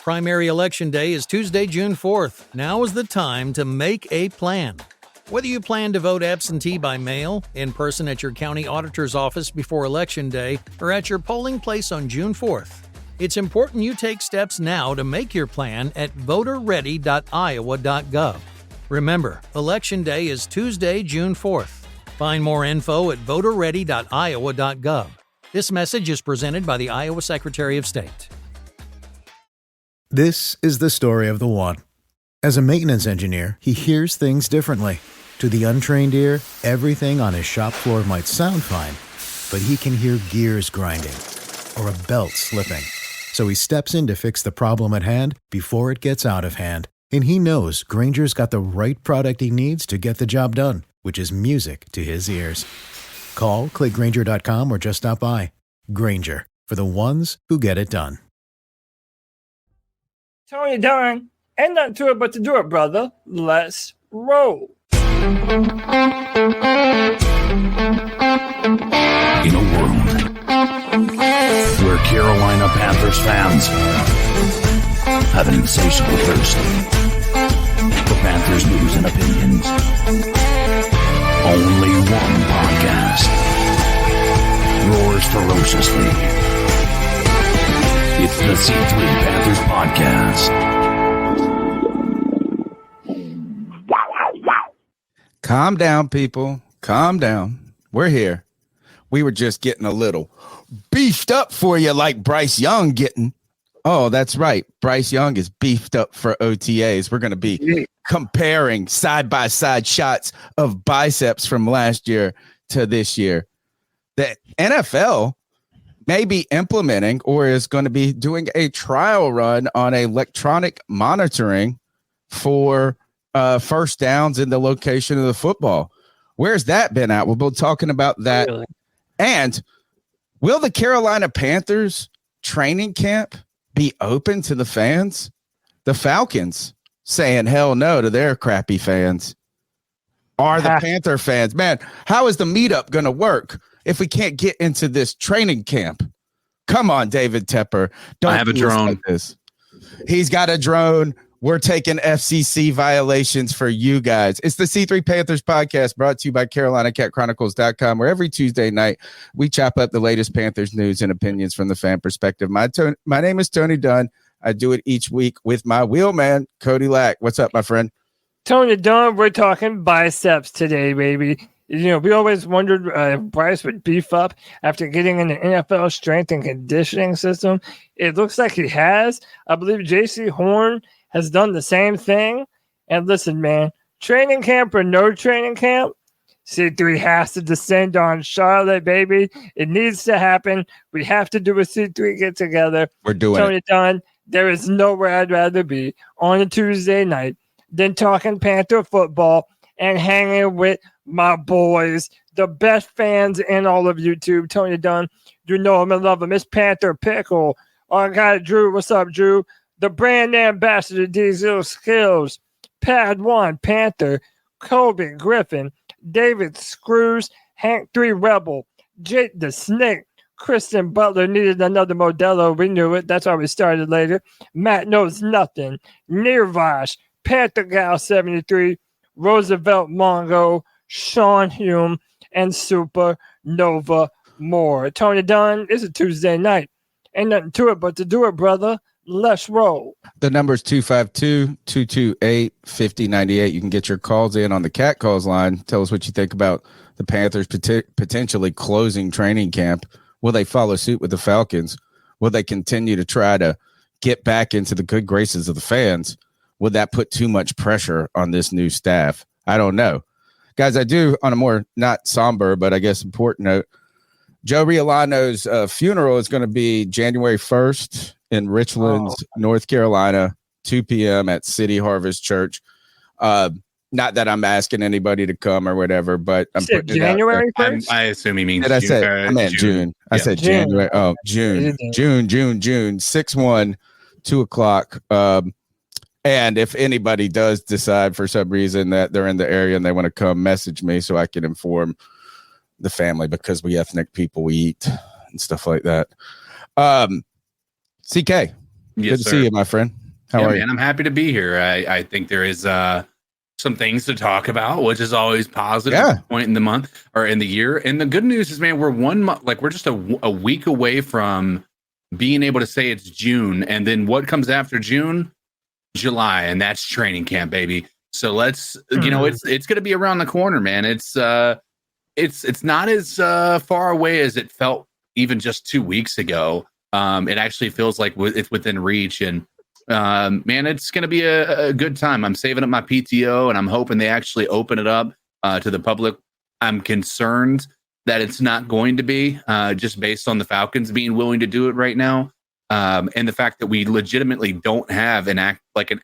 Primary election day is Tuesday, June 4th. Now is the time to make a plan. Whether you plan to vote absentee by mail, in person at your county auditor's office before Election Day, or at your polling place on June 4th, it's important you take steps now to make your plan at voterready.iowa.gov. Remember, Election Day is Tuesday, June 4th. Find more info at voterready.iowa.gov. This message is presented by the Iowa Secretary of State. This is the story of the one. As a maintenance engineer, he hears things differently. To the untrained ear, everything on his shop floor might sound fine, but he can hear gears grinding or a belt slipping. So he steps in to fix the problem at hand before it gets out of hand. And he knows Grainger's got the right product he needs to get the job done, which is music to his ears. Call, click Grainger.com, or just stop by. Grainger, for the ones who get it done. Tony Dunn, ain't nothing to it but to do it, brother. Let's roll. In a world where Carolina Panthers fans have an insatiable thirst for Panthers news and opinions, only one podcast roars ferociously. It's the C3 Panthers Podcast. Calm down, people. Calm down. We're here. We were just getting a little beefed up for you like Bryce Young getting. Oh, that's right. Bryce Young is beefed up for OTAs. We're going to be comparing side-by-side shots of biceps from last year to this year. The NFL may be implementing or is going to be doing a trial run on electronic monitoring for first downs in the location of the football. Where's that been at? We'll be talking about that. Really? And will the Carolina Panthers training camp be open to the fans? The Falcons saying hell no to their crappy fans. Are the Panther fans, man, how is the meetup going to work if we can't get into this training camp? Come on, David Tepper. I have a drone. Like this. He's got a drone. We're taking FCC violations for you guys. It's the C3 Panthers Podcast, brought to you by CarolinaCatChronicles.com, where every Tuesday night we chop up the latest Panthers news and opinions from the fan perspective. My name is Tony Dunn. I do it each week with my wheelman, Cody Lack. What's up, my friend? Tony Dunn, we're talking biceps today, baby. You know, we always wondered if Bryce would beef up after getting in the NFL strength and conditioning system. It looks like he has. I believe J.C. Horn has done the same thing. And listen, man, training camp or no training camp, C3 has to descend on Charlotte, baby. It needs to happen. We have to do a C3 get-together. We're doing Tony Dunn, there is nowhere I'd rather be on a Tuesday night than talking Panther football and hanging with my boys, the best fans in all of YouTube. Tony Dunn, you know him and love him. It's Panther Pickle. Our guy, Drew. What's up, Drew? The brand ambassador, Diesel Skills. Pad 1, Panther. Kobe Griffin. David Screws. Hank 3 Rebel. Jake the Snake. Kristen Butler needed another Modelo. We knew it. That's why we started later. Matt Knows Nothing. Nirvash. Panther Gal 73. Roosevelt Mongo. Sean Hume, and Supernova Moore. Tony Dunn, it's a Tuesday night. Ain't nothing to it but to do it, brother. Let's roll. The number is 252-228-5098. You can get your calls in on the Cat Calls line. Tell us what you think about the Panthers potentially closing training camp. Will they follow suit with the Falcons? Will they continue to try to get back into the good graces of the fans? Would that put too much pressure on this new staff? I don't know. Guys, I do, on a more not somber, but I guess important note, Joe Riolano's funeral is going to be January 1st in Richland, North Carolina, 2 p.m. at City Harvest Church. Not that I'm asking anybody to come or whatever, but I'm putting January 1st? I assume he means June. I meant June. I said January. Oh, June. 6/1, 2 o'clock. And if anybody does decide for some reason that they're in the area and they want to come, message me so I can inform the family, because we ethnic people, we eat and stuff like that. CK, Good to see you, my friend. How are you? Man, I'm happy to be here. I think there is some things to talk about, which is always positive at this point in the month or in the year. And the good news is, man, we're 1 month, like we're just a week away from being able to say it's June. And then what comes after June? July, and that's training camp, baby. So let's, you know, it's going to be around the corner, man. It's not as far away as it felt even just 2 weeks ago. It actually feels like it's within reach, and man, it's going to be a good time. I'm saving up my PTO, and I'm hoping they actually open it up to the public. I'm concerned that it's not going to be just based on the Falcons being willing to do it right now. And the fact that we legitimately don't have an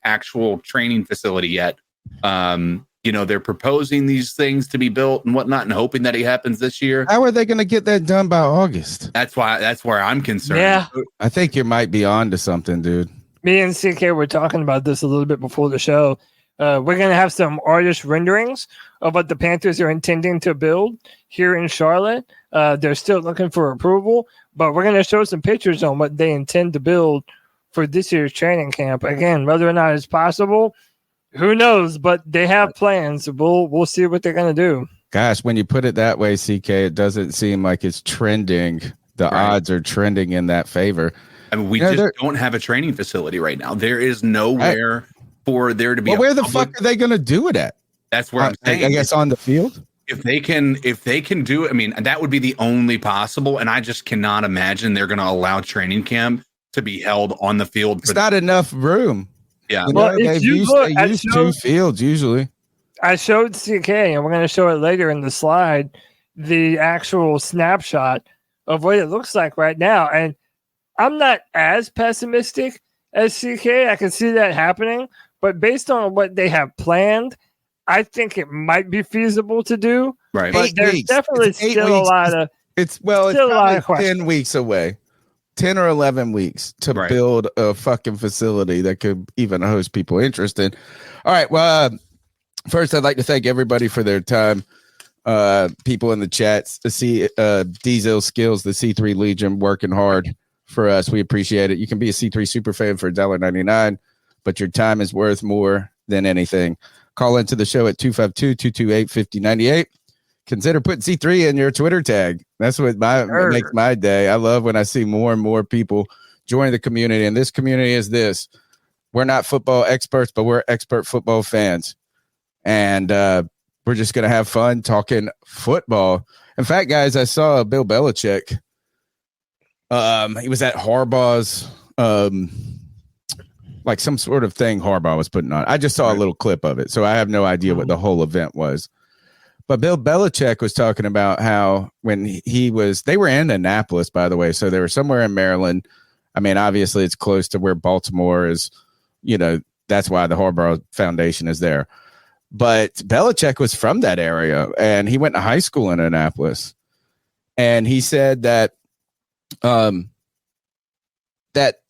actual training facility yet. You know, they're proposing these things to be built and whatnot and hoping that it happens this year. How are they going to get that done by August? That's where I'm concerned. Yeah. I think you might be on to something, dude. Me and CK were talking about this a little bit before the show. We're going to have some artist renderings of what the Panthers are intending to build here in Charlotte. They're still looking for approval, but we're going to show some pictures on what they intend to build for this year's training camp. Again, whether or not it's possible, who knows? But they have plans. We'll see what they're going to do. Gosh, when you put it that way, CK, it doesn't seem like it's trending. The odds are trending in that favor. I mean, we just don't have a training facility right now. There is nowhere for there to be. Well, where the fuck are they going to do it at? That's where I'm saying. I guess on the field. If they can do it, I mean, that would be the only possible. And I just cannot imagine they're going to allow training camp to be held on the field. It's not enough room. Yeah. Well, they use 2 fields usually. I showed CK, and we're going to show it later in the slide, the actual snapshot of what it looks like right now. And I'm not as pessimistic as CK. I can see that happening. But based on what they have planned, I think it might be feasible to do. Right. But there's definitely still a lot of it's probably 10 weeks away. 10 or 11 weeks to build a fucking facility that could even host people interested. All right. Well, first, I'd like to thank everybody for their time. People in the chats, Diesel Skills, the C3 Legion, working hard for us. We appreciate it. You can be a C3 super fan for $1.99, but your time is worth more than anything. Call into the show at 252-228-5098. Consider putting C3 in your Twitter tag. That's what makes my day. I love when I see more and more people join the community. And this community is this. We're not football experts, but we're expert football fans. And we're just going to have fun talking football. In fact, guys, I saw Bill Belichick. He was at Harbaugh's, like some sort of thing Harbaugh was putting on. I just saw a little clip of it, so I have no idea what the whole event was. But Bill Belichick was talking about how when they were in Annapolis, by the way, so they were somewhere in Maryland. I mean, obviously it's close to where Baltimore is, you know, that's why the Harbaugh Foundation is there. But Belichick was from that area, and he went to high school in Annapolis. And he said that that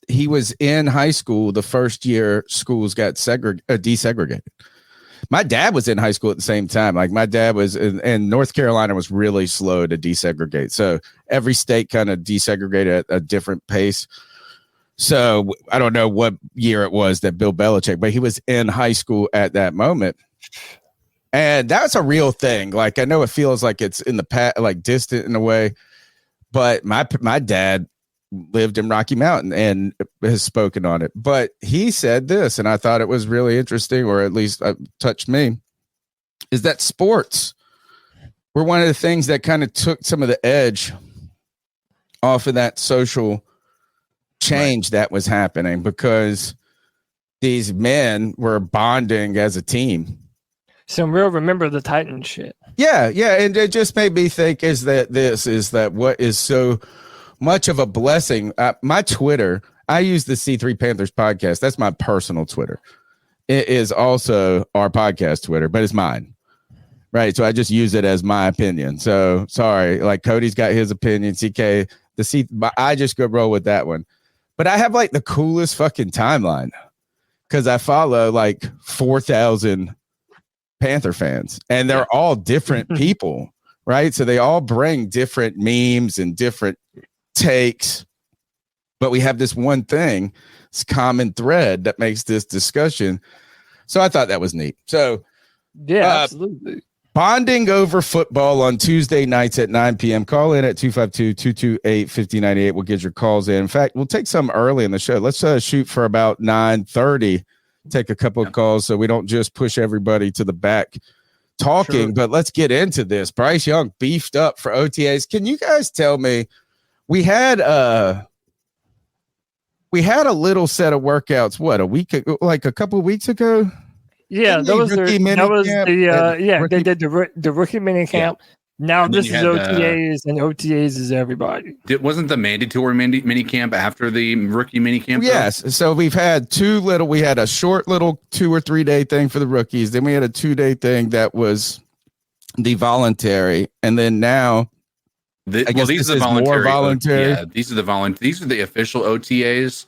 he was in high school the first year schools got desegregated. My dad was in high school at the same time. Like my dad was in North Carolina was really slow to desegregate. So every state kind of desegregated at a different pace. So I don't know what year it was that Bill Belichick, but he was in high school at that moment. And that's a real thing. Like I know it feels like it's in the past, like distant in a way, but my dad lived in Rocky Mountain and has spoken on it. But he said this, and I thought it was really interesting, or at least touched me, is that sports were one of the things that kind of took some of the edge off of that social change that was happening, because these men were bonding as a team. Some real Remember the Titans shit. Yeah. And it just made me think is that what is so much of a blessing. My Twitter, I use the C3 Panthers podcast. That's my personal Twitter. It is also our podcast Twitter, but it's mine. Right. So I just use it as my opinion. So sorry, like Cody's got his opinion. CK, I just go roll with that one. But I have like the coolest fucking timeline because I follow like 4,000 Panther fans, and they're all different people. Right. So they all bring different memes and different takes. but we have this one thing, this common thread that makes this discussion. So I thought that was neat. So yeah, absolutely. Bonding over football on Tuesday nights at 9 p.m. Call in at 252-228-5098. We'll get your calls in. In fact, we'll take some early in the show. Let's shoot for about 9:30. Take a couple of calls so we don't just push everybody to the back talking, but let's get into this. Bryce Young beefed up for OTAs. Can you guys tell me, we had a little set of workouts, what, a couple of weeks ago? Yeah, they did the rookie mini camp. Yeah. Now this is OTAs, and OTAs is everybody. Wasn't the mandatory mini camp after the rookie mini camp? Yes. So we've had we had a short little 2 or 3 day thing for the rookies. Then we had a 2-day thing that was the voluntary. And then now, these are the voluntary. Yeah, these are the official OTAs.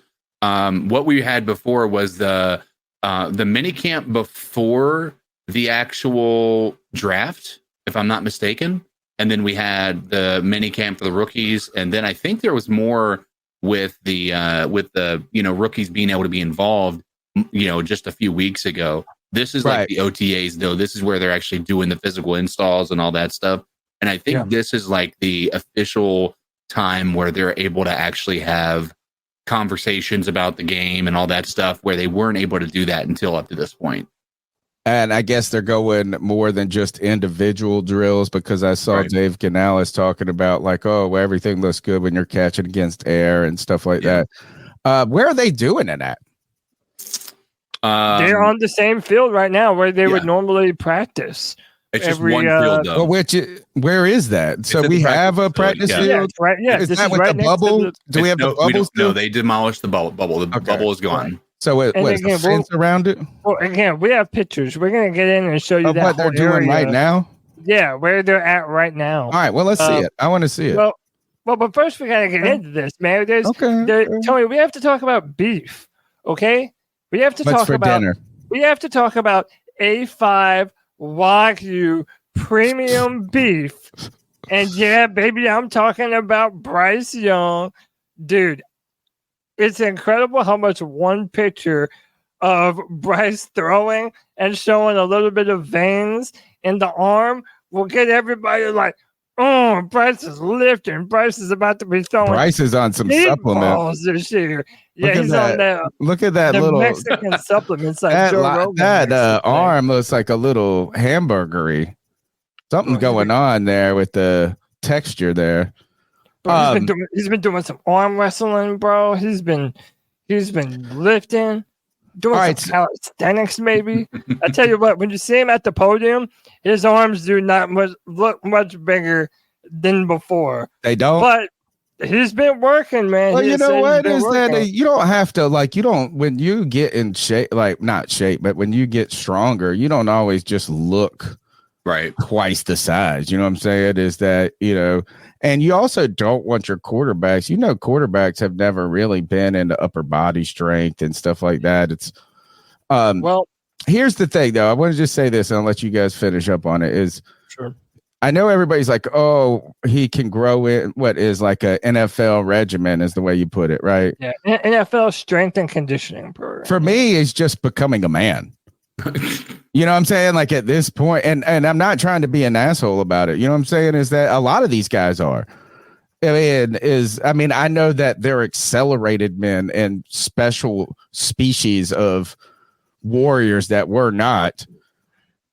What we had before was the mini camp before the actual draft, if I'm not mistaken. And then we had the mini camp for the rookies. And then I think there was more with the rookies being able to be involved, just a few weeks ago. This is like the OTAs, though. This is where they're actually doing the physical installs and all that stuff. And I think this is like the official time where they're able to actually have conversations about the game and all that stuff, where they weren't able to do that until up to this point. And I guess they're going more than just individual drills, because I saw Dave Canales talking about everything looks good when you're catching against air and stuff like that. Where are they doing it at? They're on the same field right now where they would normally practice. It's just one field, though. Where is that? So we have a practice field? Yeah, right. Yeah, is that with the bubble? Do we have the bubble? No, they demolished the bubble. The bubble is gone. Right. So what is the fence around it? Well, again, we have pictures. We're going to get in and show you what they're doing right now? Yeah, where they're at right now. All right, well, let's see it. I want to see it. Well, but first we got to get into this, man. Tony, we have to talk about beef, okay? We have to talk about dinner. We have to talk about A5 Wagyu premium beef. And yeah, baby, I'm talking about Bryce Young. Dude, it's incredible how much one picture of Bryce throwing and showing a little bit of veins in the arm will get everybody like, oh, Bryce is lifting. Bryce is about to be throwing. Bryce is on some supplements this year. Yeah, he's on that. Look at that little Mexican supplements. Like that arm looks like a little hamburgery. Something going on there with the texture there. He's been doing some arm wrestling, bro. He's been lifting, doing some calisthenics, maybe. I tell you what, when you see him at the podium, his arms do not look much bigger than before. They don't. But he's been working, man. Well, you know what is that? You don't have to when you get in shape, not shape, but when you get stronger, you don't always just look twice the size. You know what I'm saying? Is that, and you also don't want your quarterbacks. Quarterbacks have never really been into upper body strength and stuff like that. It's here's the thing, though. I want to just say this, and I'll let you guys finish up on it. I know everybody's like, oh, he can grow in what is like a NFL regimen, is the way you put it, right? Yeah, NFL strength and conditioning program. For me, it's just becoming a man. You know what I'm saying? Like at this point, and I'm not trying to be an asshole about it. You know what I'm saying? Is that a lot of these guys are. I know that they're accelerated men and special species of warriors that we're not.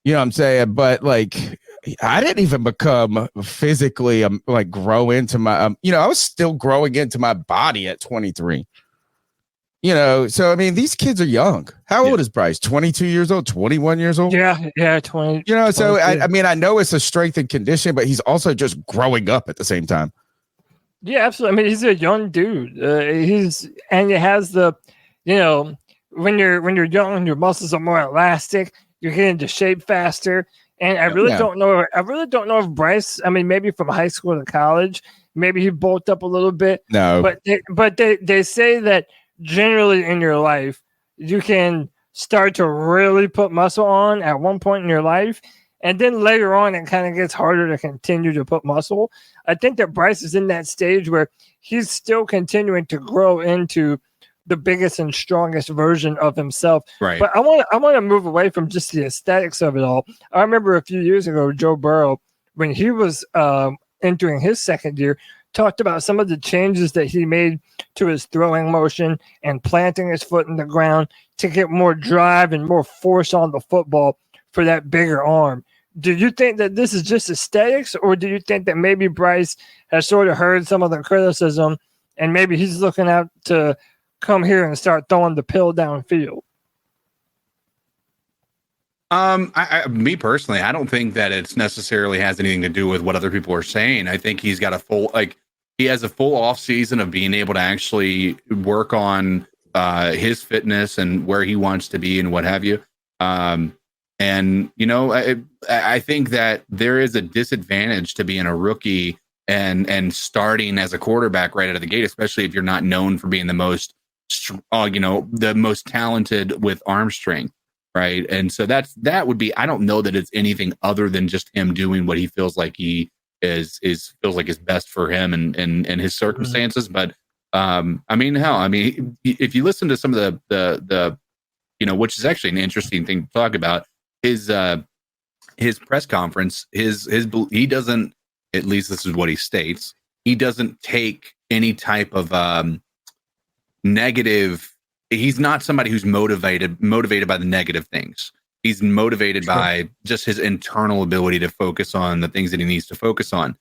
You know what I'm saying? But I didn't even become physically grow into my I was still growing into my body at 23. So I mean, these kids are young. How old is Bryce? 22 years old, 21 years old? Yeah, 20. So I know it's a strength and condition, but he's also just growing up at the same time. Yeah, absolutely. I mean, he's a young dude. He has the, when you're young, your muscles are more elastic. You're getting into shape faster. And I really don't know. I really don't know if Bryce. I mean, maybe from high school to college, maybe he bulked up a little bit. No, but they say that generally in your life, you can start to really put muscle on at one point in your life, and then later on, it kind of gets harder to continue to put muscle. I think that Bryce is in that stage where he's still continuing to grow into the biggest and strongest version of himself. Right. But I want to move away from just the aesthetics of it all. I remember a few years ago, Joe Burrow, when he was entering his second year, talked about some of the changes that he made to his throwing motion and planting his foot in the ground to get more drive and more force on the football for that bigger arm. Do you think that this is just aesthetics, or do you think that maybe Bryce has sort of heard some of the criticism and maybe he's looking out to come here and start throwing the pill downfield? Me personally, I don't think that it's necessarily has anything to do with what other people are saying. I think he's got he has a full off season of being able to actually work on his fitness and where he wants to be and what have you. And I think that there is a disadvantage to being a rookie and starting as a quarterback right out of the gate, especially if you're not known for being the most talented with arm strength. Right. And so that would be, I don't know that it's anything other than just him doing what he feels like he feels like is best for him and his circumstances. Mm-hmm. But if you listen to some of the which is actually an interesting thing to talk about, his press conference, he doesn't, at least this is what he states, he doesn't take any type of negative. He's not somebody who's motivated by the negative things. He's motivated by just his internal ability to focus on the things that he needs to focus on.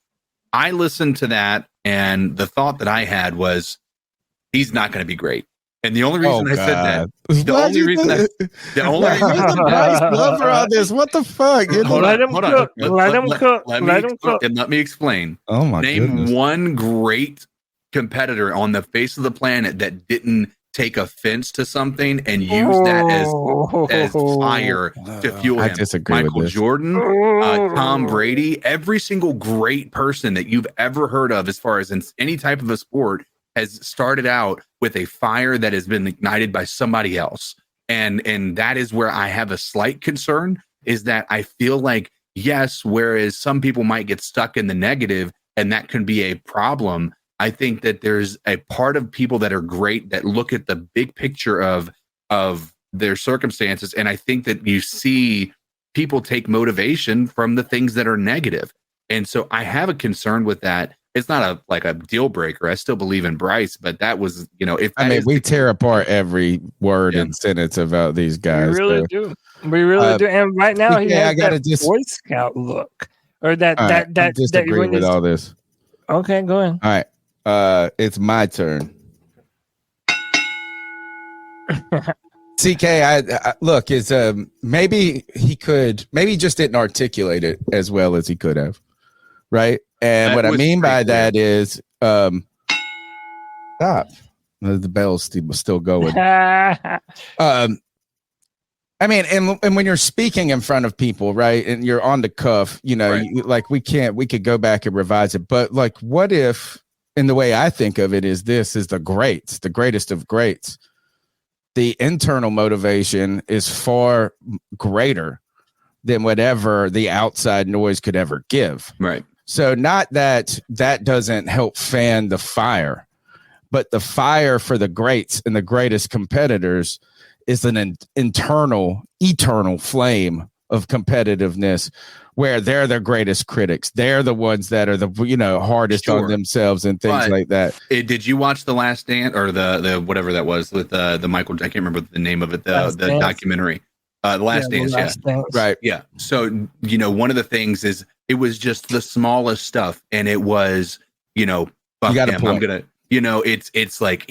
I listened to that, and the thought that I had was, he's not going to be great. And the only reason I said that, the only reason Bryce Glover on this. What the fuck? Let him cook. Let him cook. And let me explain. Oh my goodness. Name one great competitor on the face of the planet that didn't take offense to something and use that as fire to fuel him. I disagree Michael with this. Jordan, Tom Brady, every single great person that you've ever heard of as far as in any type of a sport has started out with a fire that has been ignited by somebody else. And that is where I have a slight concern, is that I feel like, yes, whereas some people might get stuck in the negative and that can be a problem, I think that there's a part of people that are great that look at the big picture of their circumstances. And I think that you see people take motivation from the things that are negative. And so I have a concern with that. It's not a deal breaker. I still believe in Bryce, but that was, we tear apart every word and sentence about these guys. We really do. We really do. And right now he has that Boy Scout look, or that I disagree with all this. Okay, go ahead. All right. It's my turn. CK, I look, is maybe he just didn't articulate it as well as he could have, right? And that what I mean by clear. that is, stop. The bell's still going. And when you're speaking in front of people, right, and you're on the cuff, right. We could go back and revise it, but like, what if? And the way I think of it is this is the greatest of greats. The internal motivation is far greater than whatever the outside noise could ever give. Right. So not that doesn't help fan the fire, but the fire for the greats and the greatest competitors is an internal, eternal flame of competitiveness, where they're their greatest critics. They're the ones that are the hardest on themselves and things like that. Did you watch The Last Dance, or the whatever that was with the Michael? I can't remember the name of it. The documentary, The Last Dance. Right. Yeah. So one of the things is it was just the smallest stuff, and it was you got him. I'm gonna it's like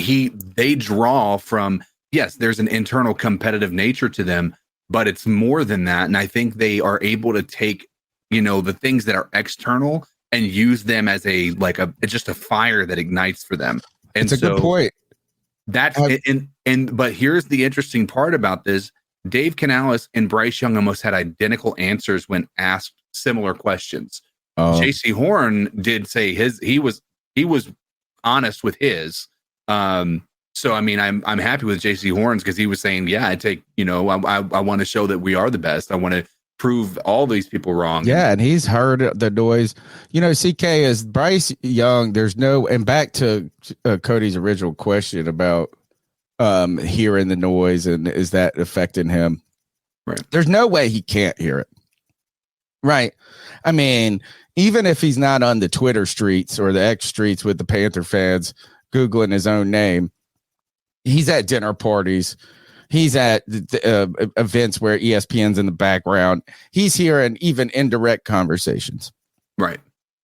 they draw from, yes, there's an internal competitive nature to them, but it's more than that, and I think they are able to take the things that are external and use them as just a fire that ignites for them. And it's a good point. That's but here's the interesting part about this. Dave Canales and Bryce Young almost had identical answers when asked similar questions. J.C. Horn did say he was honest with his. So I'm happy with J.C. Horns, because he was saying, yeah, I take I want to show that we are the best. I want to prove all these people wrong. Yeah, and he's heard the noise. CK is Bryce Young. There's no, and back to Cody's original question about hearing the noise and is that affecting him? Right. There's no way he can't hear it. Right. I mean, even if he's not on the Twitter streets or the X streets with the Panther fans Googling his own name, he's at dinner parties. He's at events where ESPN's in the background. He's hearing even indirect conversations. Right.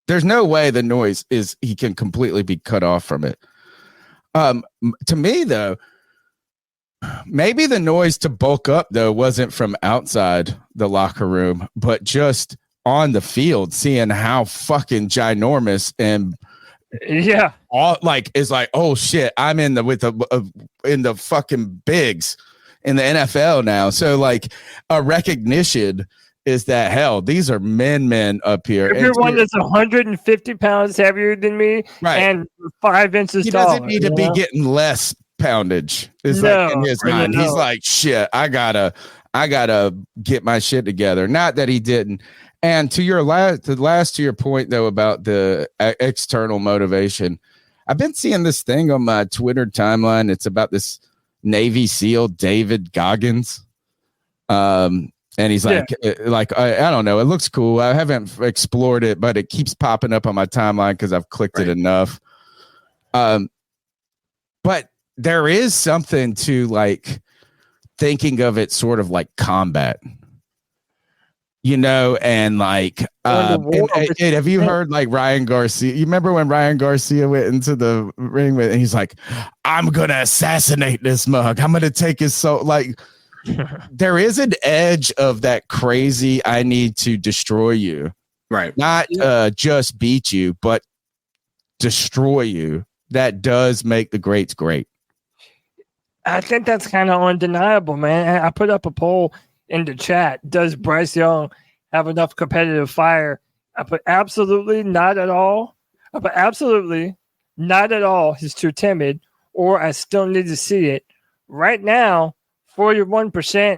There's no way the noise he can completely be cut off from it. To me, though, maybe the noise to bulk up, though, wasn't from outside the locker room, but just on the field, seeing how fucking ginormous and all is like, oh shit, I'm in the fucking bigs in the NFL now. So like a recognition is that, hell, these are men up here. Everyone that's 150 pounds heavier than me, right, and 5 inches he taller. He doesn't need to be getting less poundage. It's like in his mind. He's like, shit, I gotta get my shit together. Not that he didn't. And to your to your point though about the external motivation, I've been seeing this thing on my Twitter timeline. It's about this Navy SEAL David Goggins, and he's like I don't know. It looks cool. I haven't explored it, but it keeps popping up on my timeline because I've clicked it enough. But there is something to like thinking of it sort of like combat. And like, and have you heard like Ryan Garcia? You remember when Ryan Garcia went into the ring and he's like, I'm going to assassinate this mug. I'm going to take his soul. Like, there is an edge of that crazy, I need to destroy you. Right. Not just beat you, but destroy you. That does make the greats great. I think that's kind of undeniable, man. I put up a poll in the chat. Does Bryce Young have enough competitive fire? I put absolutely not at all. I put absolutely not at all. He's too timid, or I still need to see it. Right now, 41%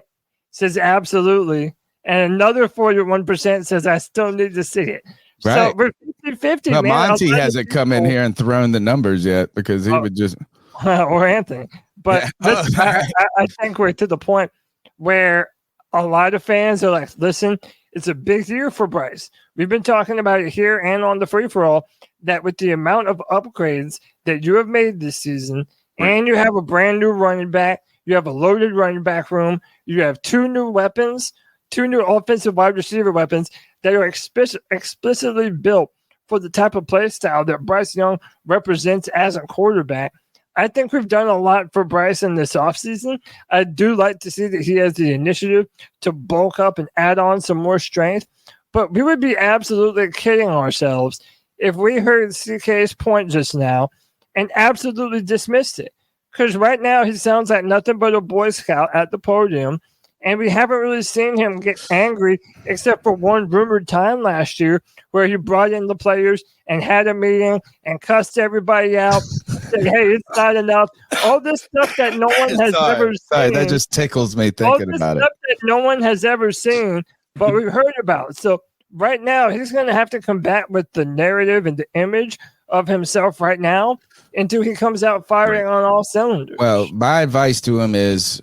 says absolutely, and another 41% says I still need to see it. Right. So we're 50-50, well, man. Monty hasn't come in here and thrown the numbers yet because he would just... or Anthony. But I think we're to the point where a lot of fans are like, listen, it's a big year for Bryce. We've been talking about it here and on the free-for-all that with the amount of upgrades that you have made this season, and you have a brand new running back, you have a loaded running back room, you have 2 new weapons, 2 new offensive wide receiver weapons that are explicitly built for the type of play style that Bryce Young represents as a quarterback. I think we've done a lot for Bryce in this offseason. I do like to see that he has the initiative to bulk up and add on some more strength. But we would be absolutely kidding ourselves if we heard CK's point just now and absolutely dismissed it. Because right now he sounds like nothing but a Boy Scout at the podium. And we haven't really seen him get angry except for one rumored time last year where he brought in the players and had a meeting and cussed everybody out. Said, hey, it's not enough. All this stuff that no one has ever seen. Sorry, that just tickles me thinking about it. All this stuff that no one has ever seen, but we've heard about. So right now, he's going to have to combat with the narrative and the image of himself right now until he comes out firing on all cylinders. Well, my advice to him is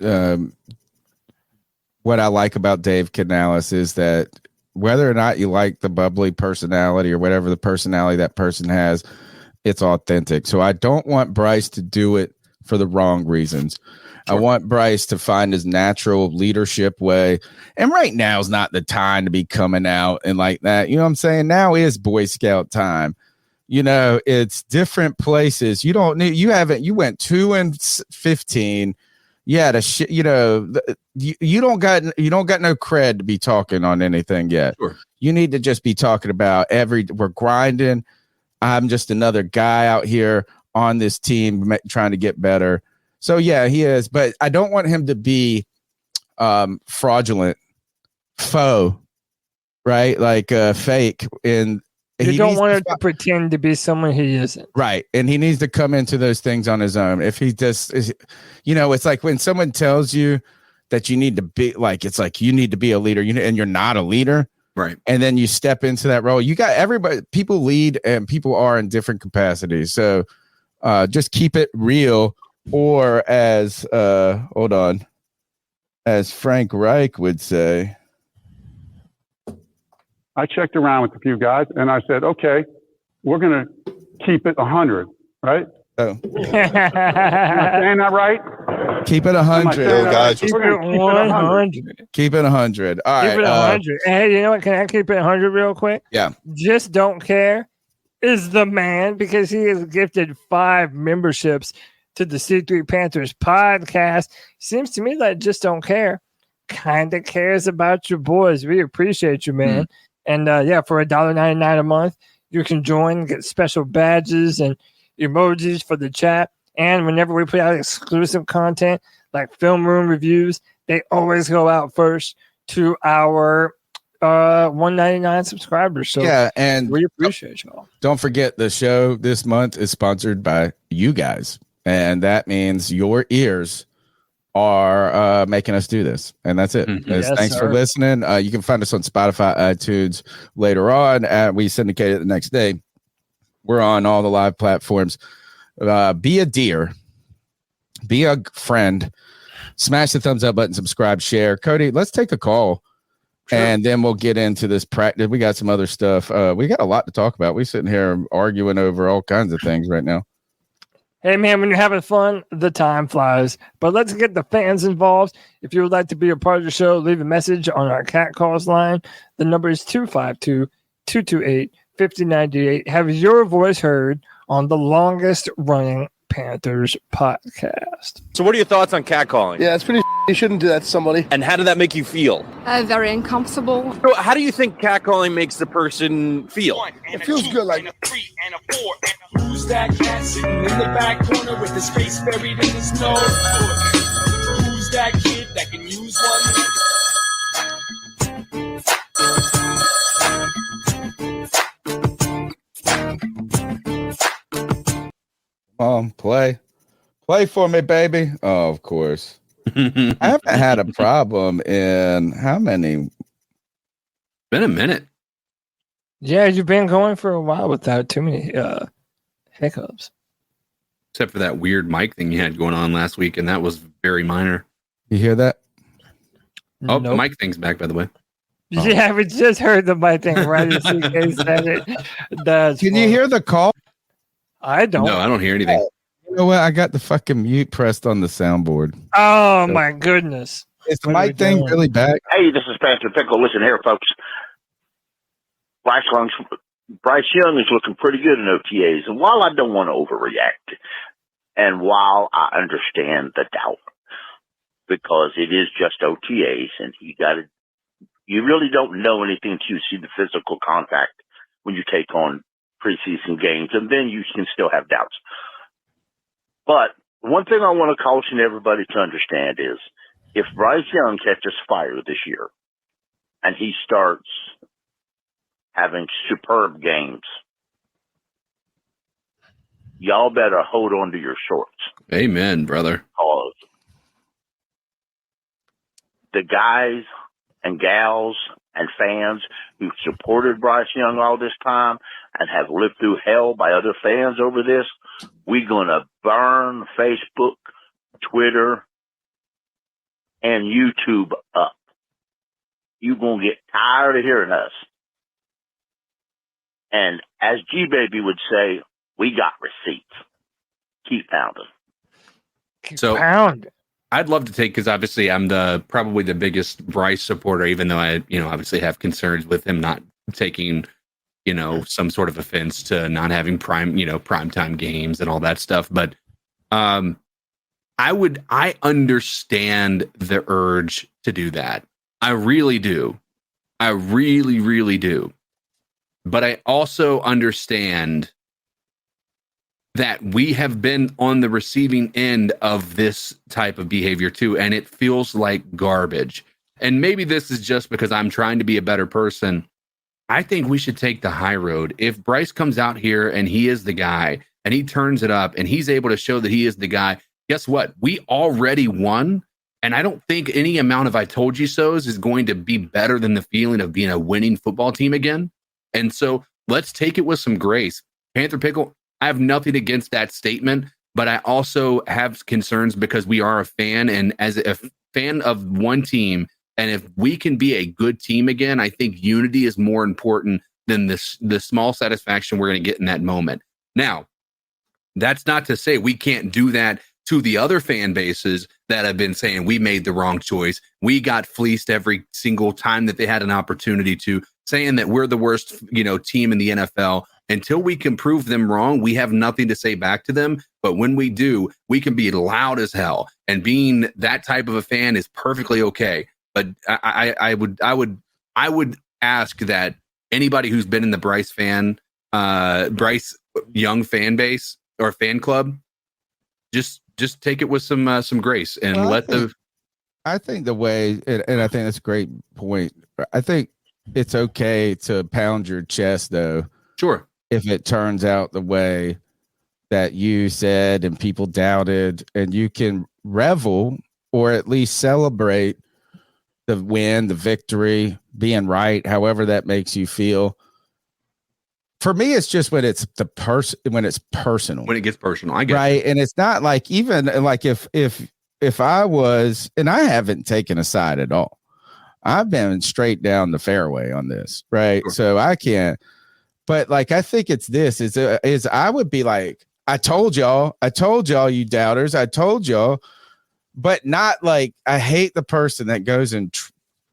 what I like about Dave Canales is that whether or not you like the bubbly personality or whatever the personality that person has, it's authentic. So I don't want Bryce to do it for the wrong reasons. Sure. I want Bryce to find his natural leadership way. And right now is not the time to be coming out and like that. You know what I'm saying? Now is Boy Scout time. It's different places. You went 2-15. Yeah, you don't got no cred to be talking on anything yet. Sure. You need to just be talking about we're grinding. I'm just another guy out here on this team trying to get better. So yeah, he is, but I don't want him to be fraudulent, faux, right? Like fake. And you don't want him to pretend to be someone he isn't. Right. And he needs to come into those things on his own. If he just is, it's like when someone tells you that you need to be like, it's like you need to be a leader, and you're not a leader. Right. And then you step into that role. You got everybody, people lead and people are in different capacities. So just keep it real, or as as Frank Reich would say. I checked around with a few guys and I said, okay, we're going to keep it 100, right? Oh. Am I saying that right? Keep it 100. Yo, guys, keep it 100. Keep it 100. All right. Keep it 100. Hey, you know what? Can I keep it 100 real quick? Yeah. Just Don't Care is the man, because he has gifted 5 memberships to the C3 Panthers podcast. Seems to me like Just Don't Care kind of cares about your boys. We appreciate you, man. And yeah, for $1.99 a month, you can join, get special badges and emojis for the chat. And whenever we put out exclusive content like film room reviews, they always go out first to our $1.99 subscribers. So yeah, and we appreciate y'all. Don't forget, the show this month is sponsored by you guys, and that means your ears are making us do this, and that's it. Yes, thanks for listening. You can find us on Spotify, iTunes later on. We syndicate it the next day. We're on all the live platforms. Be a dear, be a friend, smash the thumbs up button, subscribe, share. Cody, let's take a call. Sure. And then we'll get into this practice. We got some other stuff. We got a lot to talk about. We're sitting here arguing over all kinds of things right now. Hey, man, when you're having fun, the time flies. But let's get the fans involved. If you would like to be a part of the show, leave a message on our Cat Calls line. The number is 252-228-5098. Have your voice heard on the longest running Panthers podcast. So what are your thoughts on catcalling? Yeah, it's pretty. You shouldn't do that to somebody. And how did that make you feel? Very uncomfortable. So how do you think catcalling makes the person feel? It feels good, like. Who's that cat sitting in the back corner with his face buried in his nose? Who's that kid that can use Play for me, baby. Oh, of course. I haven't had a problem in how many? Been a minute. Yeah, you've been going for a while without too many hiccups. Except for that weird mic thing you had going on last week, and that was very minor. You hear that? Oh, the mic thing's back, by the way. Yeah, we just heard the mic thing right as CK said it. Can you hear the call? I don't. No, I don't hear anything. You know what? I got the fucking mute pressed on the soundboard. Oh, my goodness. Is the mic thing really back? Hey, this is Pastor Pickle. Listen here, folks. Bryce Young is looking pretty good in OTAs. And while I don't want to overreact, and while I understand the doubt, because it is just OTAs, and you really don't know anything until you see the physical contact when you take on preseason games, and then you can still have doubts. But one thing I want to caution everybody to understand is if Bryce Young catches fire this year and he starts having superb games, y'all better hold on to your shorts. Amen, brother. Because the guys and gals and fans who supported Bryce Young all this time and have lived through hell by other fans over this, we're going to burn Facebook, Twitter, and YouTube up. You're going to get tired of hearing us. And as G-Baby would say, we got receipts. Keep pounding. So I'd love to take, because obviously I'm probably the biggest Bryce supporter, even though I, obviously have concerns with him not taking, some sort of offense to not having primetime games and all that stuff. But I understand the urge to do that. I really do. I really, really do. But I also understand that we have been on the receiving end of this type of behavior too, and it feels like garbage. And maybe this is just because I'm trying to be a better person. I think we should take the high road. If Bryce comes out here and he is the guy, and he turns it up, and he's able to show that he is the guy, guess what? We already won And I don't think any amount of I told you so's is going to be better than the feeling of being a winning football team again. And so let's take it with some grace. Panther Pickle, I have nothing against that statement, but I also have concerns because we are a fan. And as a fan of one team, and if we can be a good team again, I think unity is more important than the small satisfaction we're going to get in that moment. Now, that's not to say we can't do that to the other fan bases that have been saying we made the wrong choice. We got fleeced every single time that they had an opportunity to, saying that we're the worst, team in the NFL. Until we can prove them wrong, we have nothing to say back to them. But when we do, we can be loud as hell. And being that type of a fan is perfectly okay. But I would ask that anybody who's been in the Bryce Young fan base or fan club, just take it with some grace and I think the way, and I think that's a great point. I think it's okay to pound your chest, though. Sure. If it turns out the way that you said and people doubted, and you can revel or at least celebrate the win, the victory, being right, however that makes you feel. For me, it's just when it's when it's personal. When it gets personal, I get right. And it's not like, even like if I was, and I haven't taken a side at all. I've been straight down the fairway on this, right? Sure. So I can't. But like, I think it's this is I would be like, I told y'all, you doubters, I told y'all, but not like, I hate the person that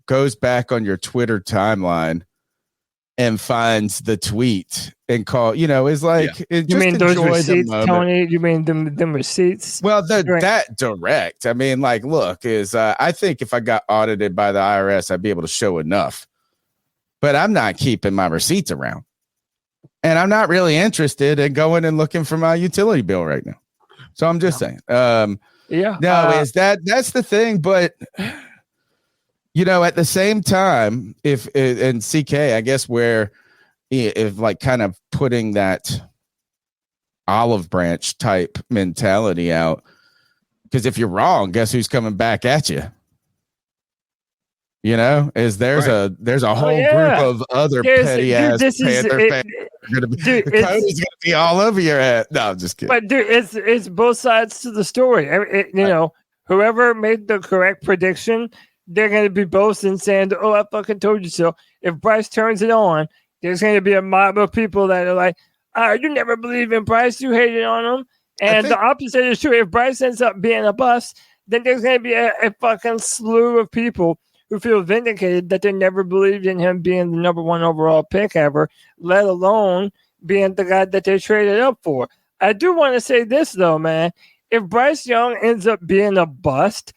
goes back on your Twitter timeline and finds the tweet and is like, you mean those receipts, Tony? You mean them receipts? Well, that direct. I mean, like, look, I think if I got audited by the IRS, I'd be able to show enough, but I'm not keeping my receipts around. And I'm not really interested in going and looking for my utility bill right now. So I'm just saying, that's the thing. But, at the same time, and CK, I guess if like kind of putting that olive branch type mentality out, because if you're wrong, guess who's coming back at you? There's a whole group of other petty ass Panther fans. Cody's gonna be all over your head. No, I'm just kidding. But dude, it's both sides to the story. Whoever made the correct prediction, they're gonna be boasting saying, "Oh, I fucking told you so." If Bryce turns it on, there's gonna be a mob of people that are like, "You never believe in Bryce. You hated on him." And the opposite is true. If Bryce ends up being a bust, then there's gonna be a fucking slew of people who feel vindicated that they never believed in him being the number one overall pick ever, let alone being the guy that they traded up for. I do want to say this, though, man. If Bryce Young ends up being a bust,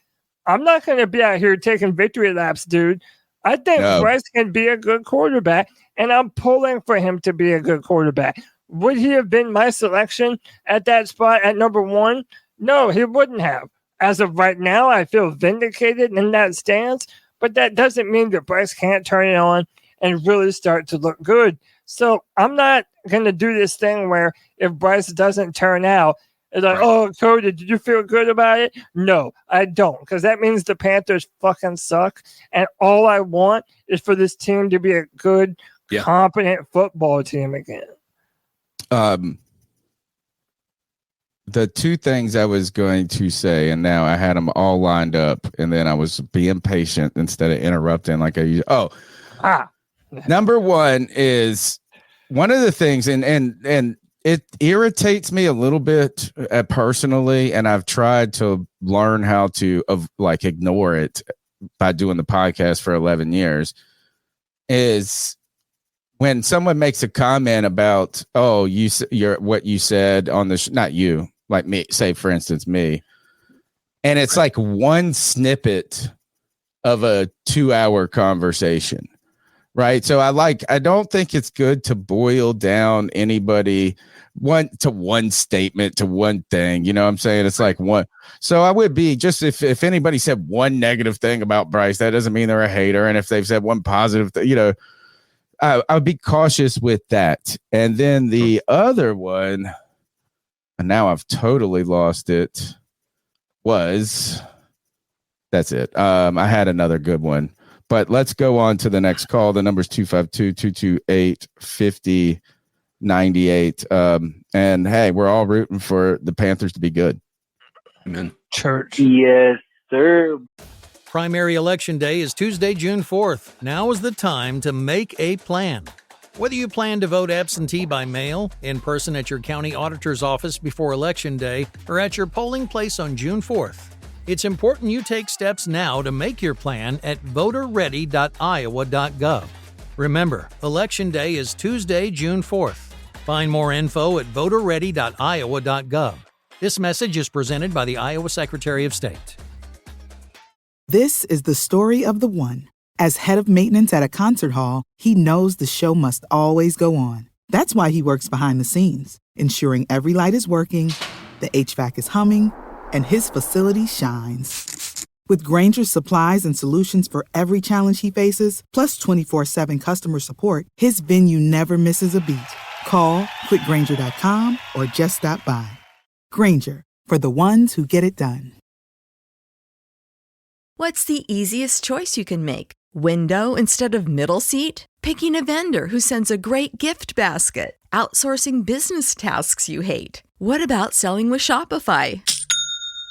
I'm not going to be out here taking victory laps, dude. I think Bryce can be a good quarterback, and I'm pulling for him to be a good quarterback. Would he have been my selection at that spot at number one? No, he wouldn't have. As of right now, I feel vindicated in that stance. But that doesn't mean that Bryce can't turn it on and really start to look good. So I'm not going to do this thing where if Bryce doesn't turn out, it's like, oh, Cody, did you feel good about it? No, I don't, because that means the Panthers fucking suck. And all I want is for this team to be a good, competent football team again. The two things I was going to say, and now I had them all lined up, and then I was being patient instead of interrupting like I usually. Number one is one of the things, and it irritates me a little bit personally, and I've tried to learn how to ignore it by doing the podcast for 11 years, is when someone makes a comment about, you're what you said on the not you. Like me, say for instance, me. And it's like one snippet of a 2-hour conversation, right? So I don't think it's good to boil down anybody one statement to one thing. You know what I'm saying? It's like one. So I would be just, if anybody said one negative thing about Bryce, that doesn't mean they're a hater. And if they've said one positive, I would be cautious with that. And then the other one, and now I've totally lost it, was That's it. I had another good one, but let's go on to the next call. The number's 252-228-5098. And hey, we're all rooting for the Panthers to be good. Amen. Church. Yes, sir. Primary Election Day is Tuesday, June 4th. Now is the time to make a plan. Whether you plan to vote absentee by mail, in person at your county auditor's office before Election Day, or at your polling place on June 4th, it's important you take steps now to make your plan at voterready.iowa.gov. Remember, Election Day is Tuesday, June 4th. Find more info at voterready.iowa.gov. This message is presented by the Iowa Secretary of State. This is the story of the one. As head of maintenance at a concert hall, he knows the show must always go on. That's why he works behind the scenes, ensuring every light is working, the HVAC is humming, and his facility shines. With Grainger's supplies and solutions for every challenge he faces, plus 24/7 customer support, his venue never misses a beat. Call quickgrainger.com or just stop by. Grainger, for the ones who get it done. What's the easiest choice you can make? Window instead of middle seat? Picking a vendor who sends a great gift basket? Outsourcing business tasks you hate? What about selling with Shopify?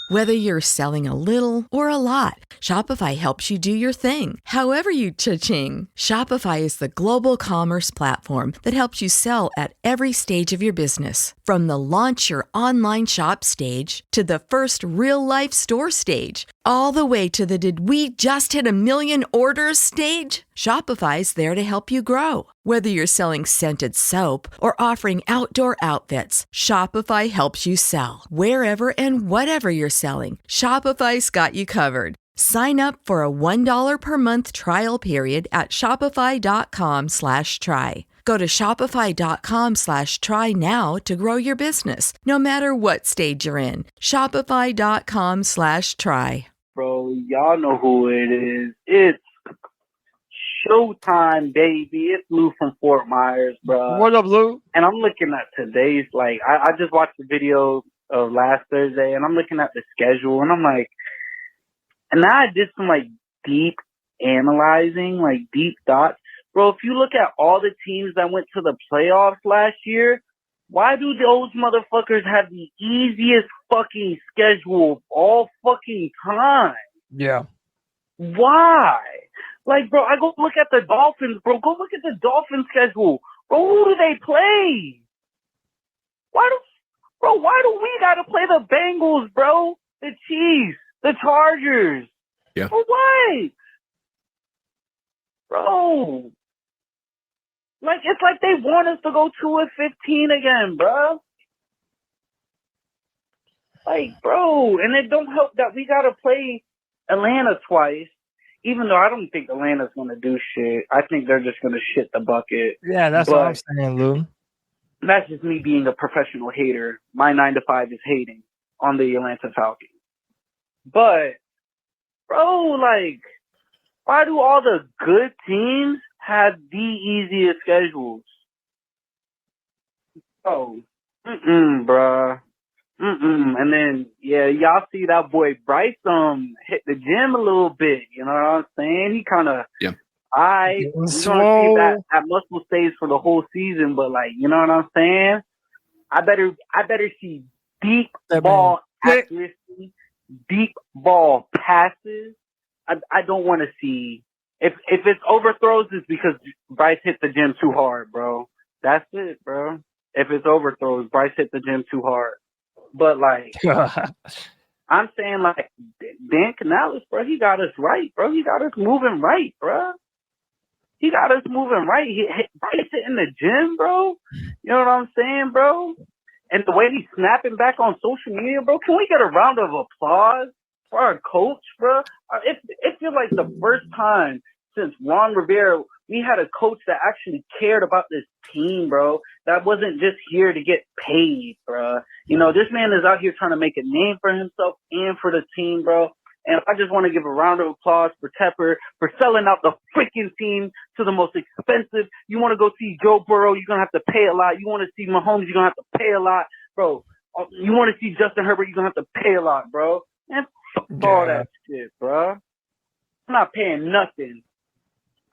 Whether you're selling a little or a lot, Shopify helps you do your thing, however you cha-ching. Shopify is the global commerce platform that helps you sell at every stage of your business. From the launch your online shop stage to the first real-life store stage, all the way to the did we just hit 1 million orders stage. Shopify's there to help you grow. Whether you're selling scented soap or offering outdoor outfits, Shopify helps you sell. Wherever and whatever you're selling, Shopify's got you covered. Sign up for a $1 per month trial period at shopify.com/try. Go to shopify.com/try now to grow your business, no matter what stage you're in. Shopify.com/try. Bro, y'all know who it is. It's showtime, baby. It's Lou from Fort Myers, bro. What up, Lou? And I'm looking at today's, like, I just watched the video of last Thursday, and I'm looking at the schedule, and I'm like, and now I did some, like, deep analyzing, like, deep thoughts. Bro, if you look at all the teams that went to the playoffs last year, why do those motherfuckers have the easiest fucking schedule of all fucking time? Yeah. Why? Like, bro, I go look at the Dolphins, bro. Go look at the Dolphins schedule. Bro, who do they play? Why do we gotta play the Bengals, bro? The Chiefs, the Chargers. Yeah. For what? Bro. Like, it's like they want us to go 2-15 again, bro. Like, bro, and it don't help that we gotta play Atlanta twice. Even though I don't think Atlanta's going to do shit. I think they're just going to shit the bucket. Yeah, that's what I'm saying, Lou. That's just me being a professional hater. My 9 to 5 is hating on the Atlanta Falcons. But, bro, like, why do all the good teams have the easiest schedules? Oh, bruh. And then, yeah, y'all see that boy Bryce hit the gym a little bit. You know what I'm saying? He kind of, we're gonna see that muscle stays for the whole season. But, like, you know what I'm saying? I better see deep ball accuracy, deep ball passes. I don't want to see if it's overthrows, it's because Bryce hit the gym too hard, bro. That's it, bro. If it's overthrows, Bryce hit the gym too hard. But, like, I'm saying, like, Dan Canales, bro, he got us right, bro. He got us moving right, bro. He got us moving right. Bryce in the gym, bro. You know what I'm saying, bro? And the way he's snapping back on social media, bro, can we get a round of applause for our coach, bro? It feels like the first time since Ron Rivera we had a coach that actually cared about this team, bro. That wasn't just here to get paid, bro. You know, this man is out here trying to make a name for himself and for the team, bro. And I just want to give a round of applause for Tepper for selling out the freaking team to the most expensive. You want to go see Joe Burrow, you're going to have to pay a lot. You want to see Mahomes, you're going to have to pay a lot, bro. You want to see Justin Herbert, you're going to have to pay a lot, bro. And all that shit, bro. I'm not paying nothing.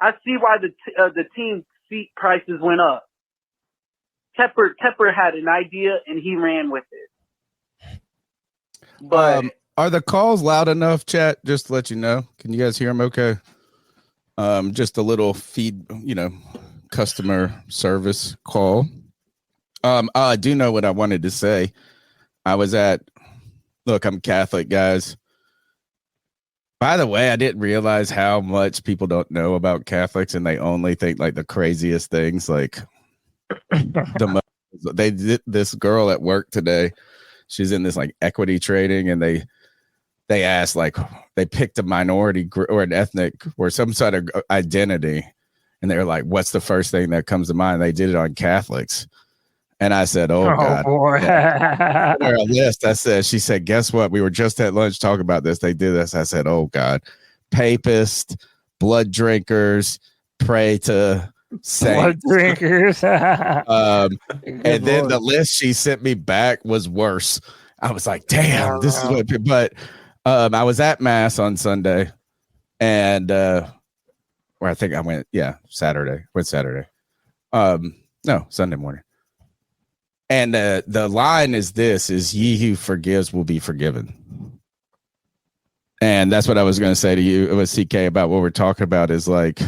I see why the team seat prices went up. Tepper had an idea and he ran with it. But are the calls loud enough, chat? Just to let you know. Can you guys hear them okay? Just a little feed, customer service call. I do know what I wanted to say. Look, I'm Catholic, guys. By the way, I didn't realize how much people don't know about Catholics, and they only think like the craziest things. Like they did this girl at work today. She's in this like equity trading, and they asked, like, they picked a minority group or an ethnic or some sort of identity, and they were like, "What's the first thing that comes to mind?" They did it on Catholics. And I said, "Oh God!" Boy. Yeah. A list. She said, "Guess what? We were just at lunch talking about this. They did this." I said, "Oh God!" Papist, blood drinkers, pray to saints. Blood drinkers. And then the list she sent me back was worse. I was like, "Damn, this is what." But I was at mass on Sunday, and where I think I went, Saturday. Went Saturday. No, Sunday morning. And the line is "Ye who forgives will be forgiven." And that's what I was going to say to you with CK about what we're talking about is like,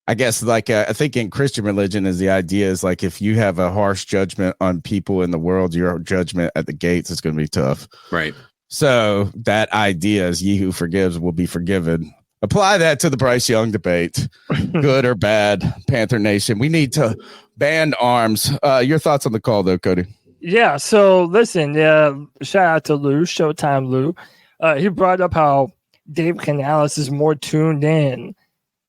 I guess like I think in Christian religion is the idea is like if you have a harsh judgment on people in the world, your judgment at the gates is going to be tough. Right. So that idea is "Ye who forgives will be forgiven." Apply that to the Bryce Young debate. Good or bad, Panther Nation. We need to ban arms. Your thoughts on the call, though, Cody? Yeah, so listen, shout out to Lou, Showtime Lou. He brought up how Dave Canales is more tuned in,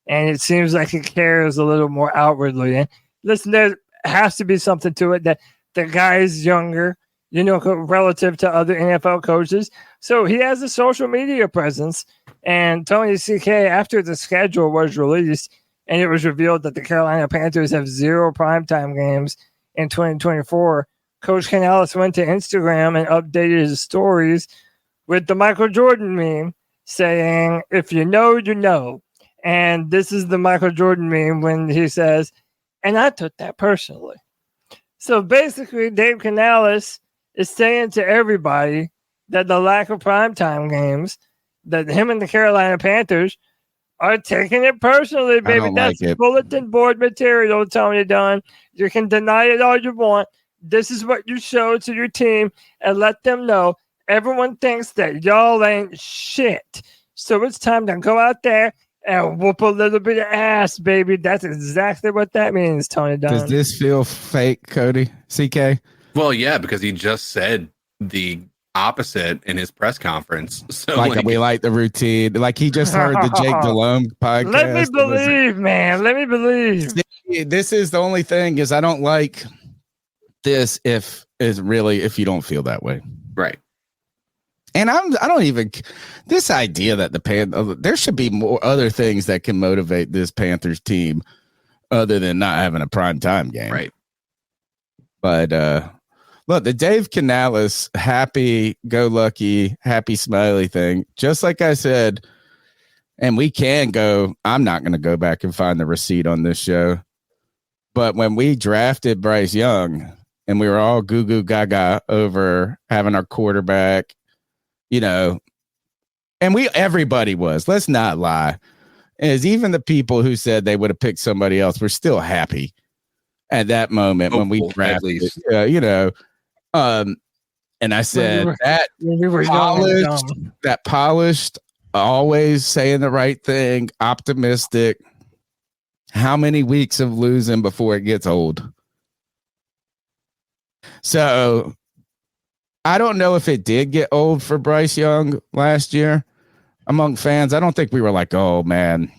and it seems like he cares a little more outwardly. And listen, there has to be something to it that the guy is younger, relative to other NFL coaches. So he has a social media presence. And Tony CK, after the schedule was released and it was revealed that the Carolina Panthers have 0 primetime games in 2024, Coach Canales went to Instagram and updated his stories with the Michael Jordan meme saying, "If you know, you know." And this is the Michael Jordan meme when he says, "And I took that personally." So basically, Dave Canales is saying to everybody that the lack of primetime games, that him and the Carolina Panthers are taking it personally, baby. That's bulletin board material, Tony Dunn. You can deny it all you want. This is what you show to your team and let them know everyone thinks that y'all ain't shit. So it's time to go out there and whoop a little bit of ass, baby. That's exactly what that means, Tony Dunn. Does this feel fake, Cody? CK? Well, yeah, because he just said the opposite in his press conference. So we like the routine. Like he just heard the Jake Delhomme podcast. Let me believe, man. Let me believe. This is the only thing is I don't like this if you don't feel that way. Right. And I don't even this idea that there should be more other things that can motivate this Panthers team other than not having a primetime game. Right. But look, the Dave Canales happy-go-lucky, happy smiley thing, just like I said, and we can go, I'm not going to go back and find the receipt on this show, but when we drafted Bryce Young and we were all goo-goo gaga over having our quarterback, and everybody was, let's not lie, is even the people who said they would have picked somebody else were still happy at that moment when we drafted, and I said that polished, always saying the right thing, optimistic. How many weeks of losing before it gets old? So I don't know if it did get old for Bryce Young last year among fans. I don't think we were like, "Oh man,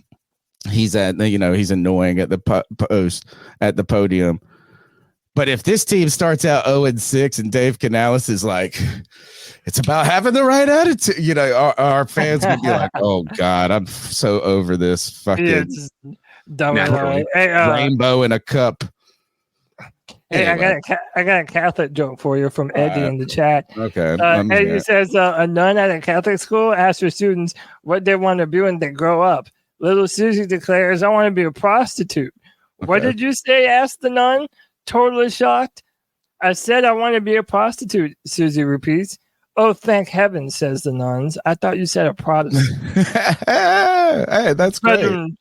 he's annoying at the at the podium." But if this team starts out 0-6 and Dave Canales is like, it's about having the right attitude, our fans would be like, "Oh God, I'm so over this fucking rainbow in a cup." Hey, Anyway. I got a Catholic joke for you from Eddie in the chat. Okay. Eddie says a nun at a Catholic school asked her students what they want to be when they grow up. Little Susie declares, "I want to be a prostitute." Okay. "What did you say?" asked the nun, totally shocked. "I said I want to be a prostitute," Susie repeats. "Oh, thank heaven," says the nuns. "I thought you said a Protestant." Hey, that's great.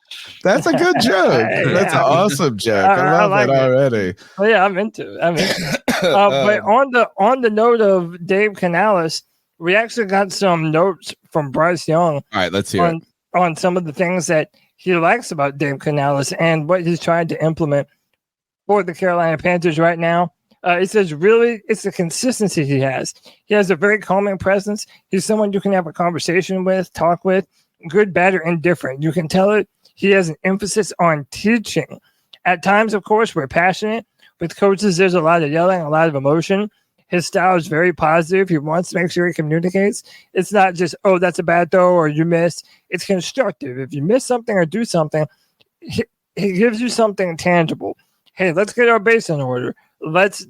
That's a good joke. That's an awesome joke. I love it already. Oh yeah, I'm into it. But on the note of Dave Canales, we actually got some notes from Bryce Young. All right, let's hear it. On some of the things that he likes about Dave Canales and what he's trying to implement for the Carolina Panthers right now. It says, really, it's the consistency he has. He has a very calming presence. He's someone you can have a conversation with, talk with, good, bad, or indifferent. You can tell it. He has an emphasis on teaching. At times, of course, we're passionate. With coaches, there's a lot of yelling, a lot of emotion. His style is very positive. He wants to make sure he communicates. It's not just, oh, that's a bad throw or you missed. It's constructive. If you miss something or do something, he gives you something tangible. Hey, let's get our base in order. Let's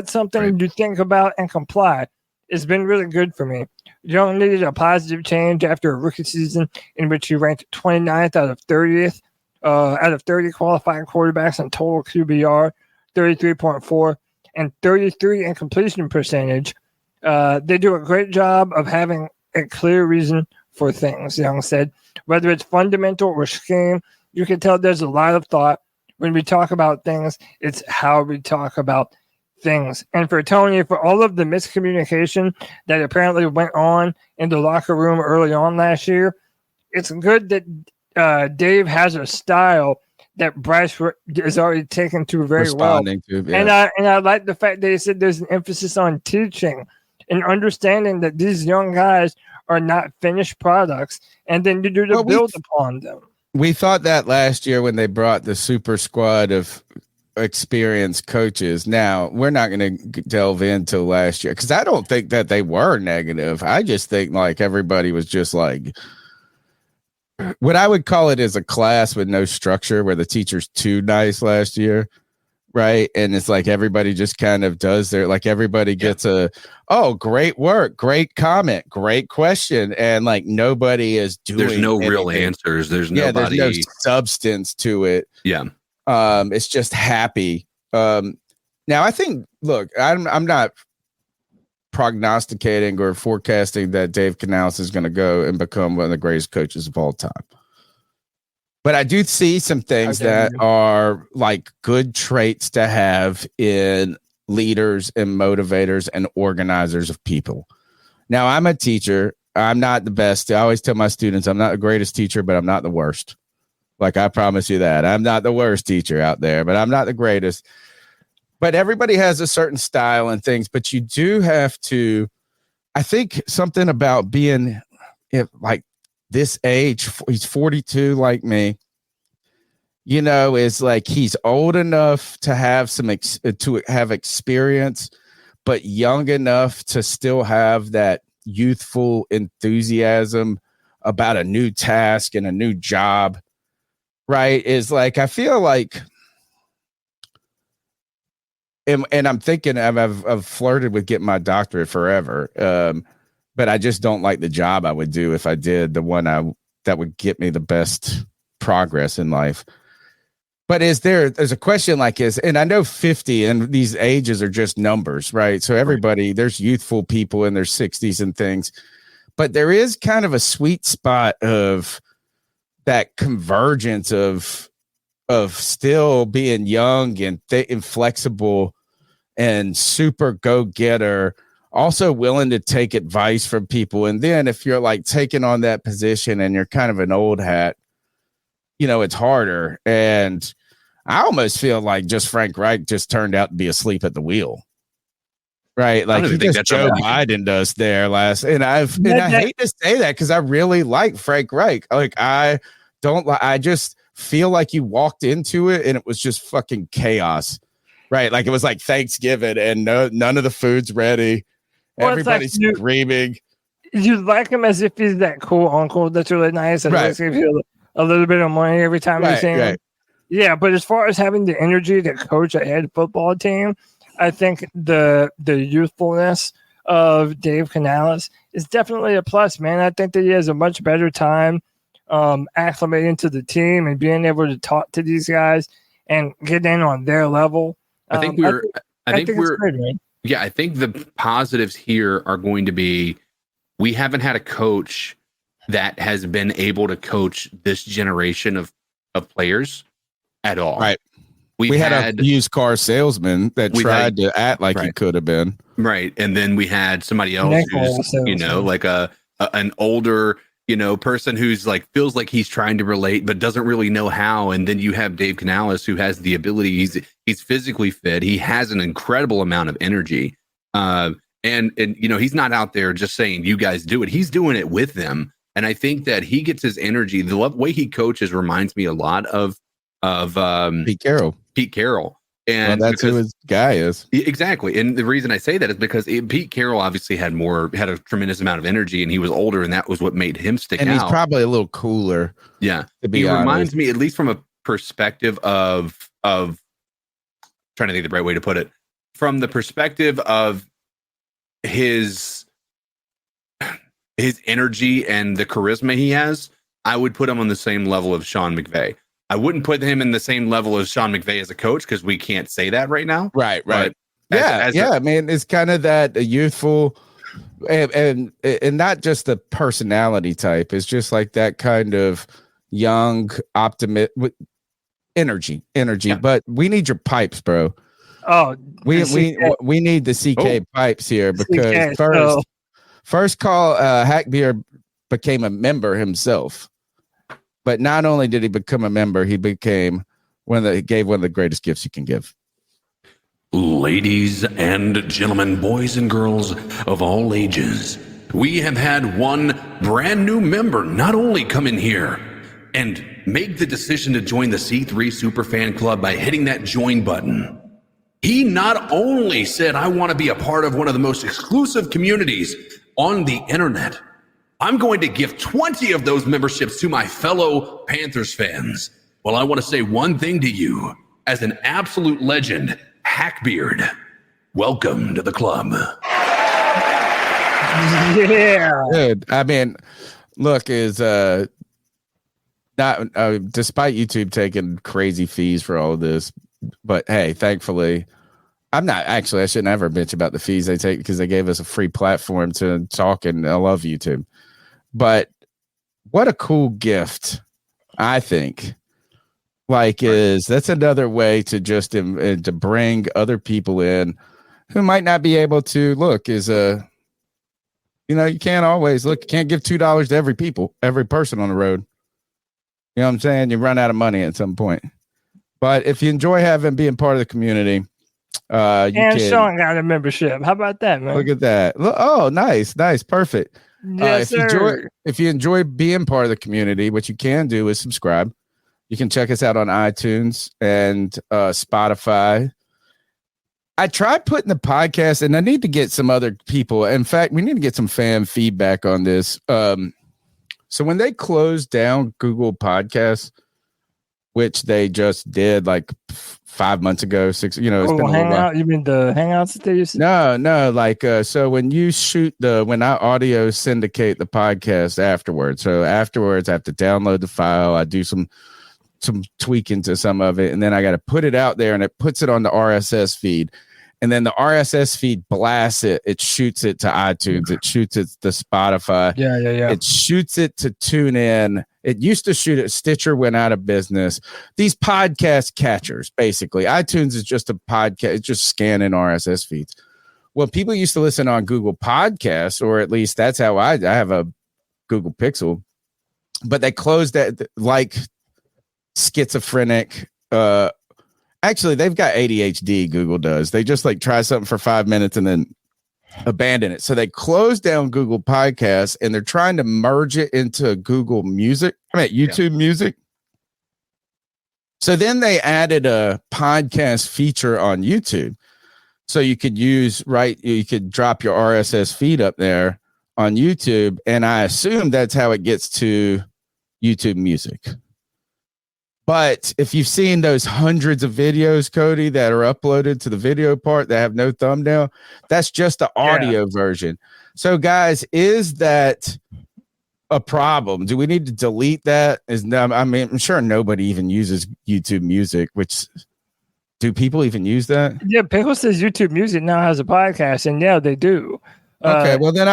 something you think about and comply. It's been really good for me. Young needed a positive change after a rookie season in which he ranked 29th out of 30th, out of 30 qualifying quarterbacks in total QBR, 33.4, and 33 in completion percentage. They do a great job of having a clear reason for things, Young said. Whether it's fundamental or scheme, you can tell there's a lot of thought. When we talk about things, it's how we talk about things. And for Tony, for all of the miscommunication that apparently went on in the locker room early on last year, it's good that Dave has a style that Bryce is already taken to very well. And I like the fact that he said there's an emphasis on teaching and understanding that these young guys are not finished products, and then you do the build upon them. We thought that last year when they brought the super squad of experienced coaches. Now, we're not going to delve into last year because I don't think that they were negative. I just think like everybody was just like what I would call it is a class with no structure where the teacher's too nice last year. Right. And it's like everybody just kind of does their like everybody gets great work, great comment, great question. And like nobody is doing there's no anything. Real answers. There's nobody. There's no substance to it. Yeah. It's just happy. Now I think I'm not prognosticating or forecasting that Dave Canales is going to go and become one of the greatest coaches of all time. But I do see some things that are like good traits to have in leaders and motivators and organizers of people. Now, I'm a teacher. I'm not the best. I always tell my students I'm not the greatest teacher, but I'm not the worst. Like, I promise you that. I'm not the worst teacher out there, but I'm not the greatest. But everybody has a certain style and things, but you do have to, I think something about being like this age, he's 42 like me, you know, is like he's old enough to have to have experience, but young enough to still have that youthful enthusiasm about a new task and a new job, right? Is like, I feel like, and I'm thinking I've flirted with getting my doctorate forever. But I just don't like the job I would do if I did the one that would get me the best progress in life. But there's a question like and I know 50 and these ages are just numbers, right? So everybody, there's youthful people in their 60s and things, but there is kind of a sweet spot of that convergence of still being young and flexible and super go-getter, also willing to take advice from people. And then if you're like taking on that position and you're kind of an old hat, you know, it's harder. And I almost feel like just Frank Reich just turned out to be asleep at the wheel. Right. Like he just Joe Biden does there and I hate to say that because I really like Frank Reich. Like I just feel like you walked into it and it was just fucking chaos. Right. Like it was like Thanksgiving and none of the food's ready. Well, everybody's like screaming. You like him as if he's that cool uncle that's really nice and give you a little bit of money every time you see him. Yeah, but as far as having the energy to coach a head football team, I think the youthfulness of Dave Canales is definitely a plus, man. I think that he has a much better time acclimating to the team and being able to talk to these guys and get in on their level. I think it's we're good, man. Yeah, I think the positives here are going to be we haven't had a coach that has been able to coach this generation of players at all. Right. We had a used car salesman that tried to act like he could have been. Right. And then we had somebody else who's, like an older, person who's like feels like he's trying to relate but doesn't really know how. And then you have Dave Canales, who has the ability. He's physically fit. He has an incredible amount of energy. And he's not out there just saying you guys do it. He's doing it with them. And I think that he gets his energy. The way he coaches reminds me a lot of Pete Carroll. And that's who his guy is. Exactly. And the reason I say that is because Pete Carroll obviously had a tremendous amount of energy, and he was older, and that was what made him stick out. And he's probably a little cooler. Yeah. He reminds me, at least from a perspective of trying to think the right way to put it, from the perspective of his energy and the charisma he has, I would put him on the same level of Sean McVay. I wouldn't put him in the same level as Sean McVay as a coach because we can't say that right now. Right. I mean, it's kind of that youthful and not just the personality type. It's just like that kind of young optimist with energy. Yeah. But we need your pipes, bro. Oh, we need the CK pipes here because first call Hackbeard became a member himself. But not only did he become a member, he became one of the greatest gifts you can give. Ladies and gentlemen, boys and girls of all ages, we have had one brand new member not only come in here and make the decision to join the C3 Superfan Club by hitting that join button. He not only said, I want to be a part of one of the most exclusive communities on the internet. I'm going to give 20 of those memberships to my fellow Panthers fans. Well, I want to say one thing to you. As an absolute legend, Hackbeard, welcome to the club. Yeah. Good. I mean, look, not despite YouTube taking crazy fees for all of this, but hey, thankfully, I shouldn't ever bitch about the fees they take because they gave us a free platform to talk, and I love YouTube. But what a cool gift, I think. That's another way to just to bring other people in who might not be able to look. You can't always look. You can't give $2 to every person on the road. You know what I'm saying? You run out of money at some point. But if you enjoy being part of the community, Sean got a membership. How about that, man? Look at that. Oh, nice, perfect. Yes, sir. If you enjoy being part of the community, what you can do is subscribe. You can check us out on iTunes and Spotify. I tried putting the podcast, and I need to get some other people. In fact, we need to get some fan feedback on this. So when they closed down Google Podcasts, which they just did like 5 months ago, 6, it's been a little while. You mean the Hangouts that they used to? No. So when you when I audio syndicate the podcast afterwards, I have to download the file. I do some tweaking to some of it, and then I got to put it out there, and it puts it on the RSS feed. And then the RSS feed blasts it. It shoots it to iTunes. It shoots it to Spotify. Yeah. It shoots it to TuneIn. It used to shoot it. Stitcher went out of business. These podcast catchers, basically. iTunes is just a podcast. It's just scanning RSS feeds. Well, people used to listen on Google Podcasts, or at least that's how I have a Google Pixel. But they closed that like schizophrenic. Actually, they've got ADHD, Google does. They just try something for 5 minutes and then abandon it. So they closed down Google Podcasts, and they're trying to merge it into Google Music. YouTube Music. So then they added a podcast feature on YouTube. So you could you could drop your RSS feed up there on YouTube. And I assume that's how it gets to YouTube Music. But if you've seen those hundreds of videos, Cody, that are uploaded to the video part that have no thumbnail, that's just the audio version. So, guys, is that a problem? Do we need to delete that? I mean, I'm sure nobody even uses YouTube Music, which do people even use that? Yeah, Pickle says YouTube Music now has a podcast, and yeah, they do. Okay, well then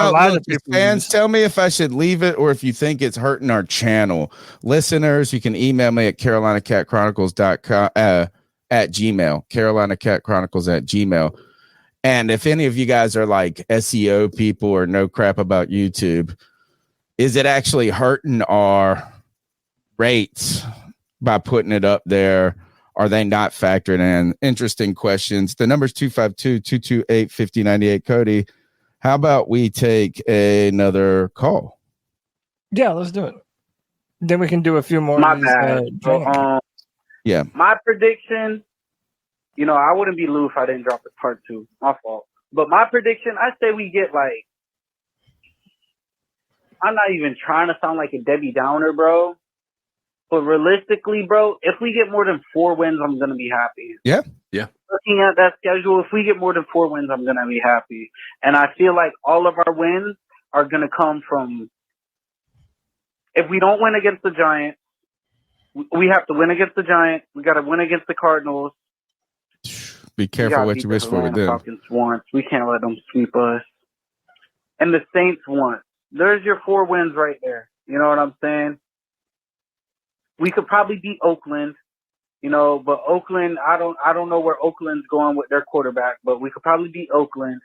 fans use. tell me if I should leave it or if you think it's hurting our channel. Listeners, you can email me at carolinacatchronicles.com at Gmail, carolinacatchronicles@gmail. And if any of you guys are like SEO people or know crap about YouTube, is it actually hurting our rates by putting it up there? Are they not factored in? Interesting questions. The number's 252-228-5098. Cody, how about we take another call? Yeah, let's do it. Then we can do a few more. My of these, bad. Yeah. My prediction, I wouldn't be Lou if I didn't drop it part 2. My fault. But my prediction, I say we get like, I'm not even trying to sound like a Debbie Downer, bro. But realistically, bro, if we get more than 4 wins, I'm going to be happy. Yeah. Looking at that schedule, if we get more than 4 wins, I'm going to be happy. And I feel like all of our wins are going to come from, if we don't win against the Giants, we have to win against the Giants. We got to win against the Cardinals. Be careful what you wish for with them. Falcons once. We can't let them sweep us. And the Saints once. There's your 4 wins right there. You know what I'm saying? We could probably beat Oakland, but Oakland, I don't know where Oakland's going with their quarterback, but we could probably beat Oakland.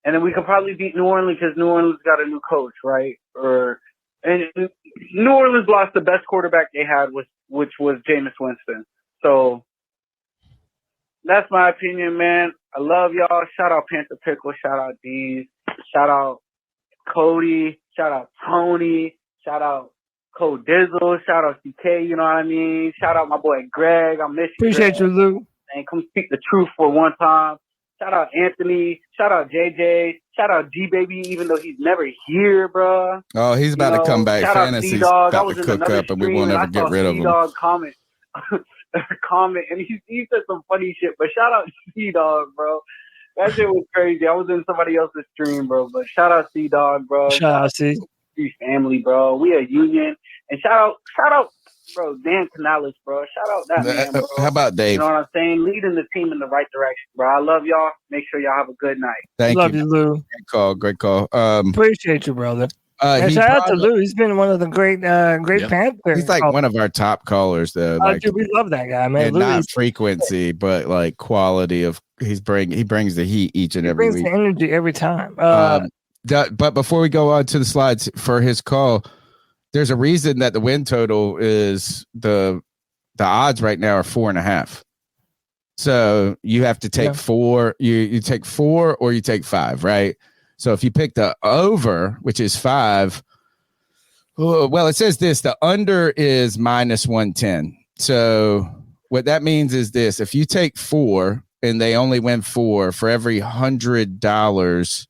And then we could probably beat New Orleans because New Orleans got a new coach, right? And New Orleans lost the best quarterback they had, which was Jameis Winston. So that's my opinion, man. I love y'all. Shout out Panther Pickle. Shout out D's. Shout out Cody. Shout out Tony. Shout out Code Dizzle. Shout out CK. You know what I mean? Shout out my boy Greg. I miss you. Appreciate Greg. you, Lou. And come speak the truth for one time. Shout out Anthony. Shout out JJ. Shout out G Baby, even though he's never here, bro. Oh, he's about to come back. Fantasy's about to cook up, and we won't ever get rid of him. C-Dog comment, and he said some funny shit. But shout out C-Dog, bro. That shit was crazy. I was in somebody else's stream, bro. But shout out C-Dog, bro. Shout out C. Family, bro. We a union. And shout out, bro, Dan Canales, bro. Shout out that man, bro. How about Dave? You know what I'm saying? Leading the team in the right direction, bro. I love y'all. Make sure y'all have a good night. Thank Love you, Lou. Great call. Appreciate you, brother. And shout out to Lou. He's been one of the great Panthers. He's like one of our top callers, though. Dude, we love that guy, man. And Lou not frequency, but like quality of he brings the heat each and every week. Brings the energy every time. But before we go on to the slides for his call, there's a reason that the win total is the odds right now are 4.5. So you have to take 4. You take 4 or you take 5, right? So if you pick the over, which is 5, well, it says this: the under is -110. So what that means is this: if you take 4 and they only win 4, for every $100,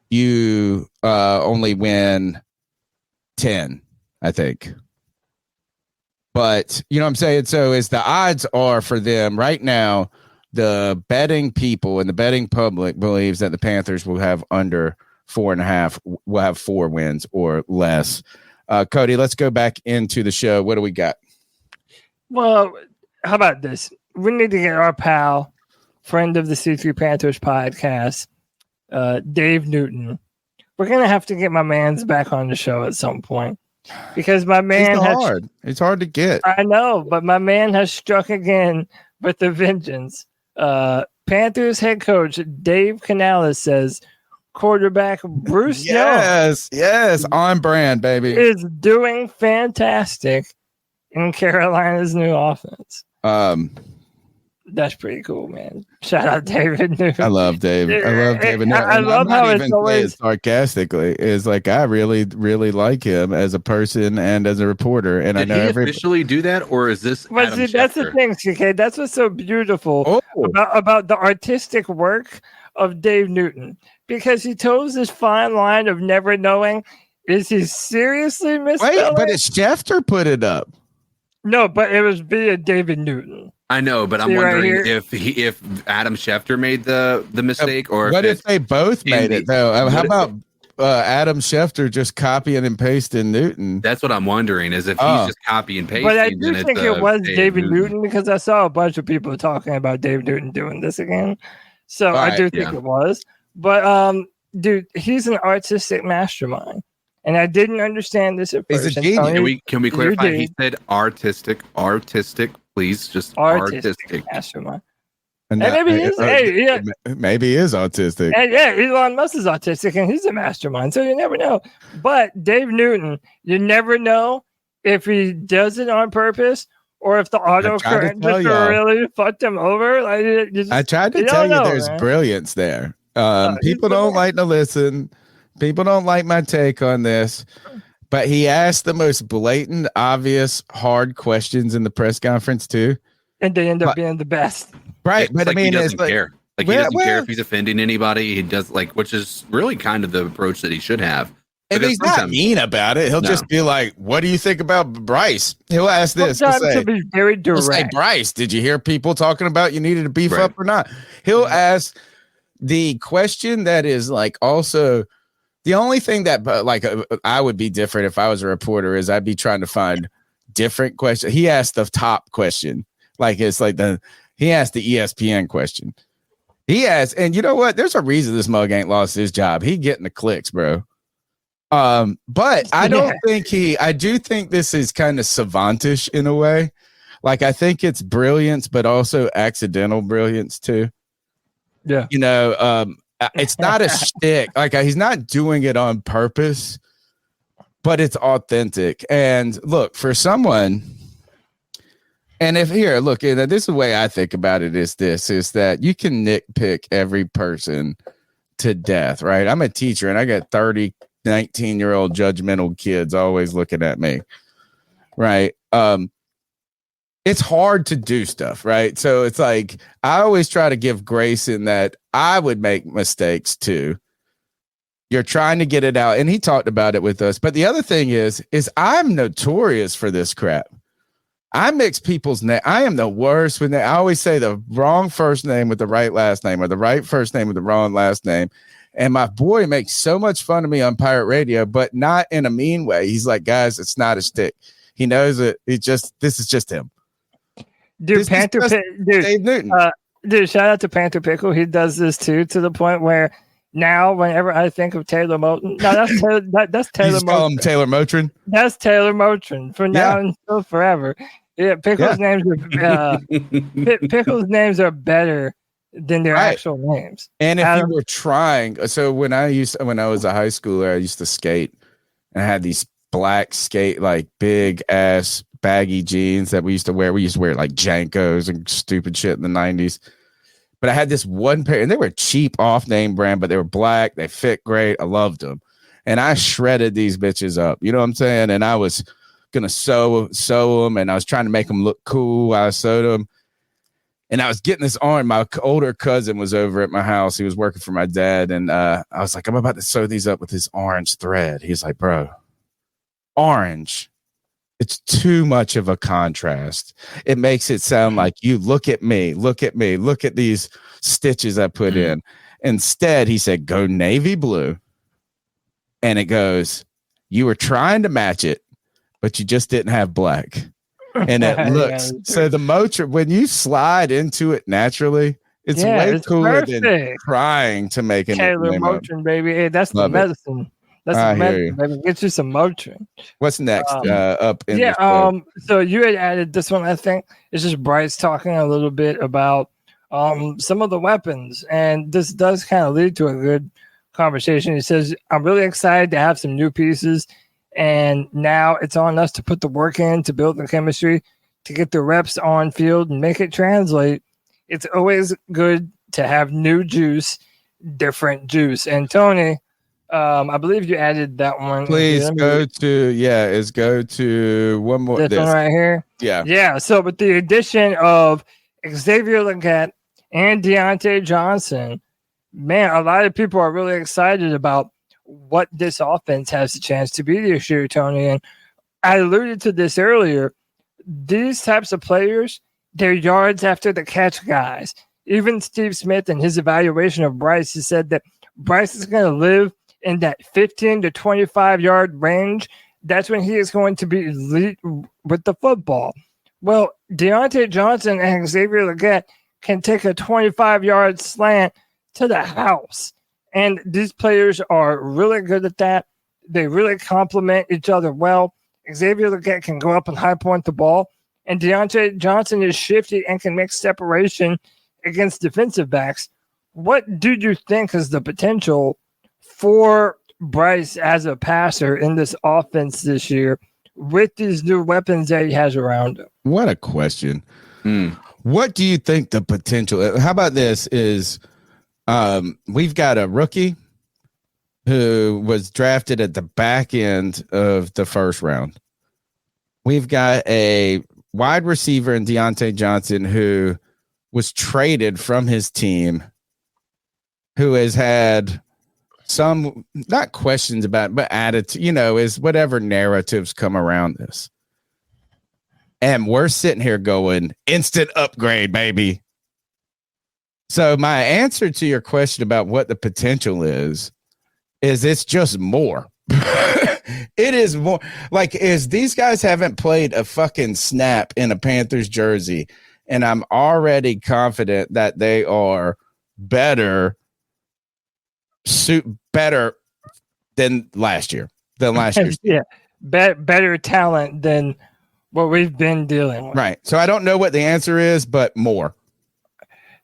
you only win 10, I think. But you know what I'm saying? So as the odds are for them right now, the betting people and the betting public believes that the Panthers will have under 4.5, will have 4 wins or less. Cody, let's go back into the show. What do we got? Well, how about this? We need to get our pal, friend of the C3 Panthers podcast, Dave Newton. We're going to have to get my man's back on the show at some point because my man it's hard to get. I know, but my man has struck again with the vengeance. Panthers head coach Dave Canales says quarterback Bryce Young yes, on brand, baby, is doing fantastic in Carolina's new offense. That's pretty cool, man. Shout out David Newton. I love David. I love how it's always sarcastically is like I really, really like him as a person and as a reporter. And Did I know he officially do that, or is this? But see, that's the thing, CK. That's what's so beautiful about the artistic work of Dave Newton, because he toes this fine line of never knowing, is he seriously misspelling? Wait, but it's Schefter put it up. No, but it was via David Newton. I know, but I'm wondering if Adam Schefter made the mistake, or what if they both made it though? How about Adam Schefter just copying and pasting Newton? That's what I'm wondering. Is if he's just copy and pasting. But I do think it was David Newton because I saw a bunch of people talking about David Newton doing this again. So I do think it was. But dude, he's an artistic mastermind. And I didn't understand this at first. He's a genius. Can we clarify? He said artistic. Please, just artistic. Mastermind. And maybe he is. Maybe he is autistic. And Elon Musk is autistic, and he's a mastermind. So you never know. But Dave Newton, you never know if he does it on purpose or if the autocorrect just really fucked him over. Like, I tried to tell you there's brilliance there. People don't like to listen. People don't like my take on this, but he asked the most blatant, obvious, hard questions in the press conference too, and they end up being the best. Right, but he doesn't care. Like he doesn't care if he's offending anybody. He does which is really kind of the approach that he should have. And he's not mean about it. He'll just be like, "What do you think about Bryce?" He'll ask this. He'll say, to be very direct. He'll say, "Bryce, did you hear people talking about you needed to beef up or not?" He'll ask the question that is also. The only thing that I would be different if I was a reporter is I'd be trying to find different questions. He asked the top question. He asked the ESPN question. He asked, and you know what? There's a reason this mug ain't lost his job. He getting the clicks, bro. But I don't think I do think this is kind of savantish in a way. I think it's brilliance, but also accidental brilliance too. Yeah. It's not a shtick. He's not doing it on purpose, but it's authentic. And look, for someone, and this is the way I think about it is that you can nitpick every person to death, right? I'm a teacher and I got 30, 19-year-old judgmental kids always looking at me, right? It's hard to do stuff, right? So it's I always try to give grace in that I would make mistakes too. You're trying to get it out. And he talked about it with us. But the other thing is I'm notorious for this crap. I mix people's name. I am the worst with I always say the wrong first name with the right last name or the right first name with the wrong last name. And my boy makes so much fun of me on Pirate Radio, but not in a mean way. He's like, guys, it's not a shtick. He knows it. This is just him. Dude, Dave Newton. Dude, shout out to Panther Pickle. He does this too, to the point where now, whenever I think of Taylor Moton, that's Taylor Moton. Call him Taylor Motrin. That's Taylor Motrin for now until forever. Yeah, Pickle's names are Pickle's names are better than their actual names. And if you were trying, so when I was a high schooler, I used to skate, and I had these black big ass baggy jeans that we used to wear. We used to wear Jankos and stupid shit in the 90s. But I had this one pair, and they were cheap off-name brand, but they were black. They fit great. I loved them. And I shredded these bitches up. You know what I'm saying? And I was going to sew them, and I was trying to make them look cool. I sewed them. And I was getting this orange. My older cousin was over at my house. He was working for my dad. And I was like, I'm about to sew these up with this orange thread. He's like, bro, orange. It's too much of a contrast. It makes it sound like you look at me, look at these stitches I put in. Instead, he said, go navy blue. And it goes, you were trying to match it, but you just didn't have black. And it looks, so the motor, when you slide into it naturally, it's way cooler than trying to make it. Taylor Motrin, baby. Hey, that's the medicine. That's the medicine, baby. Get you some Motrin. What's next up in so you had added this one, I think. It's just Bryce talking a little bit about some of the weapons. And this does kind of lead to a good conversation. He says, I'm really excited to have some new pieces. And now it's on us to put the work in to build the chemistry, to get the reps on field and make it translate. It's always good to have new juice, different juice. And Tony, I believe you added that one. Please go to one more. This one right here. Yeah. So with the addition of Xavier Legette and Deontay Johnson, man, a lot of people are really excited about what this offense has a chance to be this year, Tony. And I alluded to this earlier. these types of players, they're yards after the catch guys. Even Steve Smith in his evaluation of Bryce, he said that Bryce is going to live in that 15 to 25 yard range. That's when he is going to be elite with the football. Well, Deontay Johnson and Xavier Legette can take a 25-yard slant to the house. And these players are really good at that. They really complement each other well. Xavier Legette can go up and high point the ball. And Deontay Johnson is shifty and can make separation against defensive backs. What do you think is the potential for Bryce as a passer in this offense this year with these new weapons that he has around him? What a question. What do you think the potential? How about this is we've got a rookie who was drafted at the back end of the first round. We've got a wide receiver in Deontay Johnson who was traded from his team, who has had some, not questions about, but attitude, is whatever narratives come around this. And we're sitting here going, instant upgrade, baby. So my answer to your question about what the potential is it's just more. It is more like these guys haven't played a fucking snap in a Panthers jersey, and I'm already confident that they are better than last year. Yeah, better talent than what we've been dealing with. Right. So I don't know what the answer is, but more.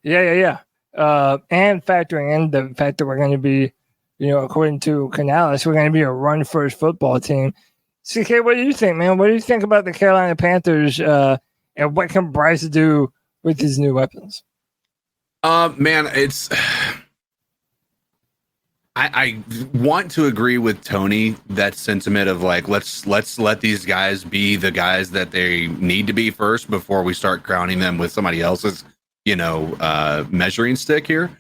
Yeah. And factoring in the fact that we're going to be, according to Canales, we're going to be a run-first football team. CK, what do you think, man? What do you think about the Carolina Panthers and what can Bryce do with these new weapons? Man, it's... I want to agree with Tony, that sentiment of like, let's let these guys be the guys that they need to be first before we start crowning them with somebody else's, measuring stick here.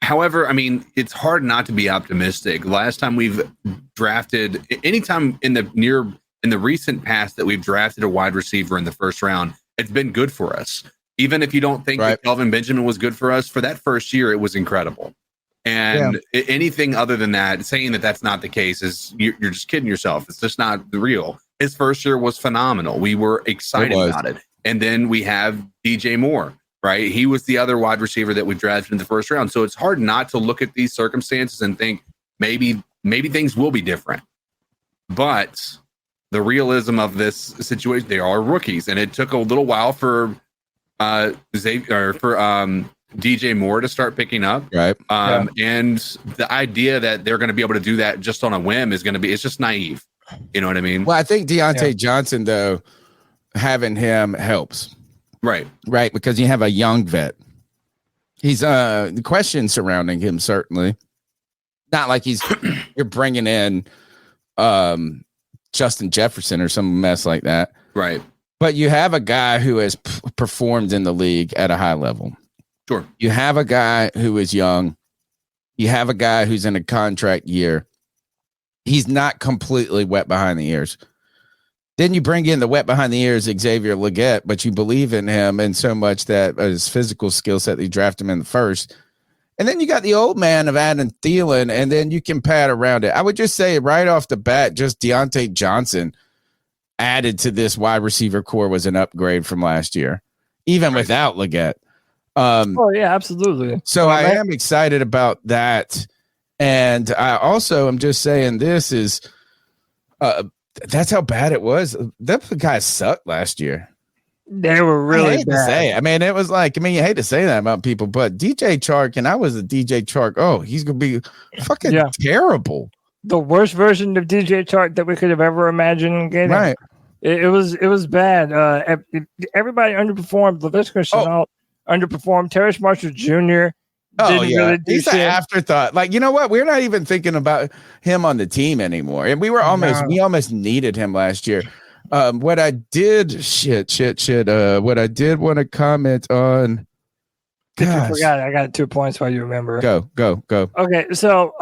However, I mean, it's hard not to be optimistic. Last time we've drafted, anytime in the recent past that we've drafted a wide receiver in the first round, it's been good for us. Even if you don't think that Kelvin Benjamin was good for us, for that first year, it was incredible. And anything other than that, saying that that's not the case is you're just kidding yourself. It's just not real. His first year was phenomenal. We were excited about it. And then we have DJ Moore, right? He was the other wide receiver that we drafted in the first round. So it's hard not to look at these circumstances and think maybe things will be different. But the realism of this situation, they are rookies, and it took a little while for DJ Moore to start picking up. Right. And the idea that they're going to be able to do that just on a whim is it's just naive. You know what I mean? Well, I think Deontay Johnson, though, having him helps. Right. Because you have a young vet. He's the question surrounding him, certainly. Not like you're bringing in Justin Jefferson or some mess like that. Right. But you have a guy who has performed in the league at a high level. Sure. You have a guy who is young. You have a guy who's in a contract year. He's not completely wet behind the ears. Then you bring in the wet behind the ears Xavier Legette, but you believe in him and so much that his physical skill set, you draft him in the first. And then you got the old man of Adam Thielen, and then you can pad around it. I would just say right off the bat, just Deontay Johnson added to this wide receiver core was an upgrade from last year, even without Legette. Absolutely. So I am excited about that. And I also am just saying this is that's how bad it was. That guys sucked last year. They were really bad. To say. I mean, it was like, you hate to say that about people, but DJ Chark, and I was a DJ Chark. He's going to be fucking terrible. The worst version of DJ Chark that we could have ever imagined getting. Right. It was bad. Everybody underperformed. LaVisca Chenault underperformed. Terrace Marshall Jr. He's an afterthought. Like, you know what? We're not even thinking about him on the team anymore. And we almost needed him last year. What I did what I did want to comment on. I forgot. I got 2 points while you remember. Go. Okay. So,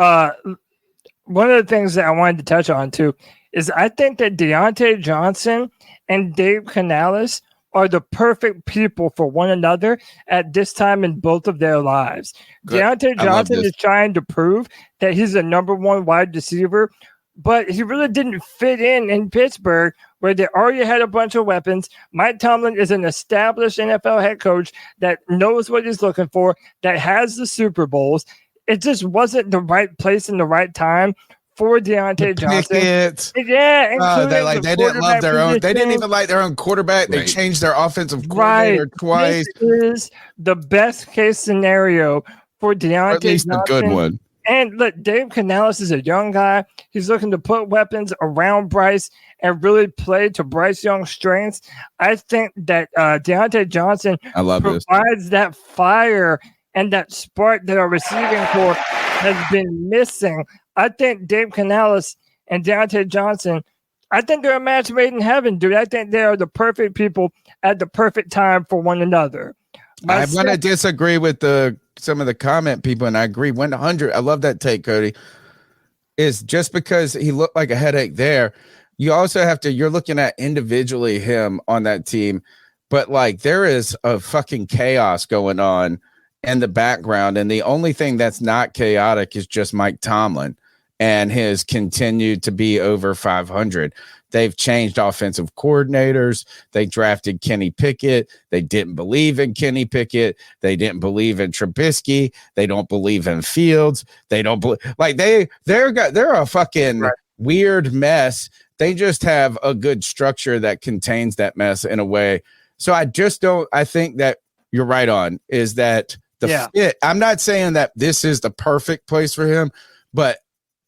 one of the things that I wanted to touch on too is I think that Deontay Johnson and Dave Canales are the perfect people for one another at this time in both of their lives. Good. Deontay Johnson is trying to prove that he's the number one wide receiver, but he really didn't fit in Pittsburgh, where they already had a bunch of weapons. Mike Tomlin is an established NFL head coach that knows what he's looking for, that has the Super Bowls. It just wasn't the right place and the right time for Deontay Johnson. They didn't love their own. They didn't even like their own quarterback. They changed their offensive coordinator twice. This is the best case scenario for Deontay or at least Johnson. A good one. And look, Dave Canales is a young guy. He's looking to put weapons around Bryce and really play to Bryce Young's strengths. I think that Deontay Johnson provides that fire and that spark that our receiving corps has been missing. I think Dave Canales and Deontay Johnson, I think they're a match made in heaven, dude. I think they are the perfect people at the perfect time for one another. I want to disagree with some of the comment people, and I agree 100. I love that take, Cody. Is just because he looked like a headache there, you also have to, you're looking at individually him on that team, but like there is a fucking chaos going on in the background, and the only thing that's not chaotic is just Mike Tomlin and his continued to be over 500. They've changed offensive coordinators. They drafted Kenny Pickett. They didn't believe in Kenny Pickett. They didn't believe in Trubisky. They don't believe in Fields. They don't believe, like they're a fucking weird mess. They just have a good structure that contains that mess in a way. So I think that you're right on is that the fit. I'm not saying that this is the perfect place for him, but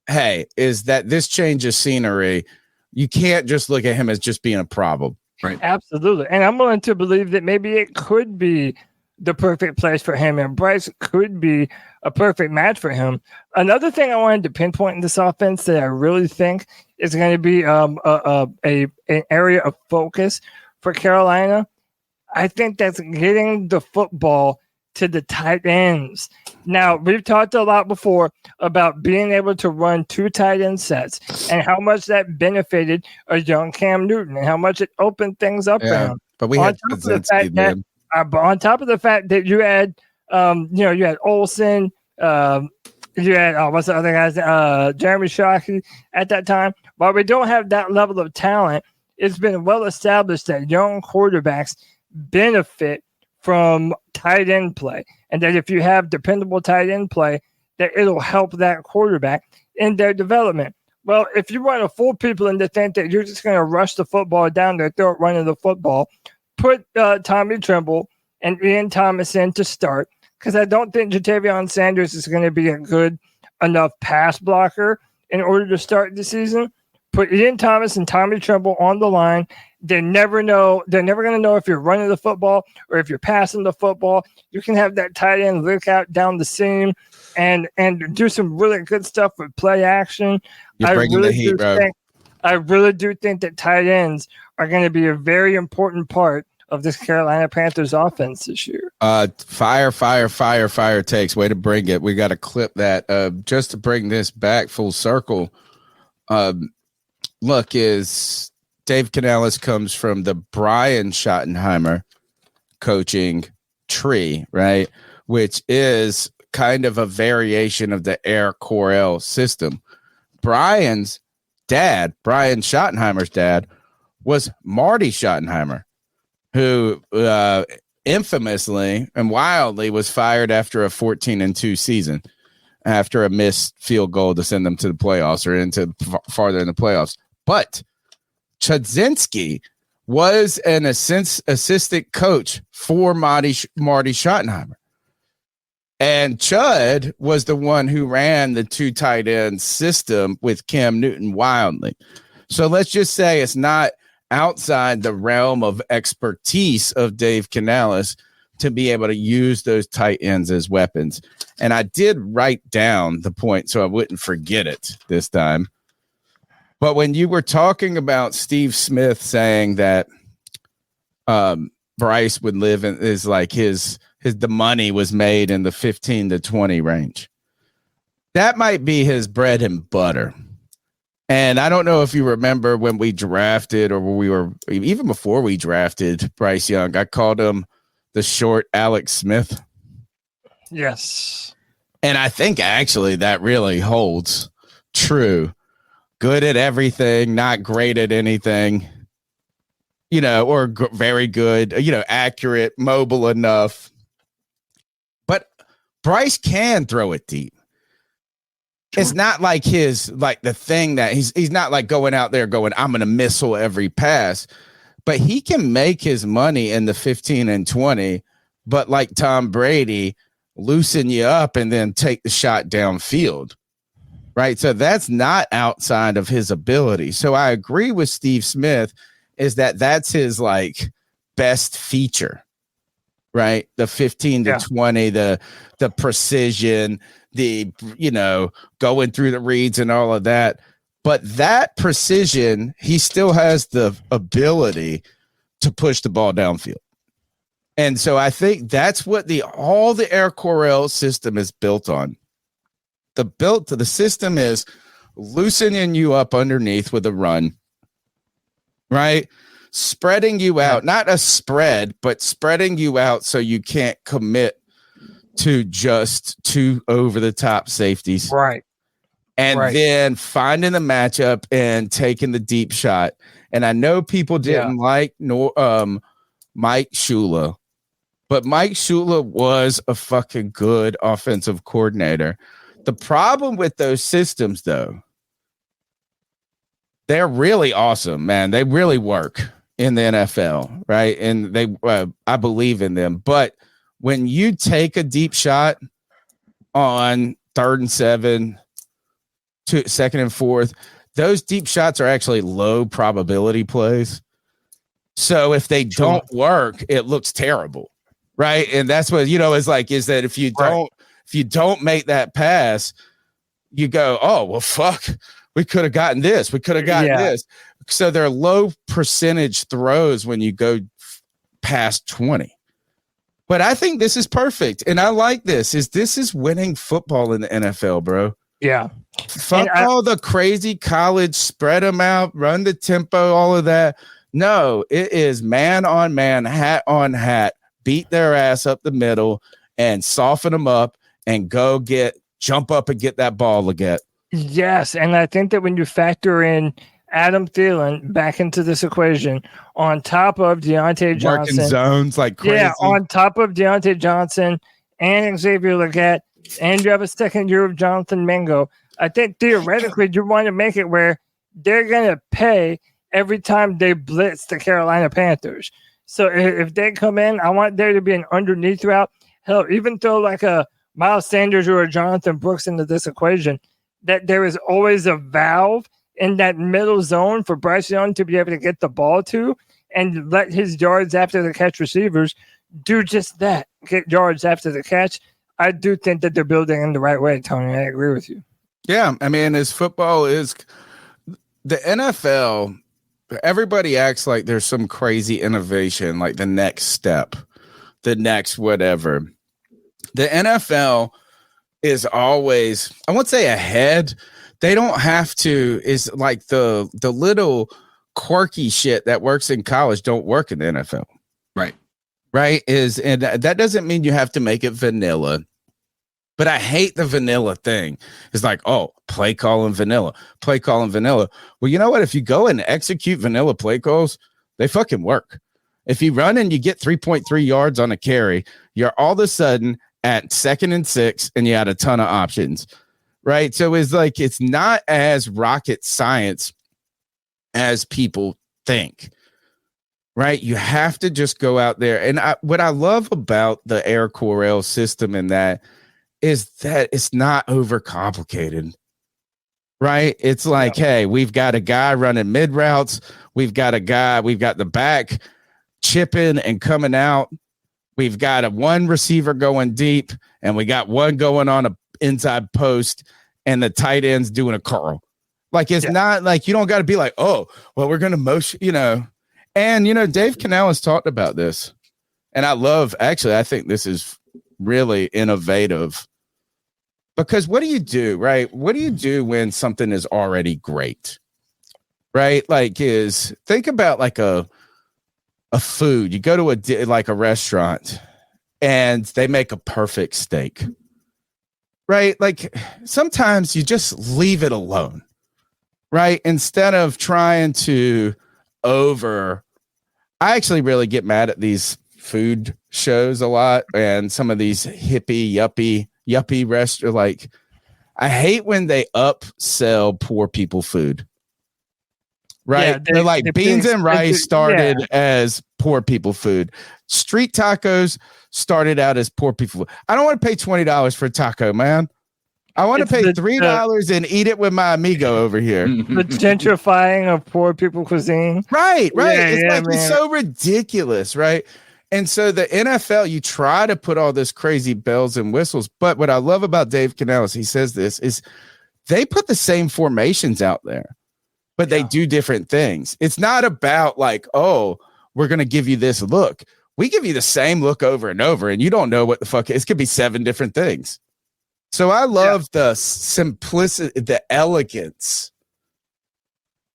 hey, is that this changes scenery. You can't just look at him as just being a problem. Right. Absolutely. And I'm willing to believe that maybe it could be the perfect place for him, and Bryce could be a perfect match for him. Another thing I wanted to pinpoint in this offense that I really think is going to be an area of focus for Carolina, I think that's getting the football to the tight ends. Now, we've talked a lot before about being able to run 2 tight end sets and how much that benefited a young Cam Newton and how much it opened things up for him. But we had on top of the fact that you had, you had Olsen, you had what's the other guys, Jeremy Shockey at that time. While we don't have that level of talent, it's been well established that young quarterbacks benefit from tight end play, and that if you have dependable tight end play, that it'll help that quarterback in their development. Well, if you want to fool people into think that you're just going to rush the football down their throat running the football, put Tommy Tremble and Ian Thomas in to start, because I don't think Jatavion Sanders is going to be a good enough pass blocker in order to start the season. Put Ian Thomas and Tommy Tremble on the line. They never know. They're never going to know if you're running the football or if you're passing the football. You can have that tight end look out down the seam and do some really good stuff with play action. You're bringing the heat, bro. I really do think that tight ends are going to be a very important part of this Carolina Panthers offense this year. Fire takes. Way to bring it. We got to clip that. Just to bring this back full circle. Look, is Dave Canales comes from the Brian Schottenheimer coaching tree, right? Which is kind of a variation of the Air Coryell system. Brian's dad, Brian Schottenheimer's dad, was Marty Schottenheimer, who infamously and wildly was fired after a 14-2 season, after a missed field goal to send them to the playoffs or into farther in the playoffs. But Chudzinski was an assistant coach for Marty Schottenheimer. And Chud was the one who ran the 2 tight end system with Cam Newton wildly. So let's just say it's not outside the realm of expertise of Dave Canales to be able to use those tight ends as weapons. And I did write down the point so I wouldn't forget it this time. But when you were talking about Steve Smith saying that Bryce would live in is like the money was made in the 15 to 20 range, that might be his bread and butter. And I don't know if you remember when we drafted or we were even before we drafted Bryce Young, I called him the short Alex Smith. Yes. And I think actually that really holds true. Good at everything, not great at anything, or very good, accurate, mobile enough. But Bryce can throw it deep. It's not like the thing that he's not like going out there going, I'm going to missile every pass, but he can make his money in the 15 and 20, but like Tom Brady, loosen you up and then take the shot downfield. Right. So that's not outside of his ability. So I agree with Steve Smith is that's his like best feature. Right. The 15 to 20, the precision, the, going through the reads and all of that. But that precision, he still has the ability to push the ball downfield. And so I think that's what all the Air Coryell system is built on. The system is loosening you up underneath with a run, right? Spreading you out, not a spread, but spreading you out so you can't commit to just two over the top safeties. Right. And then finding the matchup and taking the deep shot. And I know people didn't like Mike Shula, but Mike Shula was a fucking good offensive coordinator. The problem with those systems, though, they're really awesome, man. They really work in the NFL, right? And I believe in them. But when you take a deep shot on 3rd and 7, 2nd and 4th, those deep shots are actually low probability plays. So if they don't work, it looks terrible, right? And that's what is that if you don't make that pass, you go, oh well, fuck, we could have gotten this, this. So they're low percentage throws when you go past 20. But I think this is perfect, and I like this. This is winning football in the NFL, bro. Yeah. Fuck all the crazy college, spread them out, run the tempo, all of that. No, it is man on man, hat on hat, beat their ass up the middle and soften them up and jump up and get that ball again. Yes, and I think that when you factor in Adam Thielen back into this equation on top of Deontay Johnson. Working zones like crazy. Yeah, on top of Deontay Johnson and Xavier Legette, and you have a second year of Jonathan Mingo. I think theoretically you want to make it where they're going to pay every time they blitz the Carolina Panthers. So if they come in, I want there to be an underneath route. Hell, even throw like a Miles Sanders or a Jonathan Brooks into this equation, that there is always a valve in that middle zone for Bryce Young to be able to get the ball to and let his yards after the catch receivers do just that, get yards after the catch. I do think that they're building in the right way, Tony. I agree with you. Yeah, I mean, as football is the NFL, everybody acts like there's some crazy innovation, like the next step, the next whatever. The NFL is always, I won't say ahead. They don't have to, is like the little quirky shit that works in college don't work in the NFL. Right. Right. And that doesn't mean you have to make it vanilla. But I hate the vanilla thing. It's like, oh, play calling vanilla. Well, you know what? If you go and execute vanilla play calls, they fucking work. If you run and you get 3.3 yards on a carry, you're all of a sudden at 2nd and 6 and you had a ton of options. Right. So it's like it's not as rocket science as people think. Right. You have to just go out there. And what I love about the Air Coryell system in that is that it's not overcomplicated, right? It's like, hey, we've got a guy running mid routes. We've got the back chipping and coming out. We've got one receiver going deep and we got one going on a inside post and the tight end's doing a curl. Like, it's not like you don't got to be like, oh, well, we're going to motion, and, Dave Cannell has talked about this and I think this is really innovative. Because what do you do, right? What do you do when something is already great, right? Like, think about like a food. You go to a restaurant and they make a perfect steak, right? Like sometimes you just leave it alone, right? Instead of trying to I actually really get mad at these food shows a lot and some of these hippie yuppie restaurants. Like, I hate when they upsell poor people food. Right? Yeah, they're like beans and rice started as poor people food. Street tacos started out as poor people food. I don't want to pay $20 for a taco, man. I want to pay $3 and eat it with my amigo over here. The gentrifying of poor people cuisine. Right. Yeah, It's so ridiculous, right? And so the NFL, you try to put all this crazy bells and whistles, but what I love about Dave Canales, he says this, is they put the same formations out there, but they do different things. It's not about like, oh, we're going to give you this look. We give you the same look over and over, and you don't know what the fuck it could be 7 different things. So I love the simplicity, the elegance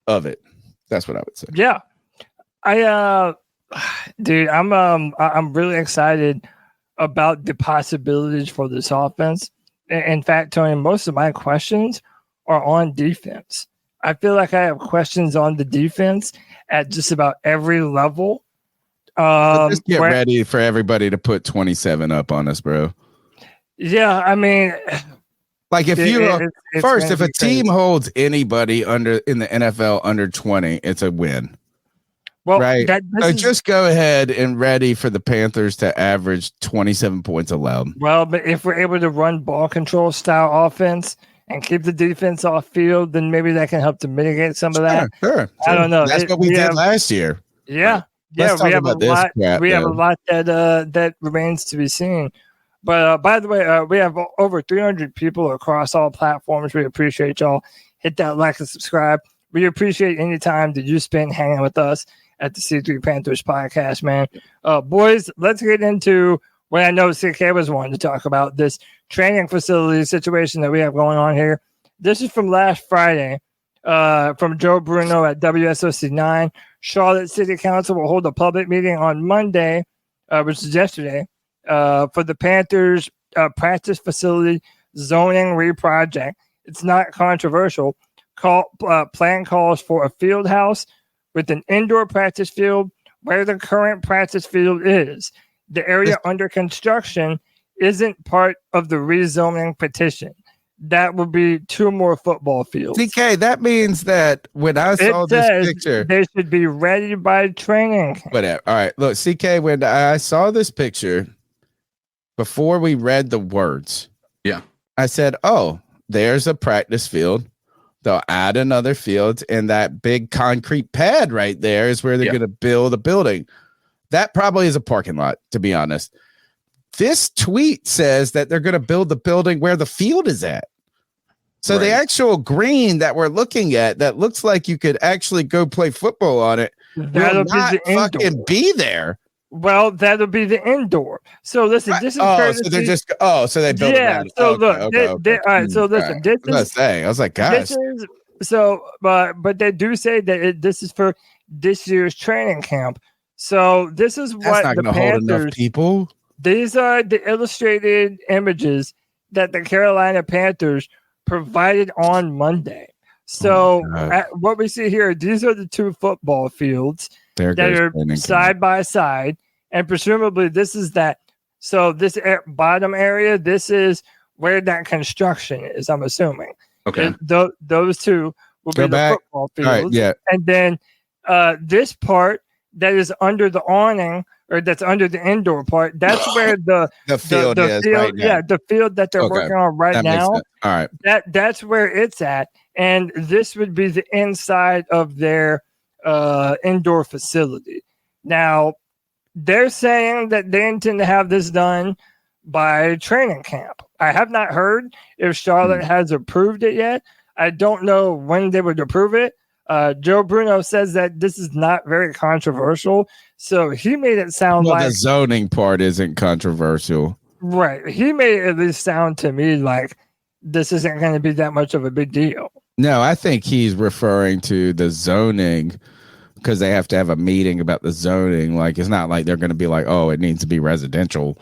of it. That's what I would say. Yeah. Dude, I'm really excited about the possibilities for this offense. In fact, Tony, most of my questions are on defense. I feel like I have questions on the defense at just about every level. Just get ready for everybody to put 27 up on us, bro. Yeah, I mean, like if if a team holds anybody in the NFL under 20, it's a win. Well, right. So just go ahead and ready for the Panthers to average 27 points allowed. Well, but if we're able to run ball control style offense and keep the defense off field, then maybe that can help to mitigate some of that. Sure. I don't know. That's what we did last year. Yeah. Let's talk about this crap, we have a lot that remains to be seen. But by the way, we have over 300 people across all platforms. We appreciate y'all. Hit that like and subscribe. We appreciate any time that you spend hanging with us at the C3 Panthers Podcast, man. Boys, let's get into what I know CK was wanting to talk about, this training facility situation that we have going on here. This is from last Friday from Joe Bruno at WSOC 9. Charlotte City Council will hold a public meeting on Monday, which is yesterday, for the Panthers practice facility zoning reproject. It's not controversial. Plan calls for a field house with an indoor practice field where the current practice field is. The area under construction isn't part of the rezoning petition. That would be 2 more football fields. DK, that means that when I saw this picture, they should be ready by training. Whatever. All right. Look, CK, when I saw this picture, before we read the words, I said, oh, there's a practice field. They'll add another field, and that big concrete pad right there is where they're going to build a building. That probably is a parking lot, to be honest. This tweet says that they're going to build the building where the field is at. So the actual green that we're looking at that looks like you could actually go play football on it will not fucking be there. Well, that'll be the indoor. So listen, this is so they're just so they built it. So look, all right. So listen, I was like, gosh. But they do say that this is for this year's training camp. So this is what not the going to hold enough people. These are the illustrated images that the Carolina Panthers provided on Monday. So what we see here, these are the 2 football fields that are side by side, and presumably this is that. So this bottom area, this is where that construction is, I'm assuming. Okay. Those 2 will be the football fields. Right, and then this part that is under the awning, or that's under the indoor part, that's where the field is right now. Yeah, the field that they're working on right now. All right. That's where it's at. And this would be the inside of their indoor facility. Now, they're saying that they intend to have this done by training camp. I have not heard if Charlotte has approved it yet. I don't know when they would approve it. Joe Bruno says that this is not very controversial, so he made it sound like the zoning part isn't controversial, right? He made it at least sound to me like this isn't going to be that much of a big deal. No, I think he's referring to the zoning because they have to have a meeting about the zoning. Like, it's not like they're going to be like, oh, it needs to be residential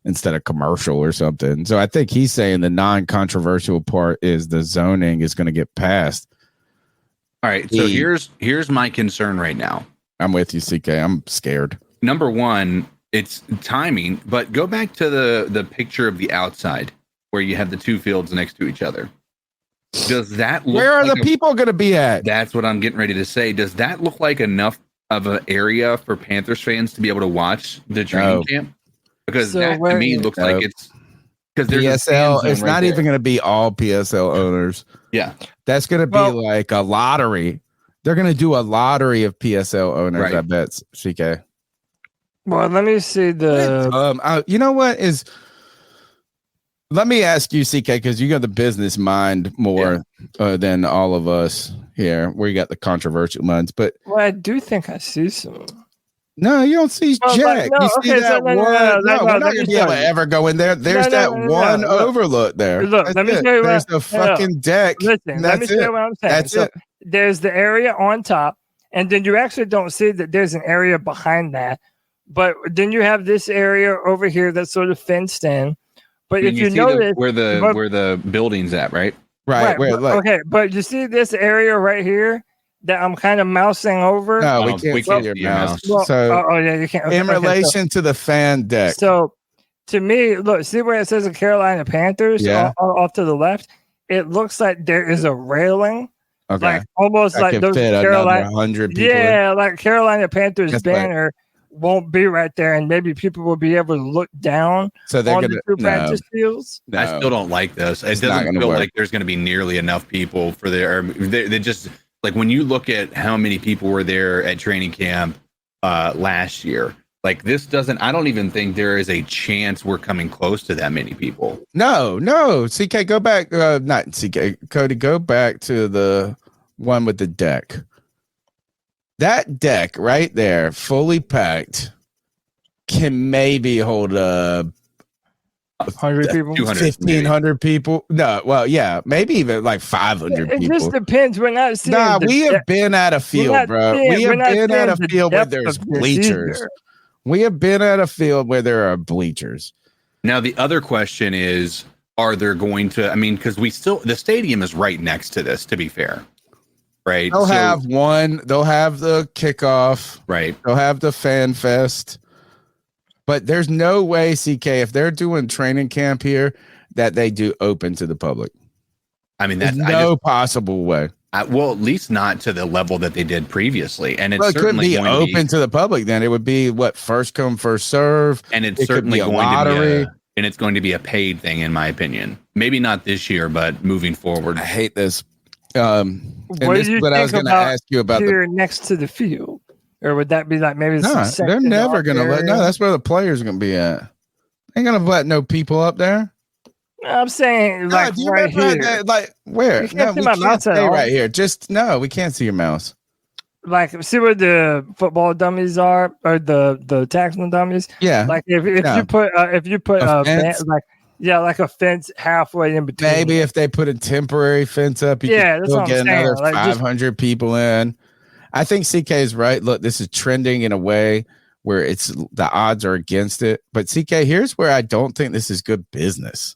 instead of commercial or something. So I think he's saying the non-controversial part is the zoning is going to get passed. All right. So here's my concern right now. I'm with you, CK. I'm scared. Number one, it's timing, but go back to the picture of the outside where you have the two fields next to each other. Does that look Where are the people going to be at? That's what I'm getting ready to say. Does that look like enough of an area for Panthers fans to be able to watch the training camp? Because that to me looks like it's because there's PSL. It's not even going to be all PSL owners. Yeah, that's going to be like a lottery. They're going to do a lottery of PSL owners. Right. I bet, CK. Well, let me see the. You know what is. Let me ask you, CK, because you got the business mind more than all of us here. Where you got the controversial minds, but I do think I see some. No, you don't see Jack. You see that one? No, we're not going to be able to ever go in there. There's that one overlook there. Look, let me show you. There's the fucking deck. Listen, let me show you what I'm saying. That's it. There's the area on top, and then you actually don't see that there's an area behind that. But then you have this area over here that's sort of fenced in. But if you notice where the building's at, right? Right. Okay, but you see this area right here that I'm kind of mousing over? No, we can't see your mouse. Well, so, yeah, you can't. In relation to the fan deck. So, to me, look, see where it says the Carolina Panthers off to the left? It looks like there is a railing. Okay. Like almost that like those Carolina 100 people. Yeah, like Carolina Panthers banner. Won't be right there, and maybe people will be able to look down so they're on gonna, the two practice fields. No. I still don't like this. It doesn't feel like there's going to be nearly enough people for there. They just like when you look at how many people were there at training camp last year. Like this doesn't. I don't even think there is a chance we're coming close to that many people. No. CK, go back. Not CK. Cody, go back to the one with the deck. That deck right there, fully packed, can maybe hold 100 people, 1,500 people. No, well, yeah, maybe even like 500 people. It just depends. We're not seeing. We have been at a field, bro. We have been at a field where there's bleachers. We have been at a field where there are bleachers. Now, the other question is, are there going to? I mean, because the stadium is right next to this. To be fair. Right. They'll have the kickoff. Right. They'll have the fan fest. But there's no way, CK, if they're doing training camp here, that they do open to the public. I mean, there's no possible way. Well, at least not to the level that they did previously. And it couldn't be open to the public then. It would be first come, first serve. And it's certainly going to be and it's going to be a paid thing, in my opinion. Maybe not this year, but moving forward. I hate this. What do you think I was going to ask you about here next to the field, or would that be like maybe? They're never going to let. No, that's where the players are going to be at. They ain't going to let no people up there. I'm saying like right here. Like where? You can't see my mouse at all. all. Right here. Just we can't see your mouse. Like see where the football dummies are, or the tackling dummies. Yeah. Like if you put a fence, like a fence halfway in between. Maybe if they put a temporary fence up, you can still get another 500 people in. I think CK is right. Look, this is trending in a way where the odds are against it. But CK, here's where I don't think this is good business.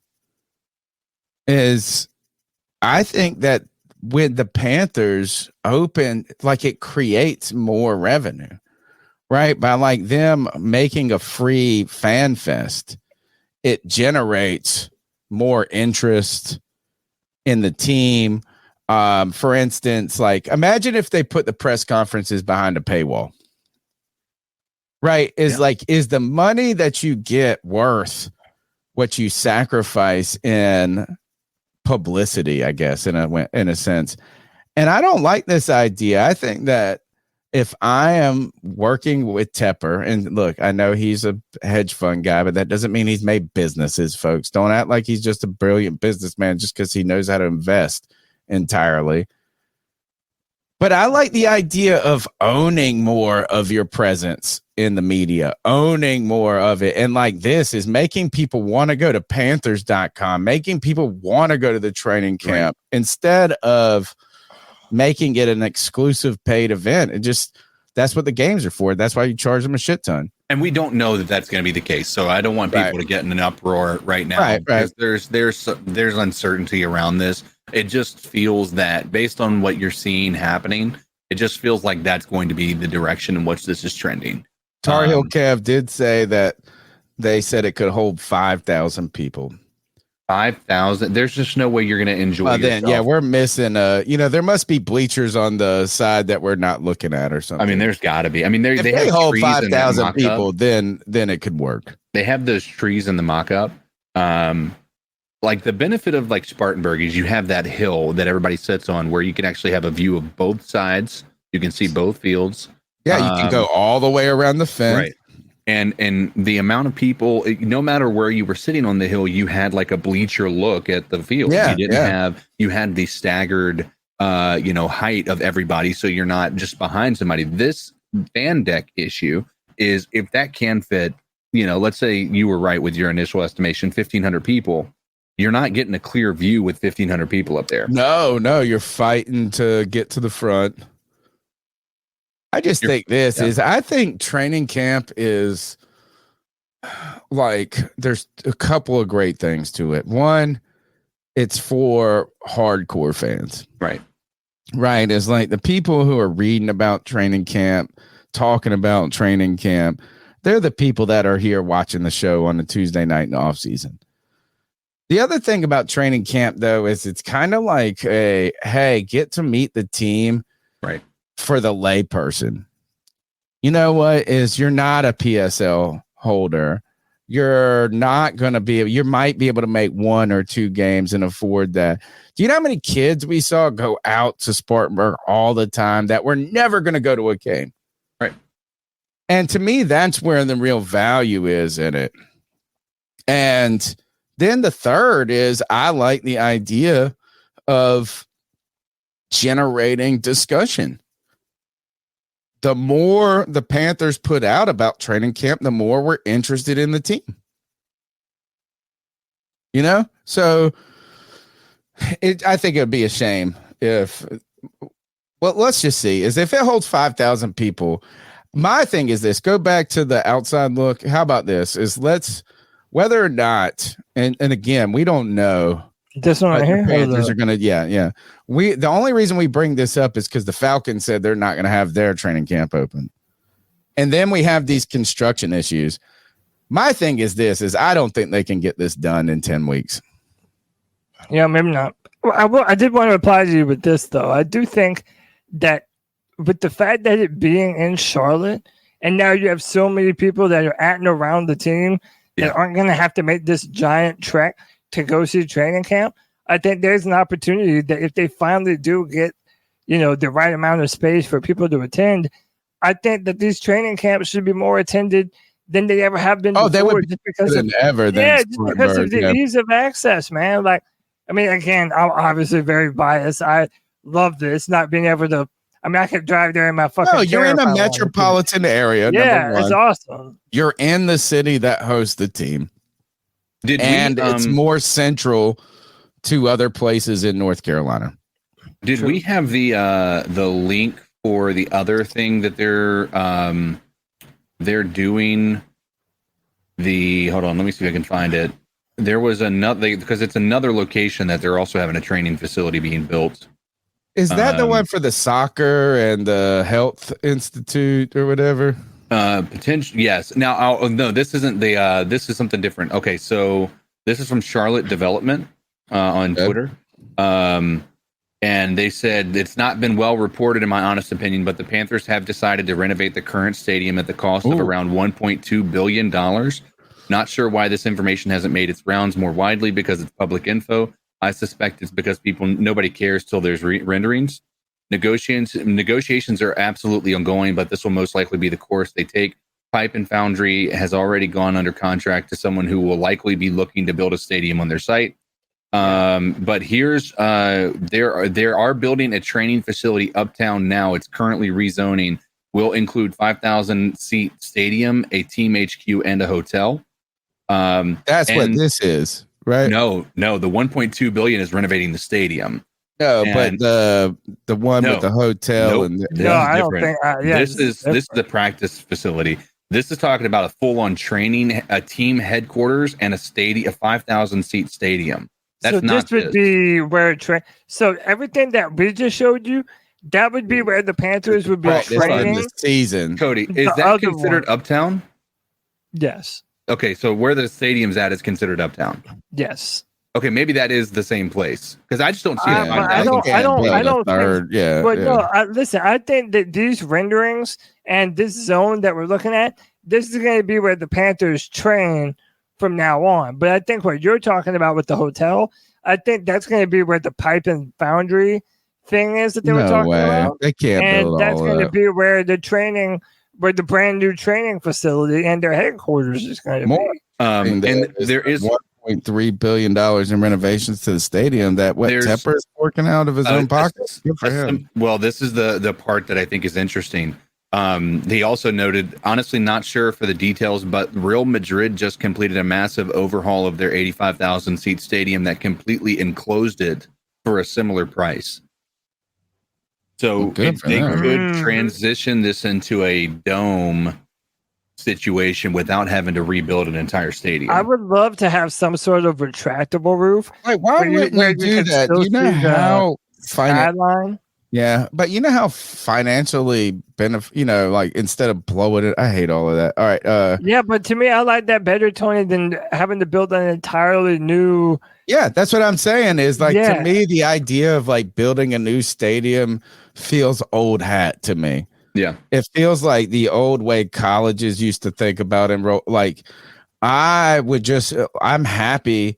I think that when the Panthers open, like it creates more revenue, right? By like them making a free fan fest. It generates more interest in the team. For instance, like imagine if they put the press conferences behind a paywall. Right? Is the money that you get worth what you sacrifice in publicity, I guess, in a sense. And I don't like this idea. I think that if I am working with Tepper, and look, I know he's a hedge fund guy, but that doesn't mean he's made businesses, folks. Don't act like he's just a brilliant businessman just because he knows how to invest entirely. But I like the idea of owning more of your presence in the media, owning more of it. And like this is making people want to go to Panthers.com, making people want to go to the training camp instead of making it an exclusive paid event. That's what the games are for. That's why you charge them a shit ton. And we don't know that that's going to be the case. So I don't want people to get in an uproar right now. Because there's uncertainty around this. It just feels that based on what you're seeing happening, it just feels like that's going to be the direction in which this is trending. Tar Heel Kev did say that they said it could hold 5,000 people. 5,000. There's just no way you're going to enjoy yourself. We're missing. There must be bleachers on the side that we're not looking at or something. I mean, there's got to be. I mean, if they hold 5,000 people, then it could work. They have those trees in the mock-up. Like the benefit of like Spartanburg is you have that hill that everybody sits on where you can actually have a view of both sides. You can see both fields. Yeah, you can go all the way around the fence. Right. And the amount of people, no matter where you were sitting on the hill, you had like a bleacher look at the field. Yeah, you had the staggered height of everybody, so you're not just behind somebody. This fan deck issue is if that can fit, let's say you were right with your initial estimation, 1,500 people. You're not getting a clear view with 1,500 people up there. No, you're fighting to get to the front. I just think I think training camp is like, there's a couple of great things to it. One, it's for hardcore fans. Right. It's like the people who are reading about training camp, talking about training camp. They're the people that are here watching the show on a Tuesday night in the off season. The other thing about training camp, though, is it's kind of like get to meet the team for the lay person. You know what is you're not a PSL holder. You're not going to be, you might be able to make 1 or 2 games and afford that. Do you know how many kids we saw go out to Spartanburg all the time that were never going to go to a game? Right. And to me, that's where the real value is in it. And then the third is I like the idea of generating discussion. The more the Panthers put out about training camp, the more we're interested in the team. So I think it would be a shame if, let's just see, is if it holds 5,000 people. My thing is this, go back to the outside look. How about this is whether or not, and again, we don't know. This one right here. Panthers are going to, the only reason we bring this up is because the Falcons said they're not going to have their training camp open. And then we have these construction issues. My thing is I don't think they can get this done in 10 weeks. Yeah, maybe not. I did want to reply to you with this, though. I do think that with the fact that it being in Charlotte, and now you have so many people that are at and around the team that aren't going to have to make this giant trek to go see training camp, I think there's an opportunity that if they finally do get, the right amount of space for people to attend, I think that these training camps should be more attended than they ever have been. They would be because of the ease of access, man. Like, I mean, again, I'm obviously very biased. I love this, not being able to. I mean, I could drive there in my fucking. No, you're in a metropolitan area. Yeah, it's awesome. You're in the city that hosts the team. It's more central to other places in North Carolina. Did we have the link for the other thing that they're doing? Hold on, let me see if I can find it. There was another, because it's another location that they're also having a training facility being built. Is that the one for the soccer and the health institute or whatever? Potential, yes. Now, no, this isn't this is something different. Okay, so this is from Charlotte Development on Twitter. And they said it's not been well reported, in my honest opinion, but the Panthers have decided to renovate the current stadium at the cost of around $1.2 billion. Not sure why this information hasn't made its rounds more widely because it's public info. I suspect it's because nobody cares till there's renderings. Negotiations are absolutely ongoing, but this will most likely be the course they take. Pipe and Foundry has already gone under contract to someone who will likely be looking to build a stadium on their site. But here's there are building a training facility uptown now. It's currently rezoning. Will include 5,000 seat stadium, a team HQ, and a hotel. That's what this is, right? No, the 1.2 billion is renovating the stadium. No, but the one with the hotel and I don't think. This is the practice facility. This is talking about a full-on training, a team headquarters, and a 5,000 seat stadium. That's so not this would be where so everything that we just showed you, that would be where the Panthers would be training this season. Cody, is that considered uptown? Yes. Okay, so where the stadium's at is considered uptown. Yes. Okay, maybe that is the same place because I just don't see that. I don't think. Listen, I think that these renderings and this zone that we're looking at, this is going to be where the Panthers train from now on. But I think what you're talking about with the hotel, I think that's going to be where the pipe and foundry thing is that they were talking about. They can't build that's all going to that. be where the training, where the brand new training facility and their headquarters is going to be. And there is $1.3 billion in renovations to the stadium that Tepper is working out of his own pocket. Good for him. Well, this is the part that I think is interesting. He also noted, honestly, not sure for the details, but Real Madrid just completed a massive overhaul of their 85,000 seat stadium that completely enclosed it for a similar price. So they could transition this into a dome situation without having to rebuild an entire stadium. I would love to have some sort of retractable roof. Like, why wouldn't you do that? You know how sideline? Yeah, but you know how financially like instead of blowing it, I hate all of that. All right. Yeah, but to me, I like that better, Tony, than having to build an entirely new. Yeah, that's what I'm saying. Is like to me, the idea of like building a new stadium feels old hat to me. Yeah, it feels like the old way colleges used to think about like I'm happy.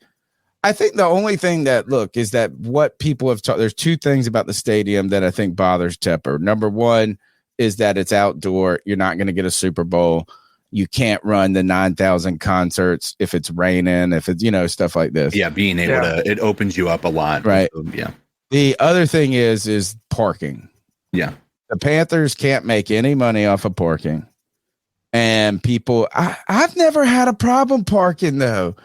I think the only thing that is that what people have taught. There's two things about the stadium that I think bothers Tepper. Number one is that it's outdoor. You're not going to get a Super Bowl. You can't run the 9,000 concerts if it's raining, if it's, stuff like this. Yeah. Being able to, it opens you up a lot. Right. Yeah. The other thing is parking. Yeah. The Panthers can't make any money off of parking. And people, I've never had a problem parking though.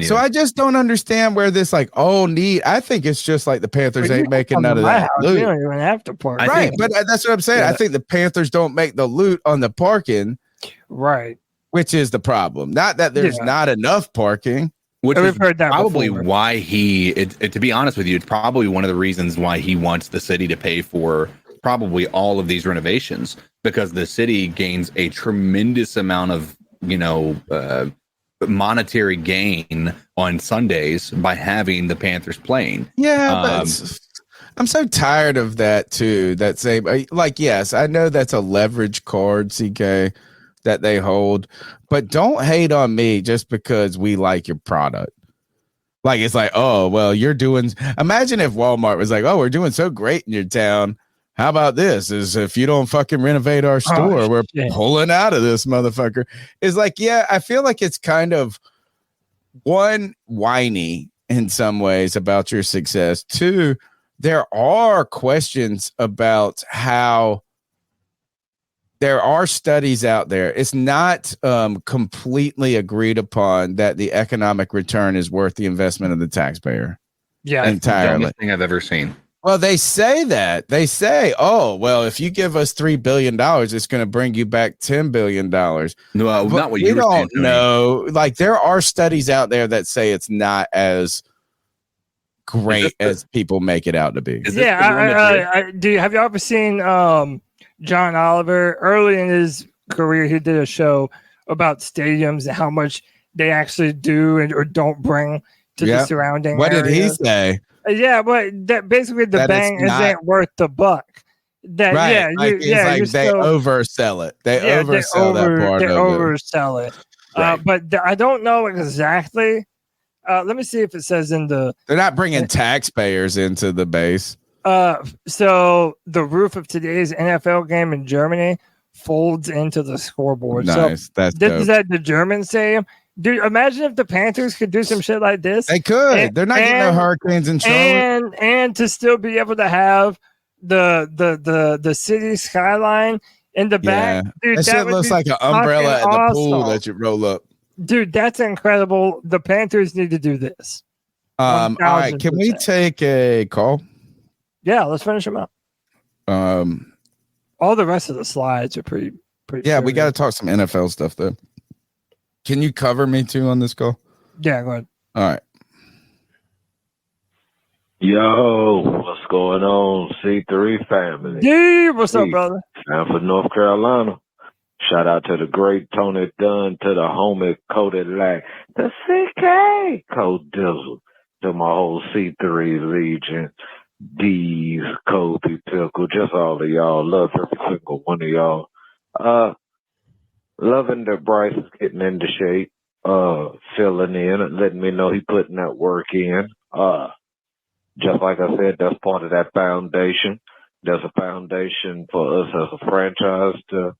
So I just don't understand where this need. I think it's just like the Panthers ain't making none of that loot. You don't even have to park. Right, but that's what I'm saying. I think the Panthers don't make the loot on the parking. Right. Which is the problem. Not that there's not enough parking. Which is probably why to be honest with you, it's probably one of the reasons why he wants the city to pay for probably all of these renovations, because the city gains a tremendous amount of, monetary gain on Sundays by having the Panthers playing. Yeah, but I'm so tired of that too. That same yes, I know that's a leverage card, CK, that they hold, but don't hate on me just because we like your product. Like it's like, oh well, you're doing. Imagine if Walmart was like, oh, we're doing so great in your town. How about this? Is if you don't fucking renovate our store, we're pulling out of this motherfucker. It's like, yeah, I feel like it's kind of one, whiny in some ways about your success. Two, there are questions about how there are studies out there. It's not completely agreed upon that the economic return is worth the investment of the taxpayer. Yeah, entirely. The dumbest thing I've ever seen. Well, they say that. They say, oh, well, if you give us $3 billion, it's going to bring you back $10 billion. No, not what you were saying. No, like there are studies out there that say it's not as great as people make it out to be. Yeah. Have you ever seen John Oliver? Early in his career, he did a show about stadiums and how much they actually do or don't bring to the surrounding What areas. did he say? Yeah, but that basically the bang isn't worth the buck. That right. They oversell it. They oversell that part. They oversell it. Right. But I don't know exactly. Let me see if it says in the. They're not bringing taxpayers into the base. So the roof of today's NFL game in Germany folds into the scoreboard. Nice. So is that the German stadium? Dude, imagine if the Panthers could do some shit like this. They could. They're not getting no hurricanes in Charlotte. And to still be able to have the city skyline in the back. Dude, that shit looks like an umbrella at the pool that you roll up. Dude, that's incredible. The Panthers need to do this. All right, can we take a call? Yeah, let's finish them up. All the rest of the slides are pretty. Yeah, we got to talk some NFL stuff though. Can you cover me too on this call? Yeah, go ahead. All right. Yo, what's going on, C3 family? Dude, what's up, brother? Sanford, North Carolina. Shout out to the great Tony Dunn, to the homie Cody Lack, the CK Code Dizzle, to my whole C3 Legion, D's, Kobe, Pickle, just all of y'all. Love every single one of y'all. Loving that Bryce is getting into shape, filling in and letting me know he putting that work in. Just like I said, that's part of that foundation. There's a foundation for us as a franchise to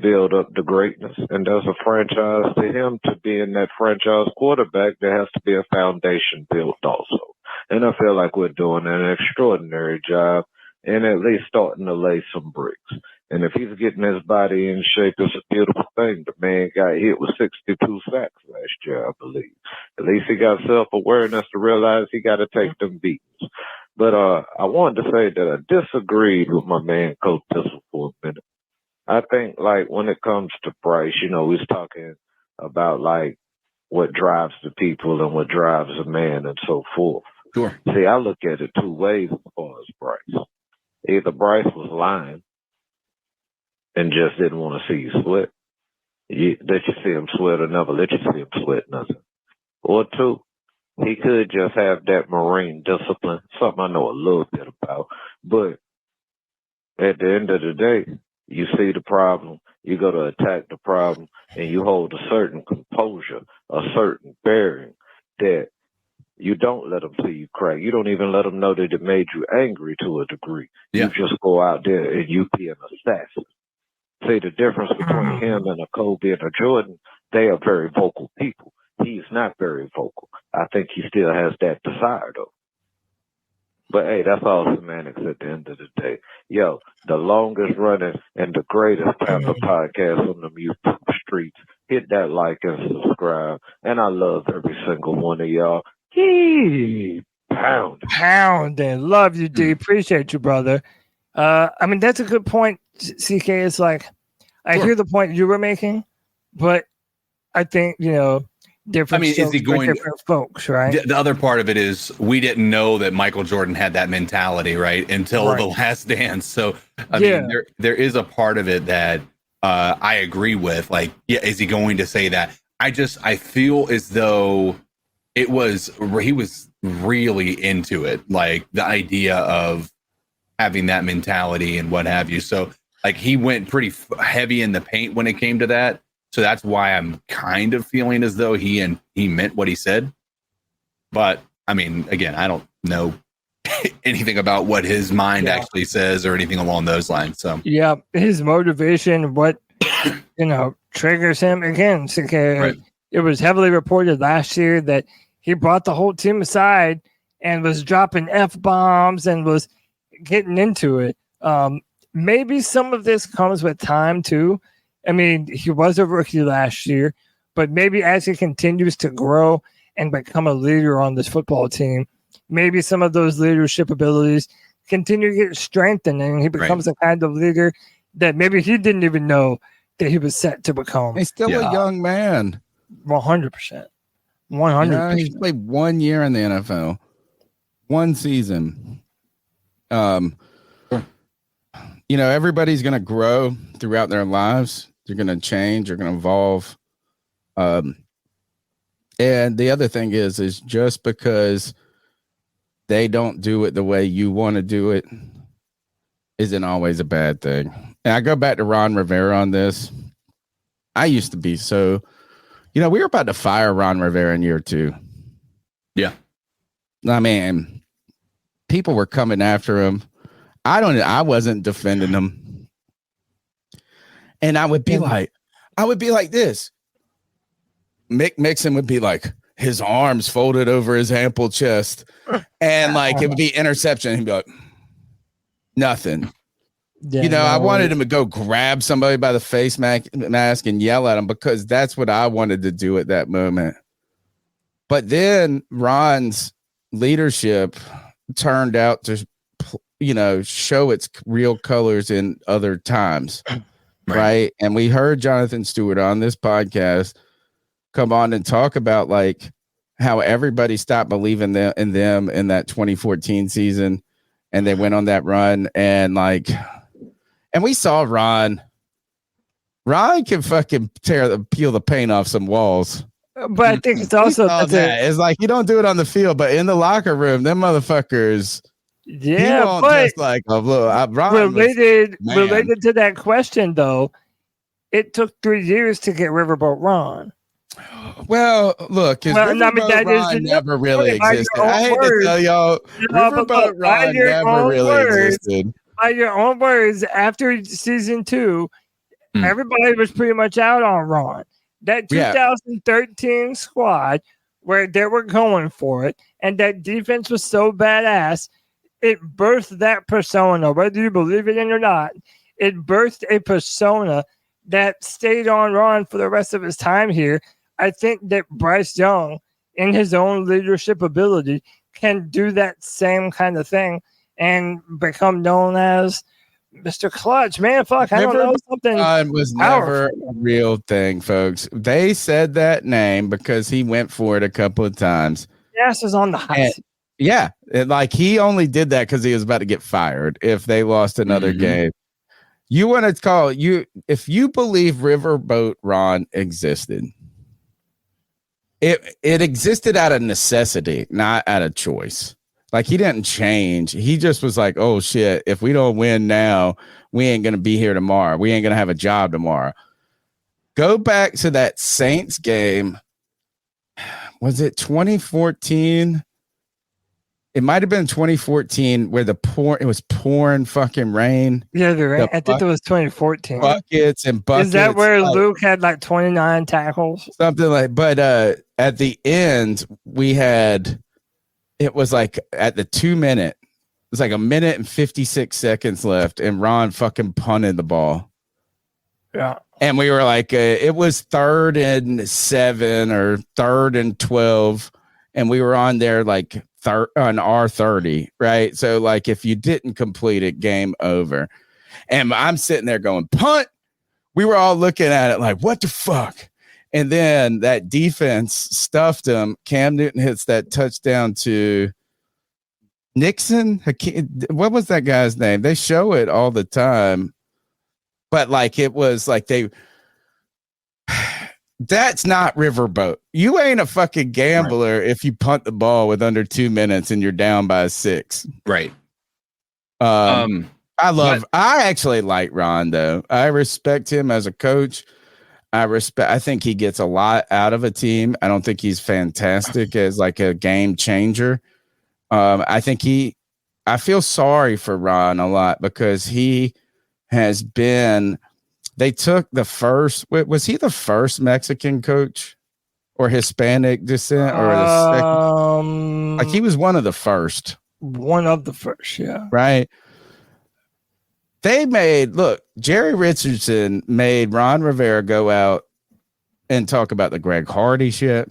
build up the greatness. And there's a franchise to him to be in that franchise quarterback. There has to be a foundation built also. And I feel like we're doing an extraordinary job and at least starting to lay some bricks. And if he's getting his body in shape, it's a beautiful thing. The man got hit with 62 sacks last year, I believe. At least he got self-awareness to realize he got to take them beats. But I wanted to say that I disagreed with my man, Coach Tissel, for a minute. I think, like, when it comes to Bryce, we was talking about, like, what drives the people and what drives a man and so forth. Sure. See, I look at it two ways as far as Bryce. Either Bryce was lying and just didn't want to see you sweat. Let you see him sweat or never let you see him sweat nothing. Or two, he could just have that Marine discipline, something I know a little bit about. But at the end of the day, you see the problem, you go to attack the problem, and you hold a certain composure, a certain bearing that you don't let them see you crack. You don't even let them know that it made you angry to a degree. Yeah. You just go out there and you be an assassin. See, the difference between him and a Kobe and a Jordan, they are very vocal people. He's not very vocal. I think he still has that desire, though. But, hey, that's all semantics at the end of the day. Yo, the longest running and the greatest Panther podcast on the YouTube streets. Hit that like and subscribe. And I love every single one of y'all. Pounding. Love you, D. Appreciate you, brother. I mean, that's a good point, CK. It's like, I hear the point you were making, but I think, different, is he going different folks, right? The other part of it is we didn't know that Michael Jordan had that mentality, right? Until the last dance. So, I mean, there is a part of it that I agree with. Like, is he going to say that? I feel as though he was really into it. Like the idea of having that mentality and what have you. So like he went pretty heavy in the paint when it came to that. So that's why I'm kind of feeling as though he meant what he said. But I mean, again, I don't know anything about what his mind actually says or anything along those lines. So yeah, his motivation, what triggers him again. It was heavily reported last year that he brought the whole team aside and was dropping F-bombs and was getting into it. Maybe some of this comes with time too. I mean, he was a rookie last year, but maybe as he continues to grow and become a leader on this football team, maybe some of those leadership abilities continue to get strengthened and he becomes a kind of leader that maybe he didn't even know that he was set to become. He's still a young man. 100%. 100%. He's played 1 year in the NFL, one season. Everybody's going to grow throughout their lives. They're going to change. They're going to evolve. And the other thing is just because they don't do it the way you want to do it isn't always a bad thing. And I go back to Ron Rivera on this. I used to be so, we were about to fire Ron Rivera in year 2. Yeah. I mean, people were coming after him. I wasn't defending him. And I would be like this. Mick Mixon would be like his arms folded over his ample chest, and like it would be interception. He'd be like, nothing. Yeah, I wanted him to go grab somebody by the face mask and yell at him because that's what I wanted to do at that moment. But then Ron's leadership turned out to, show its real colors in other times. Right. And we heard Jonathan Stewart on this podcast come on and talk about like how everybody stopped believing in them in that 2014 season. And they went on that run and we saw Ron can fucking peel the paint off some walls. But I think it's also it's like you don't do it on the field, but in the locker room, them motherfuckers. Yeah, but just like related to that question though, it took 3 years to get Riverboat Ron. Well, look, Ron never really existed. I hate to tell y'all, Riverboat Ron never really existed. By your own words, after season 2, everybody was pretty much out on Ron. That 2013 squad, where they were going for it, and that defense was so badass, it birthed that persona, whether you believe it or not. It birthed a persona that stayed on Ron for the rest of his time here. I think that Bryce Young, in his own leadership ability, can do that same kind of thing and become known as Mr. Clutch. Man, fuck, I don't know something. Was never a real thing, folks. They said that name because he went for it a couple of times. Yes, is on the hot seat. Yeah, he only did that because he was about to get fired if they lost another game. You want to call if you believe Riverboat Ron existed, it existed out of necessity, not out of choice. Like he didn't change. He just was like, oh shit, if we don't win now, we ain't gonna be here tomorrow. We ain't gonna have a job tomorrow. Go back to that Saints game. Was it 2014? It might have been 2014 where it was pouring fucking rain. Yeah, I think it was 2014. Buckets and buckets. Is that where Luke had like 29 tackles? Something like, but at the end, it was like at the 2 minute, it was like 1 minute and 56 seconds left, and Ron fucking punted the ball. Yeah. And we were like, it was 3rd and 7 or 3rd and 12, and we were on there like on R30, right? So like if you didn't complete it, game over. And I'm sitting there going, punt. We were all looking at it like, what the fuck? And then that defense stuffed him. Cam Newton hits that touchdown to Nixon. What was that guy's name? They show it all the time. But like it was like that's not Riverboat. You ain't a fucking gambler if you punt the ball with under 2 minutes and you're down by 6. Right. I actually like Ron though. I respect him as a coach. I think he gets a lot out of a team. I don't think he's fantastic as like a game changer. I feel sorry for Ron a lot because he has been, they took the first, was he the first Mexican coach or Hispanic descent or the second? Like he was one of the first. One of the first, yeah. Right. Jerry Richardson made Ron Rivera go out and talk about the Greg Hardy shit.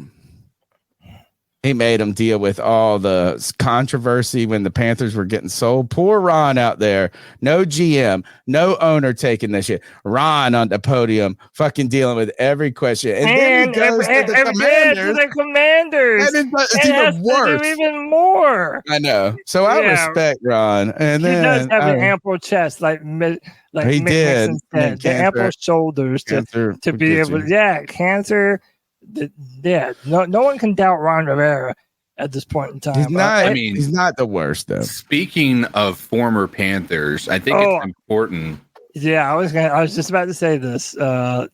He made him deal with all the controversy when the Panthers were getting sold. Poor Ron out there. No GM, no owner taking this shit. Ron on the podium, fucking dealing with every question. And then he goes to the Commanders. It's even worse. Even more. I know. So I respect Ron. And he then does have an ample chest, like he did. The ample shoulders to be able. Yeah, cancer. No one can doubt Ron Rivera at this point in time. He's not the worst though. Speaking of former Panthers, I think it's important. Yeah, I was just about to say this. What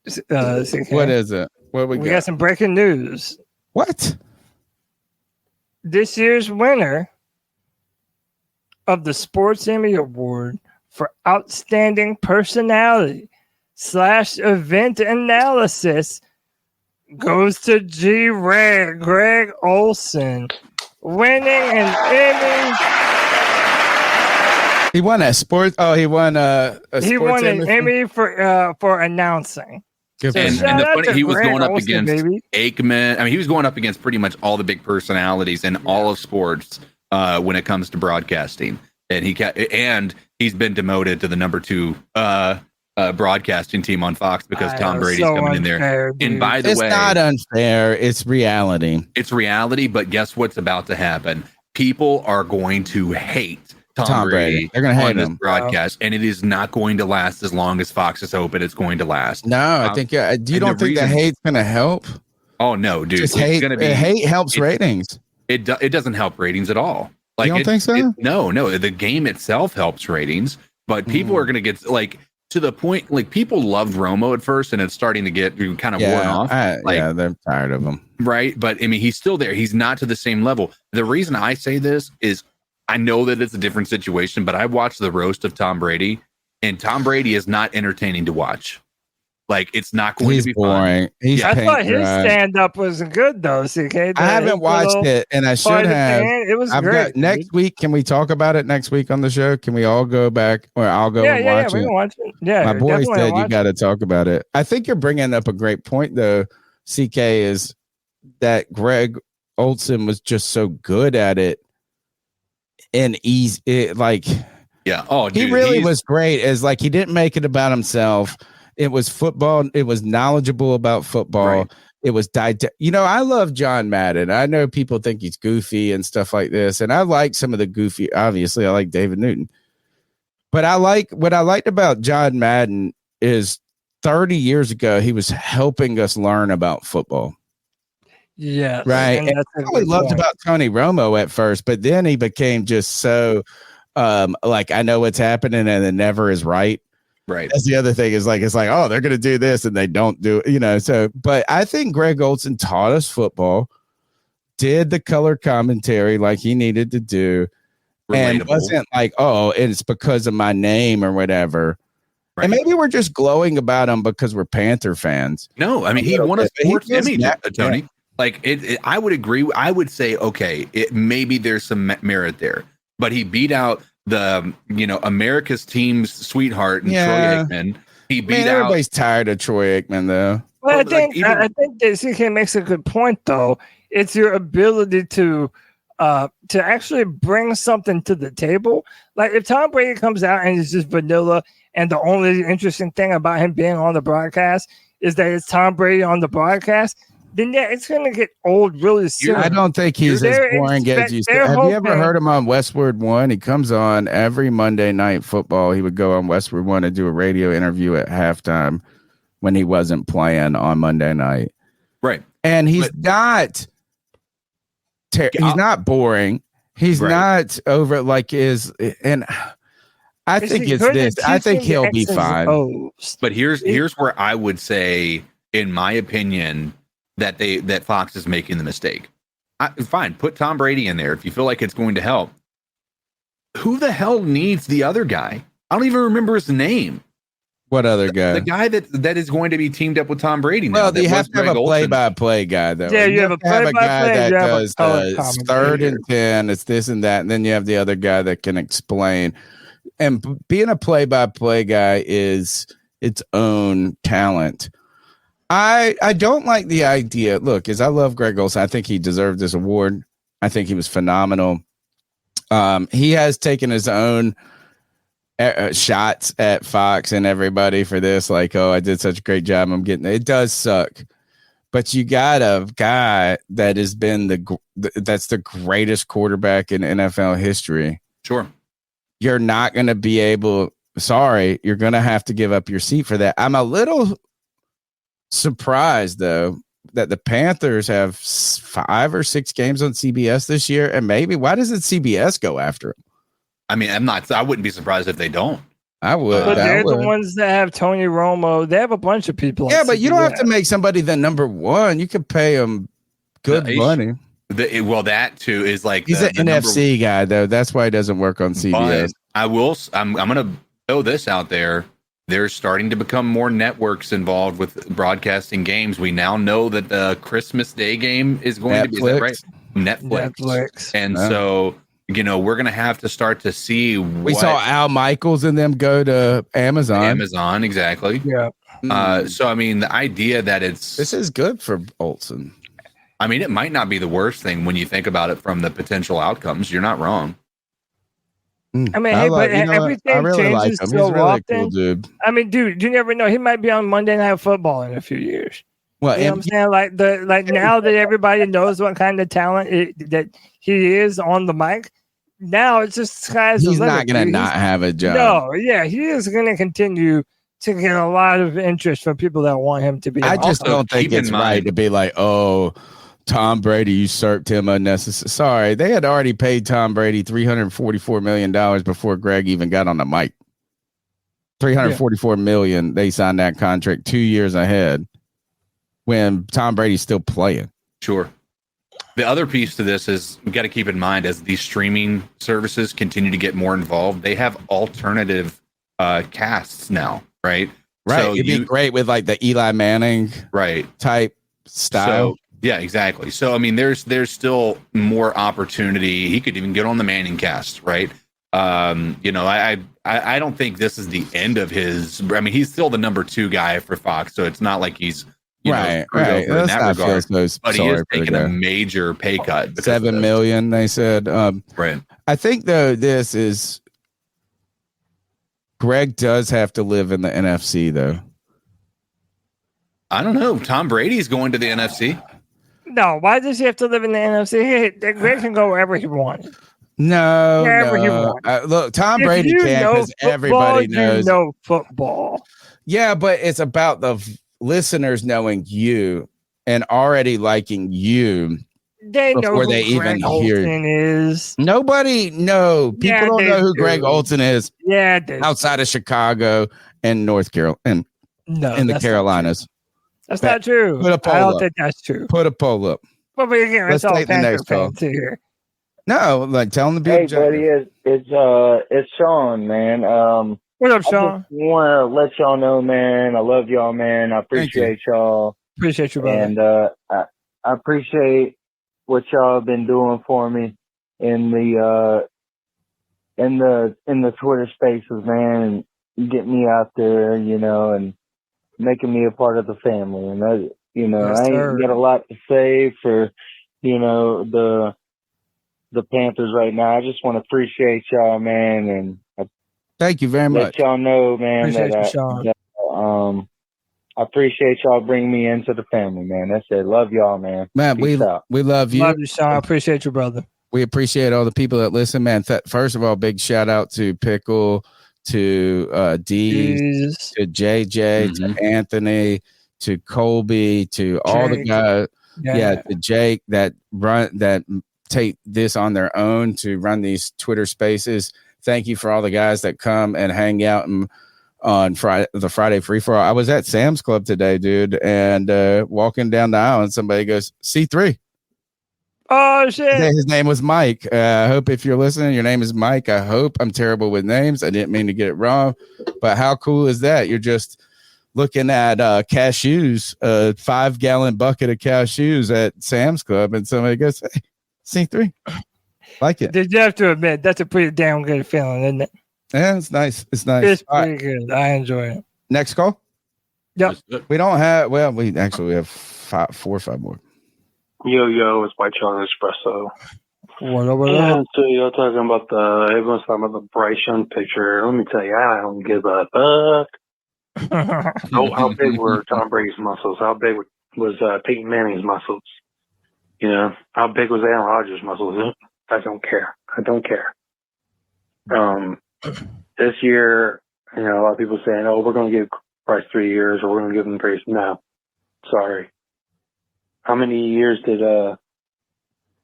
is it? What we got some breaking news. What? This year's winner of the Sports Emmy Award for Outstanding Personality / Event Analysis goes to G-Reg, Greg Olson, winning an Emmy. He won a sport. Oh, he won a He won an Emmy for announcing. And the funny, he was going up against Aikman. I mean, he was going up against pretty much all the big personalities in all of sports when it comes to broadcasting. And he's been demoted to the number 2 broadcasting team on Fox because Tom Brady's coming in there. And by the way, it's not unfair. It's reality. It's reality. But guess what's about to happen? People are going to hate Tom Brady. They're going to hate this him. broadcast, and it is not going to last as long as Fox is hoping it's going to last. No, I think. Do you don't think the hate's going to help? Oh no, dude! Just hate helps ratings. It doesn't help ratings at all. Like, you don't think so? No. The game itself helps ratings, but people are going to get like to the point. Like, people loved Romo at first, and it's starting to get kind of worn off. They're tired of him, right? But I mean, he's still there. He's not to the same level. The reason I say this is, I know that it's a different situation, but I watched the roast of Tom Brady, and Tom Brady is not entertaining to watch. Like, it's not going to be boring. Fun. I thought his stand-up was good, though, CK. I haven't watched it, and I should have. It was great. Next week, can we talk about it next week on the show? Can we all go back, or I'll go and watch it? We can watch it. Yeah, my boy said you got to talk about it. I think you're bringing up a great point, though, CK, is that Greg Olson was just so good at it. And easy, he really was great. As like, he didn't make it about himself. It was football. It was knowledgeable about football. Right. It was I love John Madden. I know people think he's goofy and stuff like this, and I like some of the goofy. Obviously, I like David Newton, but what I liked about John Madden is 30 years ago he was helping us learn about football. Yeah, right. And that's what I loved about Tony Romo at first, but then he became just so like, I know what's happening, and it never is right. Right. That's the other thing, is like, it's like, oh, they're gonna do this and they don't do it, so. But I think Greg Olson taught us football, did the color commentary like he needed to do, and wasn't like, oh, it's because of my name or whatever. Right. And maybe we're just glowing about him because we're Panther fans. No, I mean, he won a sports Emmy, Tony. Yeah. Like, I would agree. I would say, okay, maybe there's some merit there, but he beat out the America's team's sweetheart and Troy Aikman. He beat out. Everybody's tired of Troy Aikman, though. Well, I think that CK makes a good point, though. It's your ability to actually bring something to the table. Like, if Tom Brady comes out and is just vanilla, and the only interesting thing about him being on the broadcast is that it's Tom Brady on the broadcast, then it's going to get old really soon. I don't think he's as boring as you said. Have you ever heard him on Westward One? He comes on every Monday Night Football. He would go on Westward One and do a radio interview at halftime when he wasn't playing on Monday night. Right. And he's not boring. He's not over like and I think it's this. I think he'll be fine. But here's where I would say, in my opinion, that Fox is making the mistake. Fine, put Tom Brady in there if you feel like it's going to help. Who the hell needs the other guy? I don't even remember his name. What other guy? The guy that is going to be teamed up with Tom Brady now. Well, you have to have a play-by-play guy, though. Yeah, you have a guy that does 3rd and 10. It's this and that, and then you have the other guy that can explain. And being a play-by-play guy is its own talent. I don't like the idea. Look, I love Greg Olson. I think he deserved this award. I think he was phenomenal. He has taken his own shots at Fox and everybody for this. Like, oh, I did such a great job. I'm getting it. Does suck, but you got a guy that has been that's the greatest quarterback in NFL history. Sure, you're not going to be able. Sorry, you're going to have to give up your seat for that. I'm a little surprised, though, that the Panthers have 5 or 6 games on CBS this year, and maybe why doesn't CBS go after him? I mean, I wouldn't be surprised if they don't. I would. But they're the ones that have Tony Romo. They have a bunch of people. Yeah, but you don't have to make somebody the number one. You could pay them good money. That too is like he's an NFC guy, though. That's why he doesn't work on CBS. I'm going to throw this out there. there's starting to become more networks involved with broadcasting games. We now know that the Christmas Day game is going to be, is that right? Netflix. And so, we're going to have to start to see We saw Al Michaels and them go to Amazon. Amazon, exactly. Yeah. So, I mean, the idea that this is good for Olsen. I mean, it might not be the worst thing when you think about it from the potential outcomes. You're not wrong. I mean, everything really changes like him. so He's a really often. cool dude. I mean, dude, you never know. He might be on Monday Night Football in a few years. Well, you know what I'm saying? Like now that everybody knows what kind of talent that he is on the mic, now it's just sky's the He's limit. not going to not have a job. No, yeah, he is going to continue to get a lot of interest from people that want him to be. I just don't think it's right to be like, oh, Tom Brady usurped him unnecessary. Sorry, they had already paid Tom Brady $344 million before Greg even got on the mic. $344 million. They signed that contract 2 years ahead when Tom Brady's still playing. Sure. The other piece to this is we got to keep in mind as these streaming services continue to get more involved, they have alternative casts now, right? Right. So It'd be great with like the Eli Manning type style. So, yeah, exactly. So, I mean, there's still more opportunity. He could even get on the Manning cast, right? I don't think this is the end of his. I mean, he's still the number 2 guy for Fox, so it's not like he's right. in that regard. But he is taking a guy. major pay cut. $7 million, they said. Right. I think though this is Greg does have to live in the NFC though. I don't know. Tom Brady's going to the NFC. No, why does he have to live in the NFC? Hey, Greg can go wherever he wants. No, Wherever he no. wants. Look, Tom If Brady you can know because football, everybody knows. You know football. Yeah, but it's about the listeners knowing you and already liking you. They know before who they Greg even hear. Olsen is. Nobody know. People Yeah, don't they know who do. Greg Olsen is. Yeah, they outside of Chicago and North Carolina and in the that's Carolinas. That's not true. Put a poll I don't up. think that's true. Put a poll up. But again, Let's it's all take the Panther next call. fans here. No, like tell them to be Hey, objective. buddy, it's Sean, man. What up, I Sean? just want to let y'all know, man. I love y'all, man. I appreciate y'all. Appreciate you, brother. And I appreciate what y'all have been doing for me in the Twitter spaces, man, and getting me out there, and making me a part of the family. And Yes, I sir. ain't got a lot to say for the Panthers right now. I just want to appreciate y'all, man, and Thank you very let much. y'all know, man, Appreciate that you, Sean. I appreciate y'all bringing me into the family, man. That's it. Love y'all, man. Man, Peace out. we love you. Love you, Sean. I appreciate you, brother. We appreciate all the people that listen, man. First of all, big shout out to Pickle, to Dee, to JJ, to Anthony, to Colby, to all the Jake. guys. Yeah. To Jake that take this on their own to run these Twitter spaces. Thank you for all the guys that come and hang out on the Friday free for all. I was at Sam's Club today, dude, and walking down the aisle, and somebody goes, C3. Oh, shit. His name was Mike. I hope if you're listening, your name is Mike. I hope. I'm terrible with names. I didn't mean to get it wrong. But how cool is that? You're just looking at cashews, a 5-gallon bucket of cashews at Sam's Club, and somebody goes, hey, C3. Like it. Did you have to admit that's a pretty damn good feeling, isn't it? Yeah, it's nice. It's nice. It's All pretty good. I enjoy it. Next call. Yep. We don't have. Well, we have 4 or 5 more. Yo, it's White Chocolate Espresso. What over Yeah, there? so you're talking about everyone's talking about the Bryce Young picture. Let me tell you, I don't give a fuck. How big were Tom Brady's muscles? How big was Peyton Manning's muscles? How big was Aaron Rodgers' muscles? I don't care. This year, a lot of people saying, "Oh, we're going to give Bryce 3 years, or we're going to give him Bryce." No, sorry. How many years did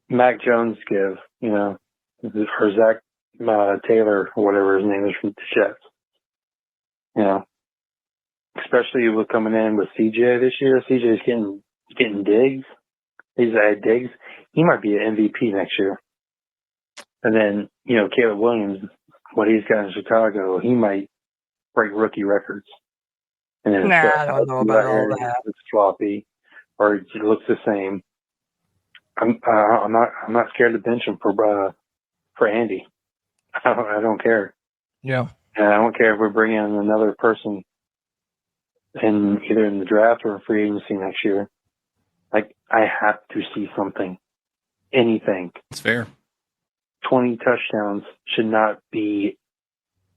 Mac Jones give? Or Zach Taylor, or whatever his name is from the Jets. Especially with coming in with CJ this year. CJ's getting digs. He's had digs. He might be an MVP next year. And then, Caleb Williams, what he's got in Chicago, he might break rookie records. And then I don't know about all that. It's floppy, or it looks the same. I'm not scared to bench him for Andy. I don't care. Yeah. And I don't care if we're bringing in another person either in the draft or free agency next year. Like, I have to see something. Anything. It's fair. 20 touchdowns should not be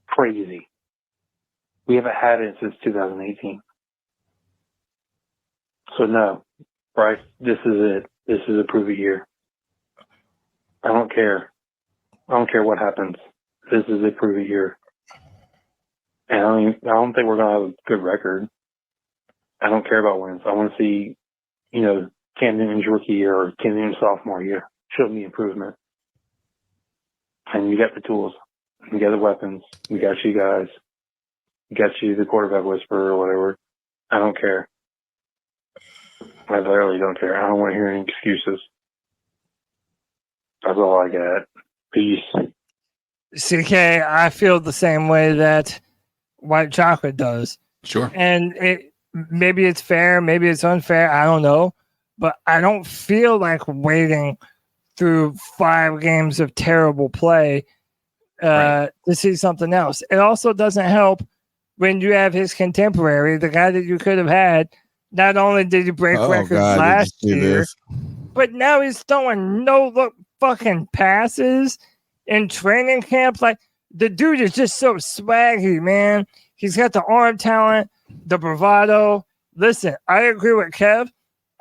crazy. We haven't had it since 2018. So no, Bryce, this is it. This is a prove it year. I don't care. I don't care what happens. This is a prove it year. And I don't think we're gonna have a good record. I don't care about wins. I want to see, Cam Newton's rookie year or Cam Newton's sophomore year. Show me improvement. And you got the tools. You got the weapons. We got you guys. We got you the quarterback whisperer or whatever. I don't care. I literally don't care. I don't want to hear any excuses. That's all I got. Peace. CK, I feel the same way that White Chocolate does. Sure. And maybe it's fair, maybe it's unfair. I don't know. But I don't feel like waiting through 5 games of terrible play to see something else. It also doesn't help when you have his contemporary, the guy that you could have had. Not only did he break records last year, but now he's throwing no-look fucking passes in training camp. Like, the dude is just so swaggy, man. He's got the arm talent, the bravado. Listen, I agree with Kev.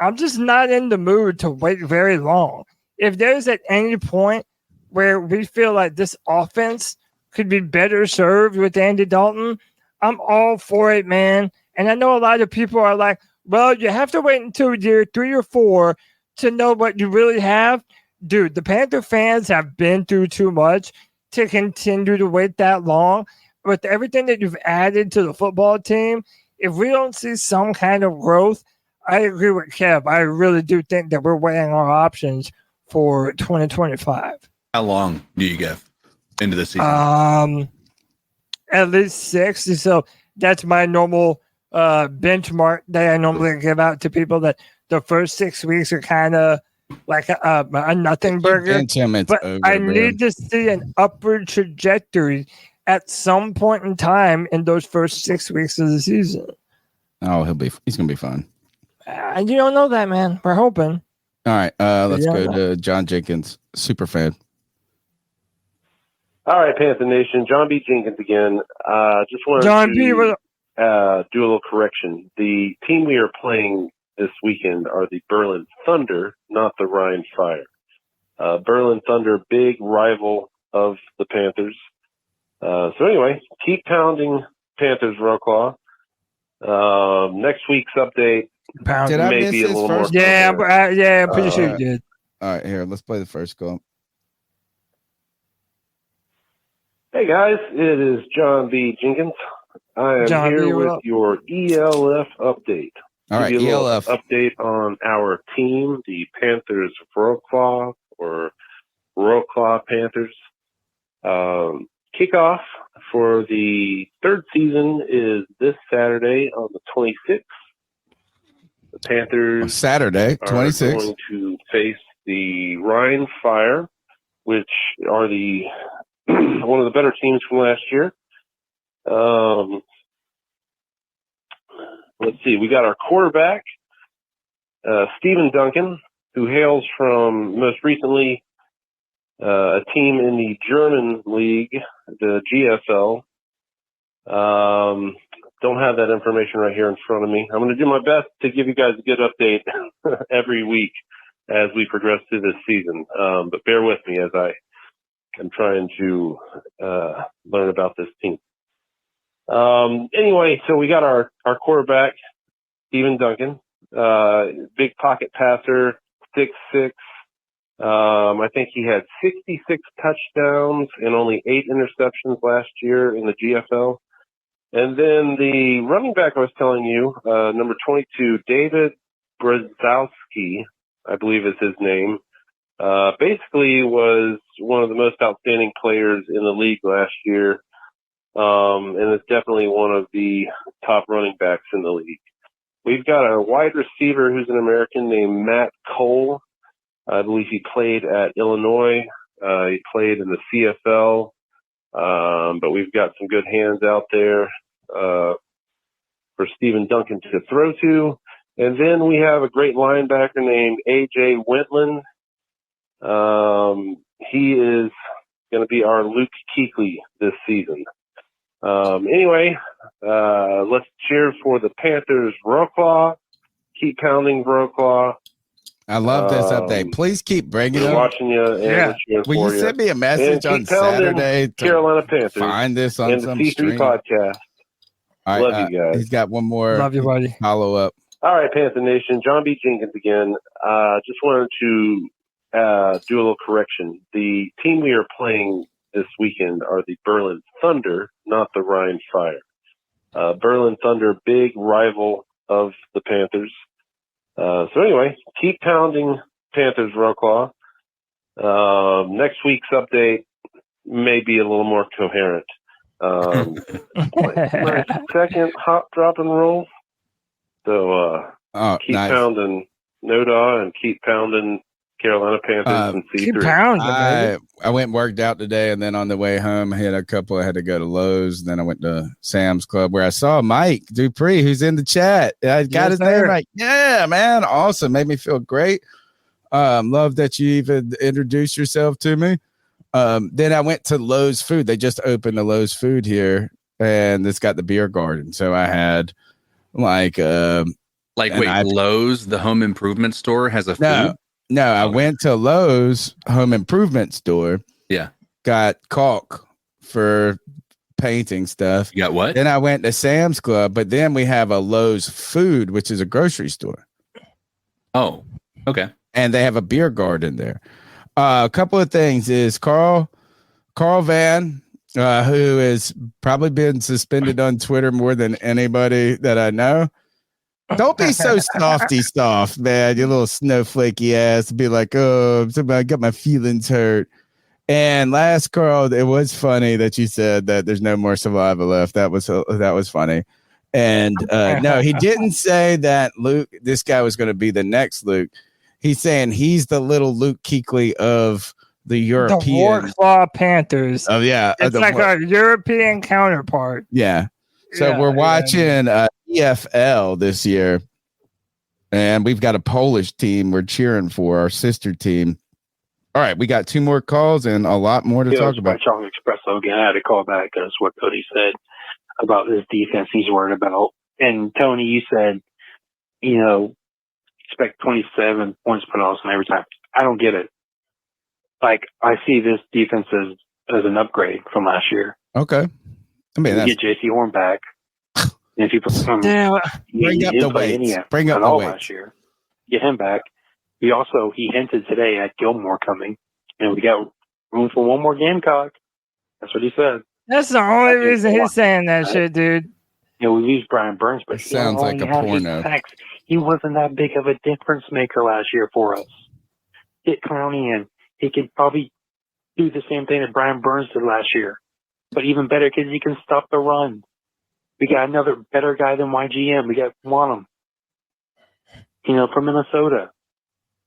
I'm just not in the mood to wait very long. If there's at any point where we feel like this offense could be better served with Andy Dalton, I'm all for it, man. And I know a lot of people are like, well, you have to wait until year 3 or 4 to know what you really have. Dude, the Panther fans have been through too much to continue to wait that long. With everything that you've added to the football team, if we don't see some kind of growth, I agree with Kev. I really do think that we're weighing our options for 2025. How long do you give into the season? At least 6. So that's my normal benchmark that I normally give out to people, that the first 6 weeks are kind of like a nothing burger. But I need to see an upward trajectory at some point in time in those first 6 weeks of the season. Oh, he's gonna be fun. You don't know that, man. We're hoping. All right, let's go to John Jenkins, super fan. All right, Panther Nation, John B. Jenkins again. Just wanted to do a little correction. The team we are playing this weekend are the Berlin Thunder, not the Ryan Fire. Berlin Thunder, big rival of the Panthers. So anyway, keep pounding Panthers Row Claw. Next week's update may be a little more. Yeah, I'm pretty sure you did. All right, here, let's play the first go. Hey guys, it is John B. Jenkins. I am here with your ELF update. All right, ELF update on our team, the Panthers Row or Row Panthers. Kickoff for the 3rd season is this Saturday on the 26th. The Panthers Saturday, 26th, are going to face the Ryan Fire, which are the one of the better teams from last year. Let's see. We got our quarterback, Stephen Duncan, who hails from most recently a team in the German league, the GFL. Don't have that information right here in front of me. I'm going to do my best to give you guys a good update every week as we progress through this season. But bear with me as I am trying to learn about this team. Anyway, so we got our quarterback, Stephen Duncan, big pocket passer, 6'6". I think he had 66 touchdowns and only 8 interceptions last year in the GFL. And then the running back I was telling you, number 22, David Brzezowski, I believe is his name, basically was one of the most outstanding players in the league last year. and it's definitely one of the top running backs in the league. We've got a wide receiver who's an American named Matt Cole. I believe he played at Illinois. He played in the CFL, but we've got some good hands out there for Stephen Duncan to throw to. And then we have a great linebacker named A.J. Wentland. He is going to be our Luke Kuechly this season. Anyway, let's cheer for the Panthers. Wroclaw. Keep pounding Wroclaw. I love this update. Please keep bringing it. Watching you. And Will you send me a message on Saturday to Carolina Panthers find this on some C3 stream? Podcast. All right, Love you guys. He's got one more. Love you, buddy. Follow up. All right, Panther Nation. John B. Jenkins again. Just wanted to do a little correction. The team we are playing this weekend are the Berlin Thunder, not the Rhine Fire. Berlin Thunder, big rival of the Panthers. So anyway, keep pounding Panthers, Wroclaw. Next week's update may be a little more coherent. My second hop, drop, and roll. So keep pounding NODA and keep pounding Carolina Panthers and C3. Keep pounding, baby. I went and worked out today, and then on the way home, I had to go to Lowe's. Then I went to Sam's Club where I saw Mike Dupree, who's in the chat. I got his name right. Yeah, man. Awesome. Made me feel great. Love that you even introduced yourself to me. Then I went to Lowe's Food. They just opened a Lowe's Food here, and it's got the beer garden. So I had wait, Lowe's, the home improvement store, has a food? No, I went to Lowe's home improvement store. Yeah. Got caulk for painting stuff. You got what? Then I went to Sam's Club, but then we have a Lowe's Food, which is a grocery store. Oh, okay. And they have a beer garden there. A couple of things is Carl Van, who has probably been suspended on Twitter more than anybody that I know. Don't be so soft, man. You little snowflakey ass. Be like, oh, I got my feelings hurt. And last, Carl, it was funny that you said that there's no more saliva left. That was funny. And no, he didn't say that Luke, this guy was going to be the next Luke. He's saying he's the little Luke Kuechly of the European. The Wroclaw Panthers. Oh, yeah. It's like a European counterpart. Yeah. So we're watching EFL this year, and we've got a Polish team we're cheering for, our sister team. All right, we got two more calls and a lot more to talk about. Strong Espresso again. I had to call back because what Cody said about this defense he's worried about. And Tony, you said, expect 27 points per on every time. I don't get it. Like, I see this defense as an upgrade from last year. Okay. I mean, get J.C. Horn back. And if you put some, bring up the weights. Bring up the weights. Last year. Get him back. He hinted today at Gilmore coming, and we got room for one more Gamecock. That's what he said. That's the only reason he's saying that shit, dude. We lose Brian Burns, but it sounds like a porno. He wasn't that big of a difference maker last year for us. Get Clowney in. He could probably do the same thing that Brian Burns did last year, but even better because he can stop the run. We got another better guy than YGM. We got Wanham, from Minnesota.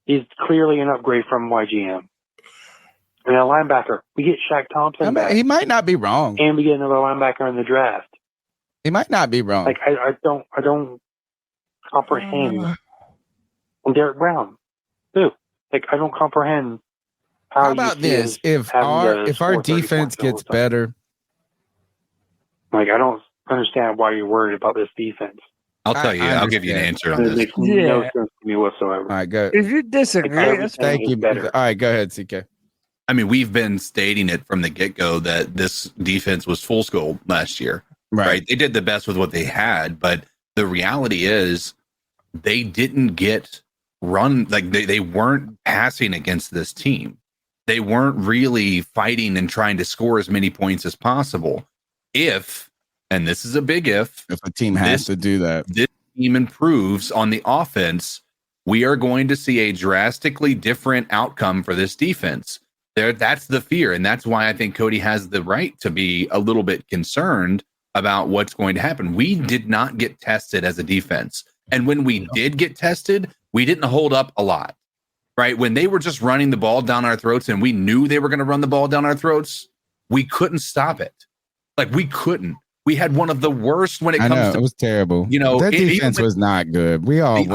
He's clearly an upgrade from YGM. And a linebacker, we get Shaq Thompson back. He might not be wrong. And we get another linebacker in the draft. He might not be wrong. Like I don't comprehend. And Derek Brown, too. Like I don't comprehend. How about this? If our defense gets better, like I don't understand why you're worried about this defense. I'll tell you. I'll give you an answer on this. It makes no sense to me whatsoever. All right, go. If you disagree, thank you. All right, go ahead, CK. I mean, we've been stating it from the get-go that this defense was full scope last year. Right? They did the best with what they had, but the reality is they didn't get run. Like they weren't passing against this team. They weren't really fighting and trying to score as many points as possible. And this is a big if a team has to do that, this team improves on the offense, we are going to see a drastically different outcome for this defense. That's the fear. And that's why I think Cody has the right to be a little bit concerned about what's going to happen. We did not get tested as a defense. And when we did get tested, we didn't hold up a lot, right? When they were just running the ball down our throats and we knew they were going to run the ball down our throats, we couldn't stop it. Like, we couldn't. We had one of the worst when it comes to, it was terrible. That defense was not good. We all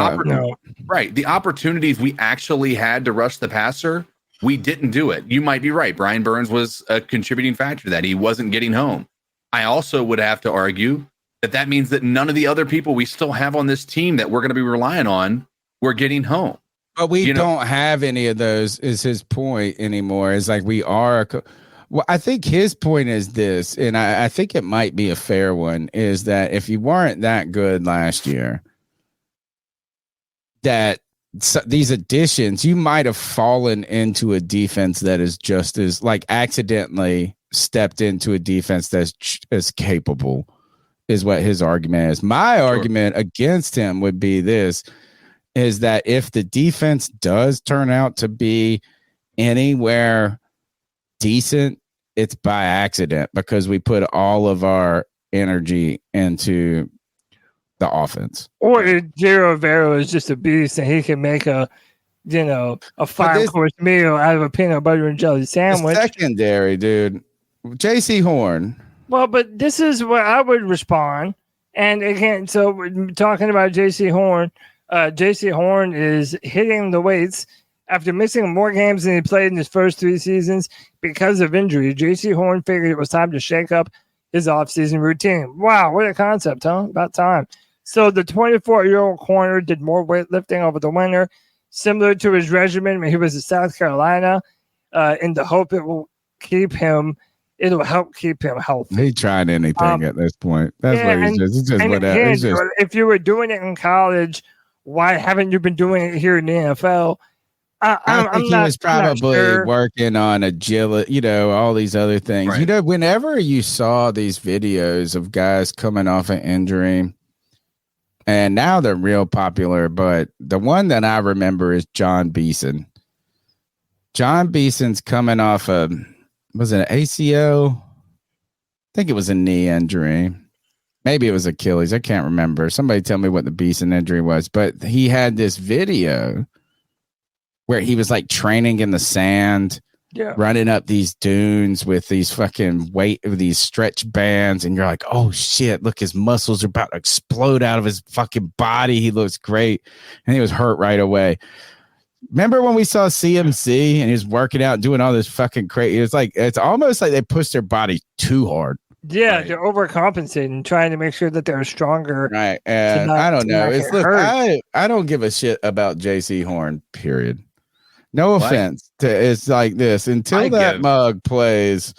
right. The opportunities we actually had to rush the passer, we didn't do it. You might be right. Brian Burns was a contributing factor to that. He wasn't getting home. I also would have to argue that means that none of the other people we still have on this team that we're going to be relying on were getting home. But we don't have any of those, is his point anymore. It's like we are. Well, I think his point is this, and I think it might be a fair one, is that if you weren't that good last year, that these additions, you might have fallen into a defense that is just as, like, accidentally stepped into a defense that's as capable, is what his argument is. My argument against him would be this, is that if the defense does turn out to be anywhere decent, it's by accident because we put all of our energy into the offense. Or if Jero Vero is just a beast and he can make a 5-course meal out of a peanut butter and jelly sandwich. Secondary, dude. JC Horn. Well, but this is where I would respond. And again, so we're talking about JC Horn is hitting the weights after missing more games than he played in his first 3 seasons because of injury. JC Horn figured it was time to shake up his offseason routine. Wow, what a concept, huh? About time. So the 24-year-old corner did more weightlifting over the winter, similar to his regimen when he was in South Carolina, in the hope it'll help keep him healthy. He tried anything at this point. That's what he's just whatever. Again, if you were doing it in college, why haven't you been doing it here in the NFL? I think he was probably working on agility, all these other things. Right. Whenever you saw these videos of guys coming off an injury, and now they're real popular, but the one that I remember is John Beeson. John Beeson's coming off was it an ACL? I think it was a knee injury. Maybe it was Achilles. I can't remember. Somebody tell me what the Beeson injury was. But he had this video where he was like training in the sand, running up these dunes with these fucking these stretch bands. And you're like, oh shit, look, his muscles are about to explode out of his fucking body. He looks great. And he was hurt right away. Remember when we saw CMC and he was working out, doing all this fucking crazy? It's almost like they pushed their body too hard. Yeah, they're overcompensating, trying to make sure that they're stronger. Right. And I don't know. I don't give a shit about JC Horn, period. No offense. It's like this. Until that mug plays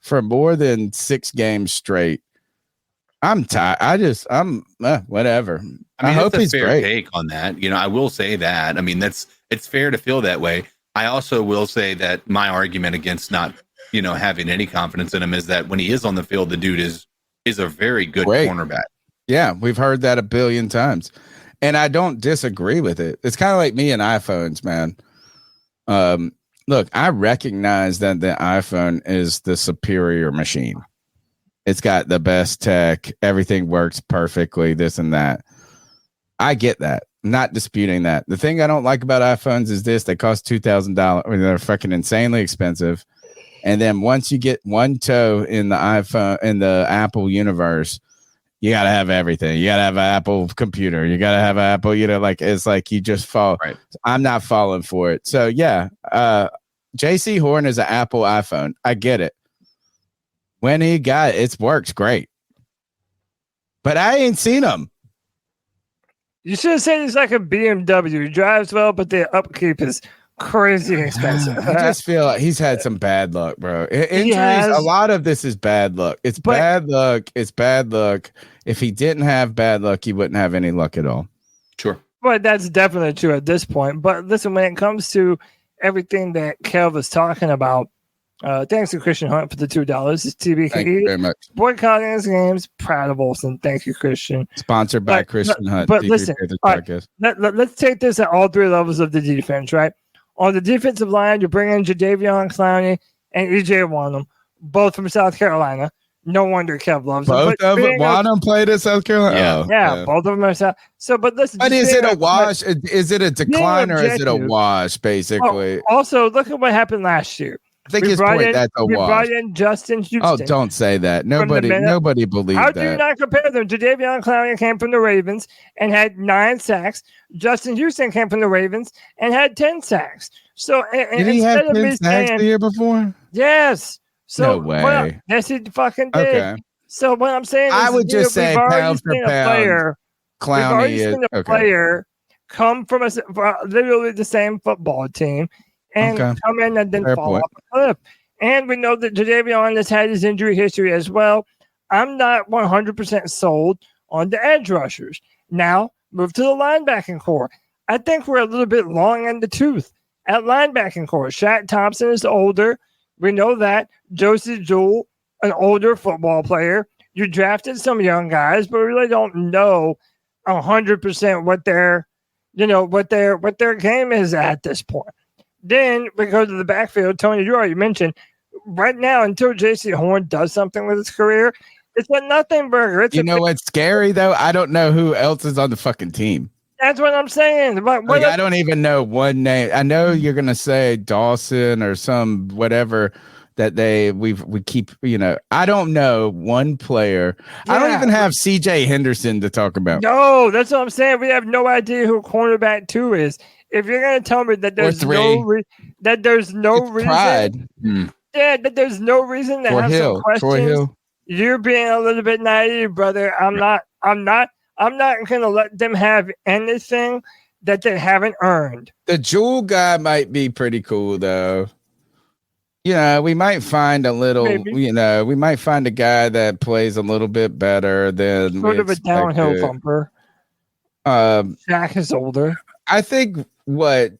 for more than 6 games straight, I'm tired. I'm whatever. I hope he's fair great. Take on that. I will say that. I mean, it's fair to feel that way. I also will say that my argument against not, having any confidence in him is that when he is on the field, the dude is a very good cornerback. Yeah, we've heard that a billion times. And I don't disagree with it. It's kind of like me and iPhones, man. Look, I recognize that the iPhone is the superior machine. It's got the best tech. Everything works perfectly, this and that. I get that. I'm not disputing that. The thing I don't like about iPhones is this. They cost $2,000. I mean, they're fucking insanely expensive. And then once you get one toe in the iPhone, in the Apple universe, you got to have everything. You got to have an Apple computer. You got to have an Apple, it's like you just fall. Right. I'm not falling for it. So, yeah, JC Horn is an Apple iPhone. I get it. When he got it, it works great. But I ain't seen him. You should have said he's like a BMW. He drives well, but the upkeep is crazy expensive. I just feel like he's had some bad luck, bro. Injuries, a lot of this is bad luck. It's bad luck. It's bad luck. If he didn't have bad luck, he wouldn't have any luck at all. Sure. But that's definitely true at this point. But listen, when it comes to everything that Kev was talking about, thanks to Christian Hunt for the $2. It's TBK. Thank you very much. Boycotting his games. Proud of Olsen. Thank you, Christian. Sponsored by Christian Hunt. But listen, let's take this at all 3 levels of the defense, right? On the defensive line, you bring in Jadeveon Clowney and EJ Wanham, both from South Carolina. No wonder Kev loves them. Both of them. Wanham played at South Carolina. Yeah, both of them are South. So, but listen. But is it a wash? Is it a decline or is it a wash? Basically. Also, look at what happened last year. I think his point that's a wash. We brought in Justin Houston. Oh, don't say that. Nobody believes that. How do you not compare them? Jadeveon Clowney came from the Ravens and had 9 sacks. Justin Houston came from the Ravens and had 10 sacks. So, did he have 10 sacks the year before? Yes. So, no way. Yes, he fucking did. Okay. So what I'm saying is, I would just say pound for pound. Clowney is a player come from literally the same football team and come in and then fall off a cliff. And we know that Jadeveon has had his injury history as well. I'm not 100% sold on the edge rushers. Now, move to the linebacking core. I think we're a little bit long in the tooth at linebacking core. Shaq Thompson is older. We know that. Josie Jewell, an older football player. You drafted some young guys, but we really don't know 100% what their game is at this point. Then we go to the backfield. Tony, you already mentioned, right now, until J.C. Horn does something with his career, it's a nothing burger. What's scary, though? I don't know who else is on the fucking team. That's what I'm saying. I don't even know one name. I know you're going to say Dawson or some whatever that we keep, I don't know one player. Yeah. I don't even have CJ Henderson to talk about. No, that's what I'm saying. We have no idea who cornerback 2 is. If you're going to tell me that there's no reason. Pride. Yeah, that there's no reason to have some questions. You're being a little bit naive, brother. I'm not going to let them have anything that they haven't earned. The Jewel guy might be pretty cool, though. We might find a little, we might find a guy that plays a little bit better than sort of a downhill bumper. Shaq is older. I think what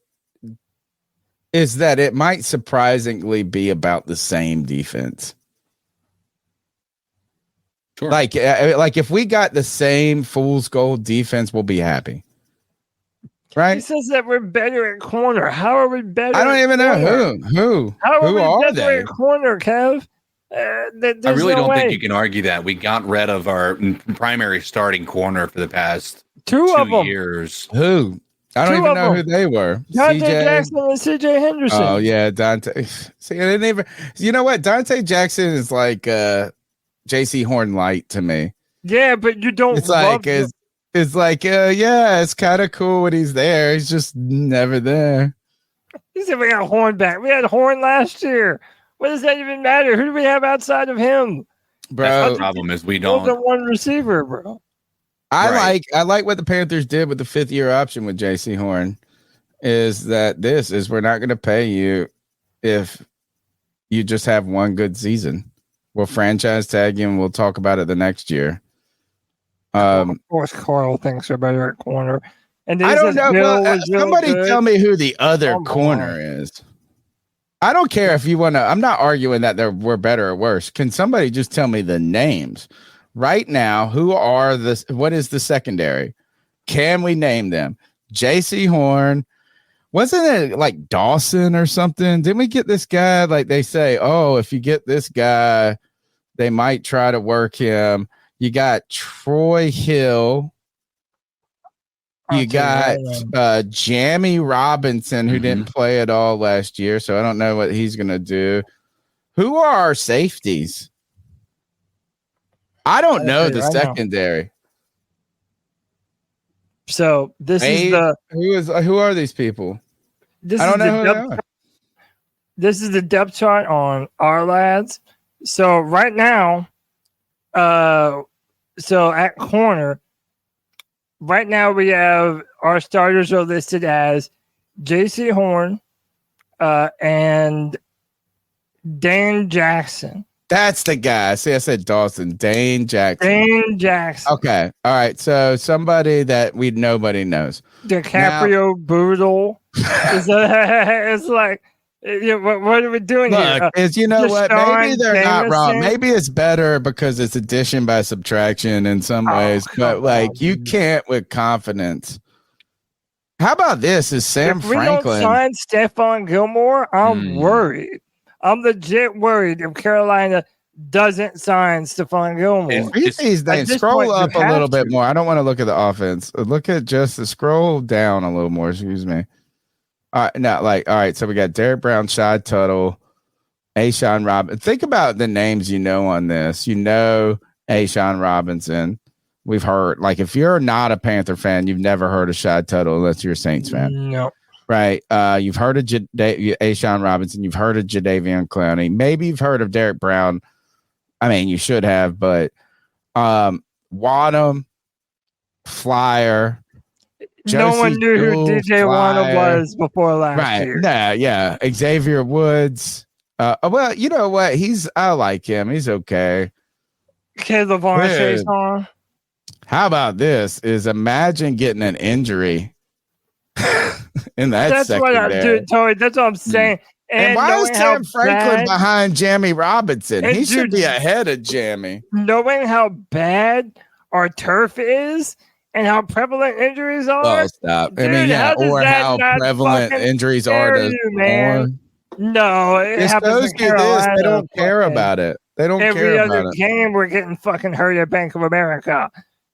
is that it might surprisingly be about the same defense. Sure. Like if we got the same fool's gold defense, we'll be happy. Right? He says that we're better at corner. How are we better? I don't even know who. How are we better they? at corner, Kev? I really don't think you can argue that. We got rid of our primary starting corner for the past 2 years. Who? I don't even know who they were. Dante Jackson and CJ Henderson. Oh yeah, Dante. See, I didn't even. You know what? Dante Jackson is like JC Horn light to me. Yeah, but you don't. It's like it's kind of cool when he's there. He's just never there. He said we got Horn back. We had Horn last year. What does that even matter? Who do we have outside of him? Bro, the problem is we don't. One receiver, bro. I like what the Panthers did with the 5th-year option with JC Horn. Is that we're not going to pay you if you just have one good season. We'll franchise tag you and we'll talk about it the next year. Of course, Carl thinks they're better at corner. And I don't know. Somebody tell me who the other corner is. I don't care if you want to. I'm not arguing that we're better or worse. Can somebody just tell me the names right now? What is the secondary? Can we name them? JC Horn. Wasn't it like Dawson or something? Didn't we get this guy? Like they say, if you get this guy, they might try to work him. You got Troy Hill. You got Jamie Robinson, who didn't play at all last year, so I don't know what he's going to do. Who are our safeties? I don't know the secondary. So who are these people? I don't know who they are. This is the depth chart on our lads. So right now, at corner, right now we have our starters are listed as JC Horn and Dane Jackson. That's the guy. See, I said Dawson. Dane Jackson. Okay. All right. So somebody that nobody knows. DiCaprio Boodle. It's like, what are we doing here? You know what? Maybe they're not wrong. Maybe it's better because it's addition by subtraction in some ways. But you can't with confidence How about this? Is Sam if we Franklin? don't sign Stephon Gilmore, I'm worried. I'm legit worried if Carolina doesn't sign Stephon Gilmore. Read these names. Scroll up a little bit more. I don't want to look at the offense. Look at just the scroll down a little more. Excuse me. All right. So we got Derek Brown, Shad Tuttle, A'Shawn Robinson. Think about the names you know on this. You know A'Shawn Robinson. We've heard, like, if you're not a Panther fan, you've never heard of Shad Tuttle unless you're a Saints fan. No. Right. You've heard of A'Shawn Robinson. You've heard of Jadeveon Clowney. Maybe you've heard of Derek Brown. I mean, you should have, but Wadham, Flyer. No one knew who DJ Wadham was before last year. Nah, yeah. Xavier Woods. Well, you know what? I like him. He's okay. Caleb Vaughn. How about this? Imagine getting an injury in that. That's what I do, Tony. That's what I'm saying. And why is Sam Franklin behind Jamie Robinson? He should be ahead of Jamie. Knowing how bad our turf is and how prevalent injuries are. Oh, stop. Dude, how prevalent injuries are to man. No, it happens in Carolina. They don't care about it. They don't care about it. Every other game, we're getting fucking hurt at Bank of America.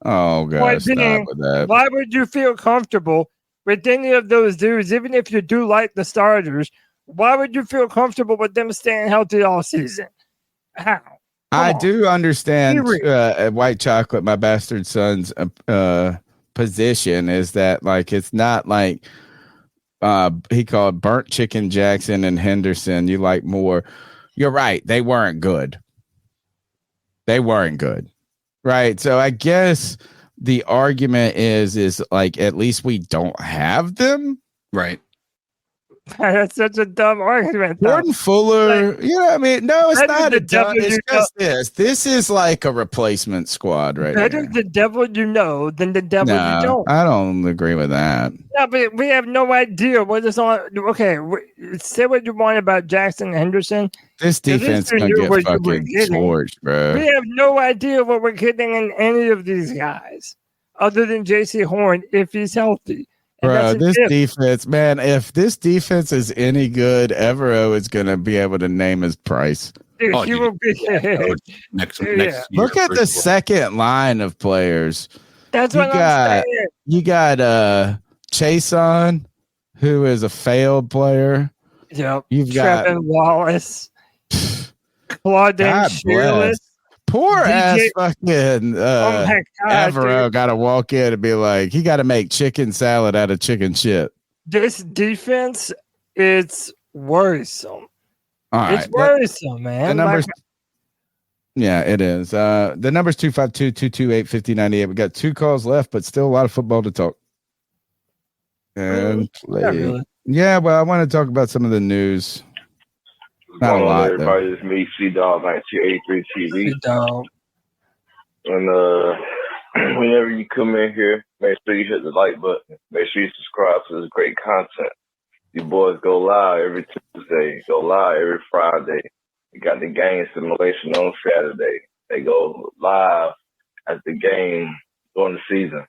Oh, God, stop with that. Why would you feel comfortable with any of those dudes, even if you do like the starters? Why would you feel comfortable with them staying healthy all season? How? I do understand White Chocolate, my bastard son's position is that, like, it's not like he called Burnt Chicken Jackson and Henderson. You like more. You're right. They weren't good. Right. So I guess the argument is like, at least we don't have them. Right. That's such a dumb argument. Jordan Fuller, I mean, no, it's not a dumb. It's just this. This is like a replacement squad, right? Better the devil you know than the devil you don't. I don't agree with that. No, but we have no idea what is on. Okay, say what you want about Jackson Henderson. This defense gonna get fucking torched, bro. We have no idea what we're getting in any of these guys, other than J.C. Horn if he's healthy. Bro, this defense, man, if this defense is any good, Evero is going to be able to name his price. Dude, he will be next year. Look at the second line of players. That's what I'm saying. You got Chason, who is a failed player. Yep. You've got Trevin Wallace, Claudine Shearless. Poor ass fucking Evero got to walk in and be like, he got to make chicken salad out of chicken shit. This defense, it's worrisome. It's worrisome, man. The numbers, yeah, it is. The number's 252-228-5098. We got 2 calls left, but still a lot of football to talk. And really. Yeah, well, I want to talk about some of the news. Not a lot, everybody. It's me, C-Dog, 1983 TV. C-Dog. And whenever you come in here, make sure you hit the like button. Make sure you subscribe to this great content. You boys go live every Tuesday, go live every Friday. You got the game simulation on Saturday. They go live as the game during the season.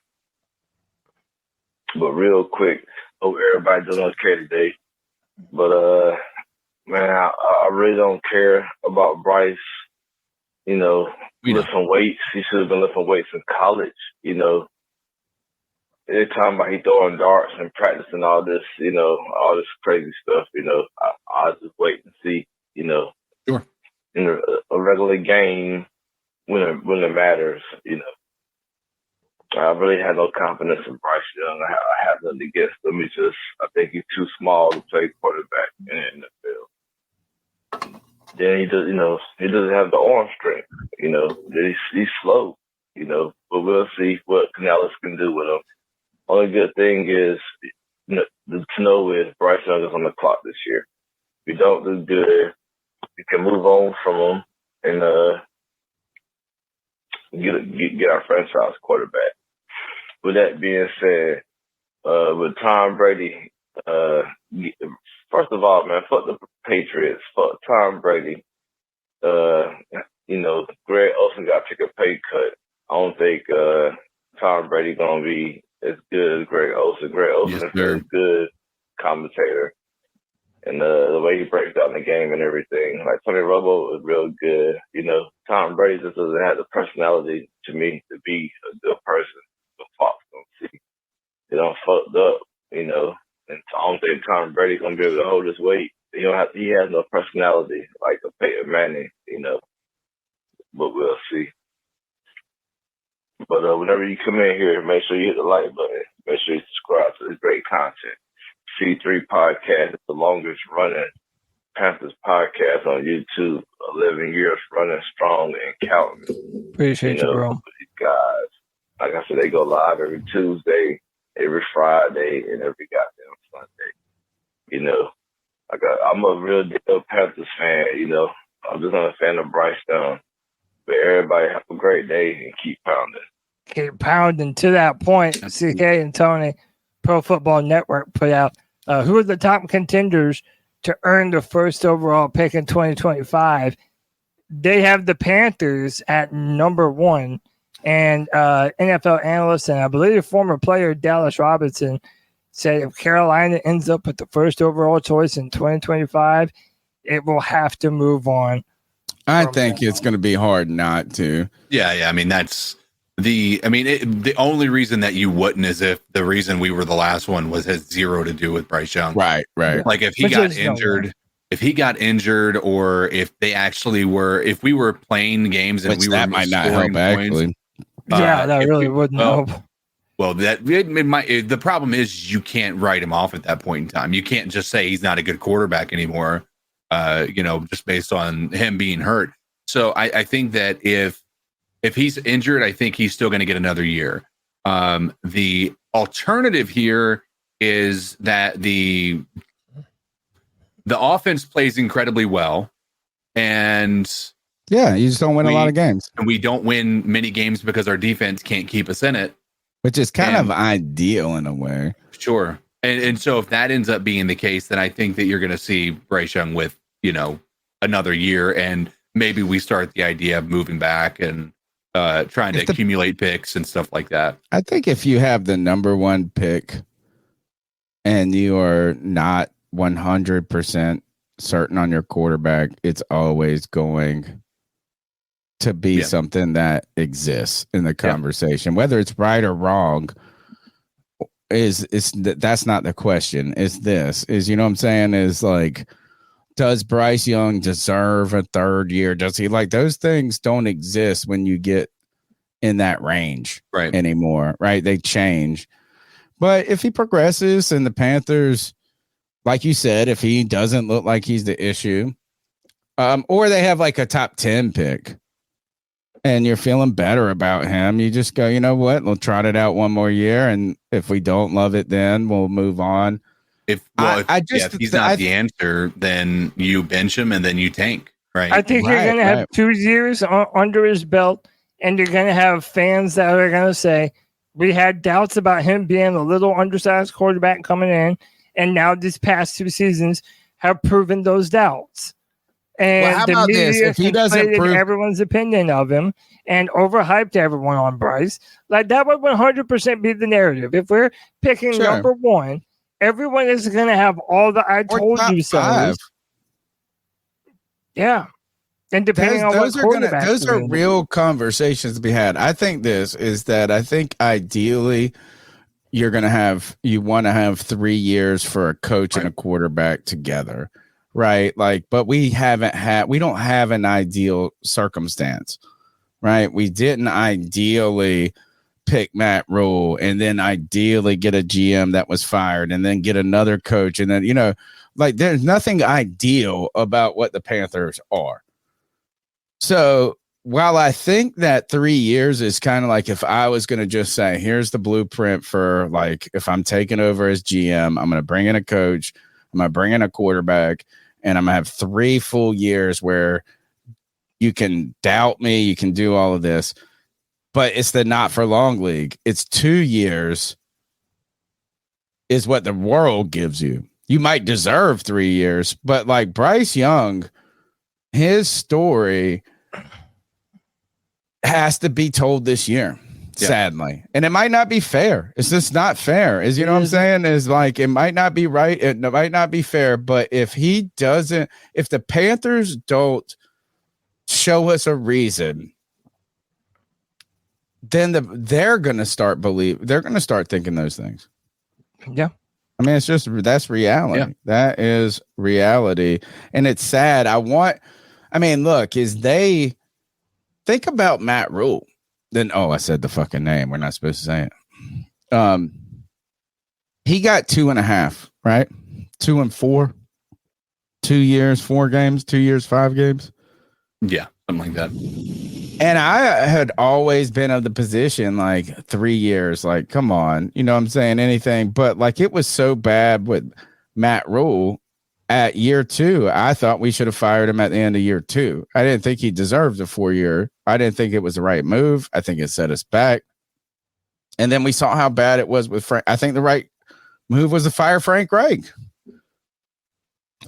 But real quick, hope everybody doing okay today. But man, I really don't care about Bryce. Lifting weights. He should have been lifting weights in college. They're talking about he throwing darts and practicing all this, all this crazy stuff. I'll just wait and see. Sure. In a regular game, when it matters, I really had no confidence in Bryce Young. I have nothing against him. I think he's too small to play quarterback in the NFL. Then he doesn't have the arm strength. He's slow. But we'll see what Canales can do with him. Only good thing is, to know is Bryce Young is on the clock this year. If you don't do good, you can move on from him and get our franchise quarterback. With that being said, with Tom Brady, first of all, man, fuck the Patriots, fuck Tom Brady. Greg Olsen got to take a pay cut. I don't think Tom Brady gonna be It's good. Greg Olsen. Greg Olsen is a very good commentator. And the way he breaks down the game and everything. Like Tony Romo is real good. You know, Tom Brady just doesn't have the personality to me to be a good person. The Fox don't see. They don't fucked up, you know. And I don't think Tom Brady's gonna be able to hold his weight. He has no personality like a Peyton Manning, you know. But we'll see. But whenever you come in here, make sure you hit the like button. Make sure you subscribe to this great content. C3 Podcast is the longest running Panthers podcast on YouTube. 11 years running strong and counting. Appreciate you, bro. These guys, like I said, they go live every Tuesday, every Friday, and every goddamn Sunday. You know, I'm a real deal Panthers fan. You know, I'm just not a fan of Bryce Young. But everybody have a great day and keep pounding. Keep pounding. To that point, CK and Tony, Pro Football Network put out who are the top contenders to earn the first overall pick in 2025. They have the Panthers at number 1. And NFL analyst and I believe former player Dallas Robinson said if Carolina ends up with the first overall choice in 2025, it will have to move on. I think it's going to be hard not to. Yeah. I mean, that's the only reason that you wouldn't is if the reason we were the last one has zero to do with Bryce Young. Right. Like if he got injured, or if they actually were, if we were playing games and that might not help actually. Yeah, that really wouldn't help. Well, the problem is you can't write him off at that point in time. You can't just say he's not a good quarterback anymore. Just based on him being hurt. So I think that if he's injured, I think he's still going to get another year. The alternative here is that the offense plays incredibly well, and yeah, you just don't win a lot of games, and we don't win many games because our defense can't keep us in it, which is kind of ideal in a way. Sure. And so if that ends up being the case, then I think that you're going to see Bryce Young with, another year, and maybe we start the idea of moving back and trying to accumulate picks and stuff like that. I think if you have the number 1 pick and you are not 100% certain on your quarterback, it's always going to be something that exists in the conversation, whether it's right or wrong. That's not the question. You know what I'm saying? Is like, does Bryce Young deserve a third year? Does he those things don't exist when you get in that range anymore, right? They change. But if he progresses and the Panthers, like you said, if he doesn't look like he's the issue, or they have a top 10 pick and you're feeling better about him, you just go, you know what? We'll trot it out one more year. And if we don't love it, then we'll move on. If he's not the answer, then you bench him and then you tank, right? I think you're going to have 2 years under his belt, and you're going to have fans that are going to say, we had doubts about him being a little undersized quarterback coming in, and now these past 2 seasons have proven those doubts. And how the about media this? If he doesn't prove everyone's opinion of him and overhyped everyone on Bryce, that would 100% be the narrative. If we're picking number 1, everyone is going to have all the I told you so. Yeah. And depending on what quarterback, those are real conversations to be had. I think ideally you want to have 3 years for a coach and a quarterback together, right? But we don't have an ideal circumstance, right? We didn't ideally pick Matt Rule and then ideally get a GM that was fired and then get another coach. And then, there's nothing ideal about what the Panthers are. So while I think that 3 years is kind of if I was going to just say, here's the blueprint for if I'm taking over as GM, I'm going to bring in a coach, I'm going to bring in a quarterback, and I'm going to have 3 full years where you can doubt me, you can do all of this. But it's the not for long league. It's 2 years is what the world gives you. You might deserve 3 years, but Bryce Young, his story has to be told this year. sadly. And it might not be fair. It's just not fair. Is you know what I'm saying? Is like it might not be right. It might not be fair. But if the Panthers don't show us a reason, then they're gonna start thinking those things. Yeah. I mean, that's reality. Yeah. That is reality. And it's sad. Think about Matt Rule. Then, I said the fucking name. We're not supposed to say it. He got 2.5, right? 2 and 4, 2 years, 4 games, 2 years, 5 games. Yeah, something like that. And I had always been of the position, like 3 years, like, come on, you know what I'm saying? Anything. But like, it was so bad with Matt Rule at year 2. I thought we should have fired him at the end of year 2. I didn't think he deserved a 4-year. I didn't think it was the right move. I think it set us back. And then we saw how bad it was with Frank. I think the right move was to fire Frank Reich.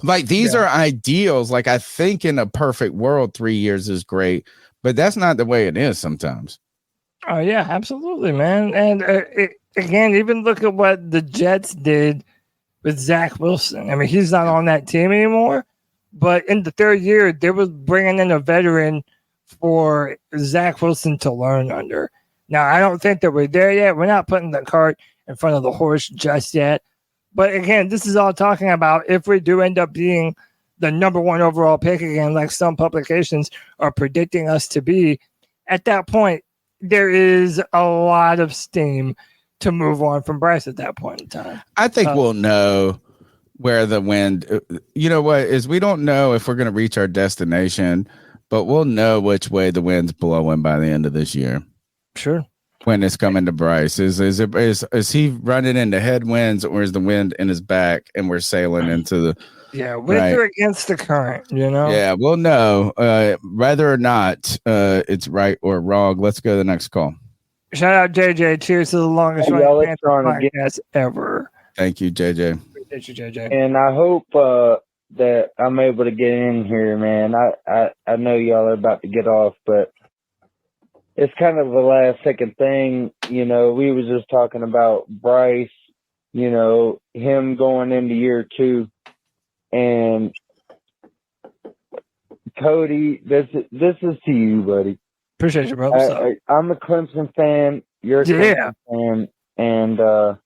Like, these are ideals. Like, I think in a perfect world, 3 years is great, but that's not the way it is sometimes. Oh, yeah, absolutely, man. And again, even look at what the Jets did with Zach Wilson. I mean, he's not on that team anymore, but in the 3rd year, they were bringing in a veteran for Zach Wilson to learn under. Now, I don't think that we're there yet. We're not putting the cart in front of the horse just yet. But again, this is all talking about if we do end up being the number 1 overall pick again, like some publications are predicting us to be. At that point, there is a lot of steam to move on from Bryce at that point in time. I think we'll know where the wind, you know what, is we don't know if we're going to reach our destination, but we'll know which way the wind's blowing by the end of this year. Sure. When it's coming to Bryce, is he running into headwinds, or is the wind in his back and we're sailing into the with or against the current, you know? Yeah, we'll know whether or not it's right or wrong. Let's go to the next call. Shout out JJ. Cheers to the longest running Panthers podcast ever. Thank you, JJ. Appreciate you, JJ. And I hope that I'm able to get in here, man. I know y'all are about to get off, but it's kind of a last second thing. You know, we were just talking about Bryce, you know, him going into year 2. And Cody, this is to you, buddy. Appreciate you, bro. I'm a Clemson fan. You're a Clemson fan. And I'm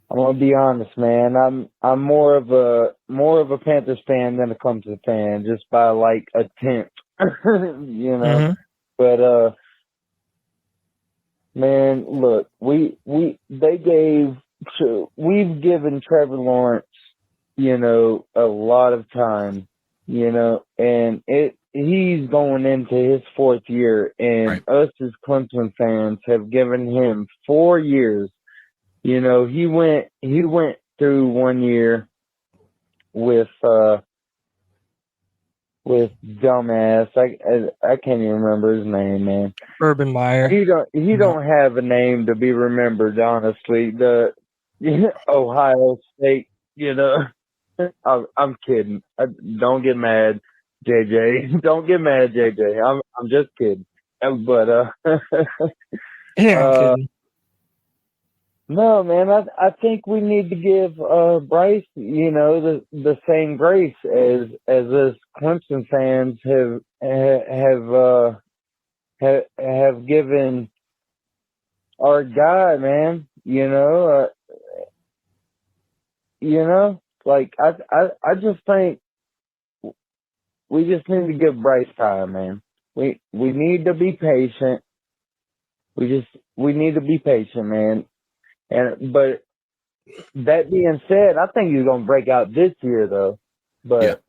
gonna be honest, man. I'm more of a Panthers fan than a Clemson fan, just by like a tenth. You know. Mm-hmm. But man, look, we've given Trevor Lawrence, you know, a lot of time, you know, and he's going into his 4th year, and us as Clemson fans have given him 4 years. You know, he went through 1 year with dumbass. I can't even remember his name, man. Urban Meyer. He don't have a name to be remembered, honestly. The Ohio State, you know. I'm kidding. Don't get mad, JJ. Don't get mad, JJ. I'm just kidding. But no, man. I think we need to give Bryce, you know, the same grace as us Clemson fans have given our guy, man. You know. Like, I just think we just need to give Bryce time, man. We need to be patient. We need to be patient, man. But that being said, I think he's gonna break out this year, though. But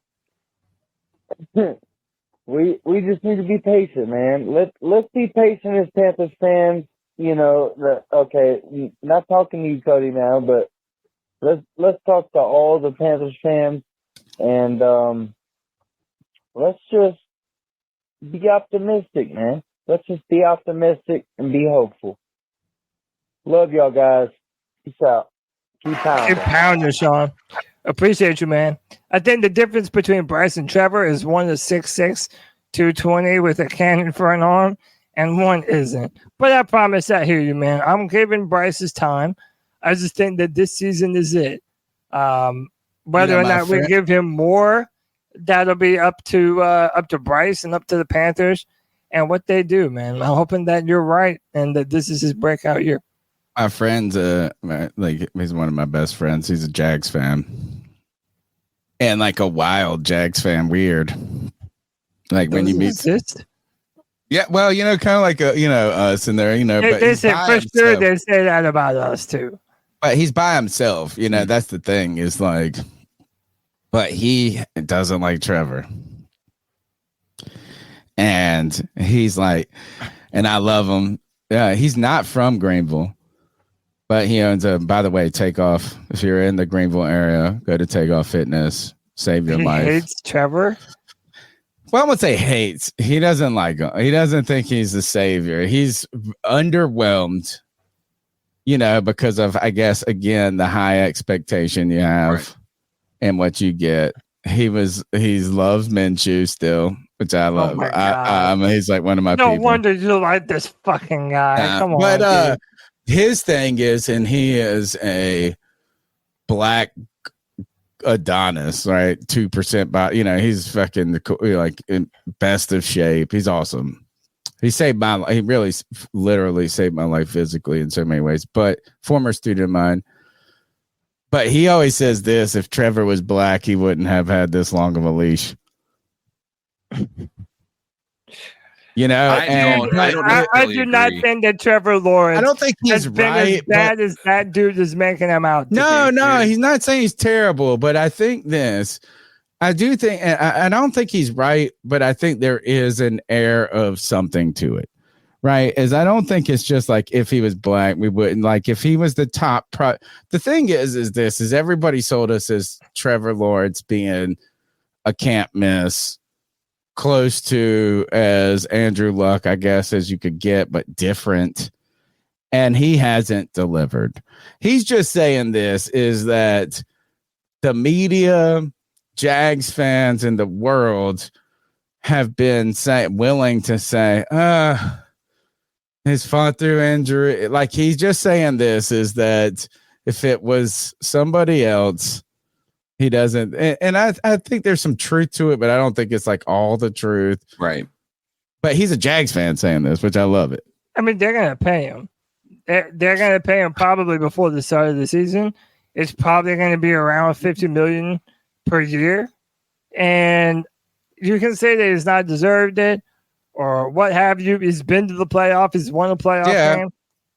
we just need to be patient, man. Let's be patient as Panthers fans. You know, okay, not talking to you, Cody, now, but let's talk to all the Panthers fans, and let's just be optimistic, man. Let's just be optimistic and be hopeful. Love y'all guys. Peace out. Keep pounding. Keep pounding, Sean. Appreciate you, man. I think the difference between Bryce and Trevor is one is 6'6", 220 with a cannon for an arm, and one isn't. But I promise I hear you, man. I'm giving Bryce his time. I just think that this season is it. Whether or not we give him more, that'll be up to Bryce and up to the Panthers and what they do, man. I'm hoping that you're right and that this is his breakout year. My friend's he's one of my best friends. He's a Jags fan. And like a wild Jags fan, weird. Like when you meet yeah, well, kind of like us in there, They say for sure they say that about us too. But he's by himself, that's the thing, is like, but he doesn't like Trevor. And he's like, and I love him. Yeah, he's not from Greenville. But he owns by the way, Takeoff. If you're in the Greenville area, go to Takeoff Fitness. Save your life. He hates Trevor? Well, I'm going to say hates. He doesn't like him. He doesn't think he's the savior. He's underwhelmed, because of, I guess, again, the high expectation you have and what you get. He loves Minshew still, which I love. He's like one of my people. No wonder you like this fucking guy. Come on. But his thing is, and he is a black Adonis, right? 2% body. He's fucking like in best of shape. He's awesome. He saved my life. He really, literally saved my life physically in so many ways. But former student of mine. But he always says this: if Trevor was black, he wouldn't have had this long of a leash. I do not think that Trevor Lawrence. I don't think he's has been as bad as that dude is making him out. No, he's not saying he's terrible, but I think this. I do think, and I don't think he's right, but I think there is an air of something to it, right? As I don't think it's just like if he was black, we wouldn't like if he was the top. The thing is everybody sold us as Trevor Lawrence being a can't miss. Close to as Andrew Luck, I guess, as you could get, but different. And he hasn't delivered. He's just saying this is that the media, Jags fans in the world have been willing to say, he's fought through injury. Like he's just saying this is that if it was somebody else, he doesn't, and I think there's some truth to it, but I don't think it's like all the truth. Right. But he's a Jags fan saying this, which I love it. I mean, they're going to pay him. They're going to pay him probably before the start of the season. It's probably going to be around $50 million per year. And you can say that he's not deserved it or what have you. He's been to the playoff. He's won a playoff game.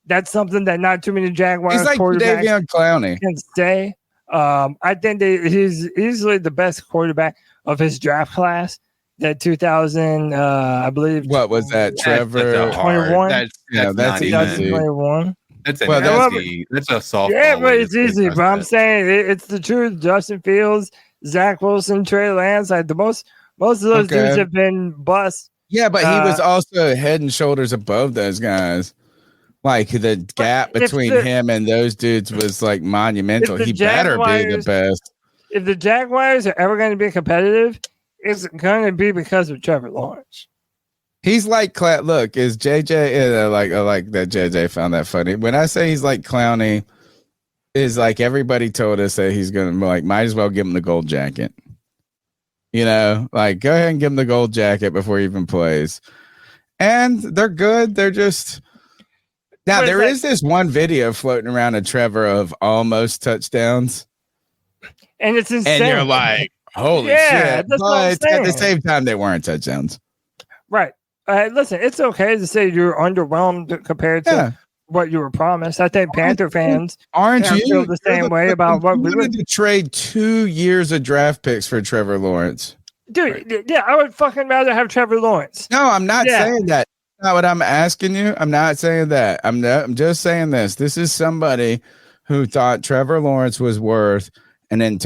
That's something that not too many Jaguars quarterbacks can say. I think that he's easily the best quarterback of his draft class. That 2000, I believe. What was that, Trevor? 21. That's 2021. That's a softball. Yeah, but it's easy. But I'm saying it's the truth. Justin Fields, Zach Wilson, Trey Lance, like most of those dudes have been bust. Yeah, but he was also head and shoulders above those guys. Like the gap between him and those dudes was like monumental. He better be the best. If the Jaguars are ever going to be competitive, it's going to be because of Trevor Lawrence. He's like, look, is JJ I like that JJ found that funny. When I say he's like Clowney, is like everybody told us that he's going to like might as well give him the gold jacket. Like go ahead and give him the gold jacket before he even plays. And they're good. They're just. Now, there is this one video floating around of Trevor of almost touchdowns. And it's insane. And you're like, holy shit. But at the same time, they weren't touchdowns. Right. Listen, it's okay to say you're underwhelmed compared to what you were promised. I think Panther fans feel the same way about what we wanted to trade 2 years of draft picks for Trevor Lawrence. Dude, yeah, I would fucking rather have Trevor Lawrence. No, I'm not saying that. Not what I'm asking you. I'm not saying that. I'm just saying this. This is somebody who thought Trevor Lawrence was worth, and then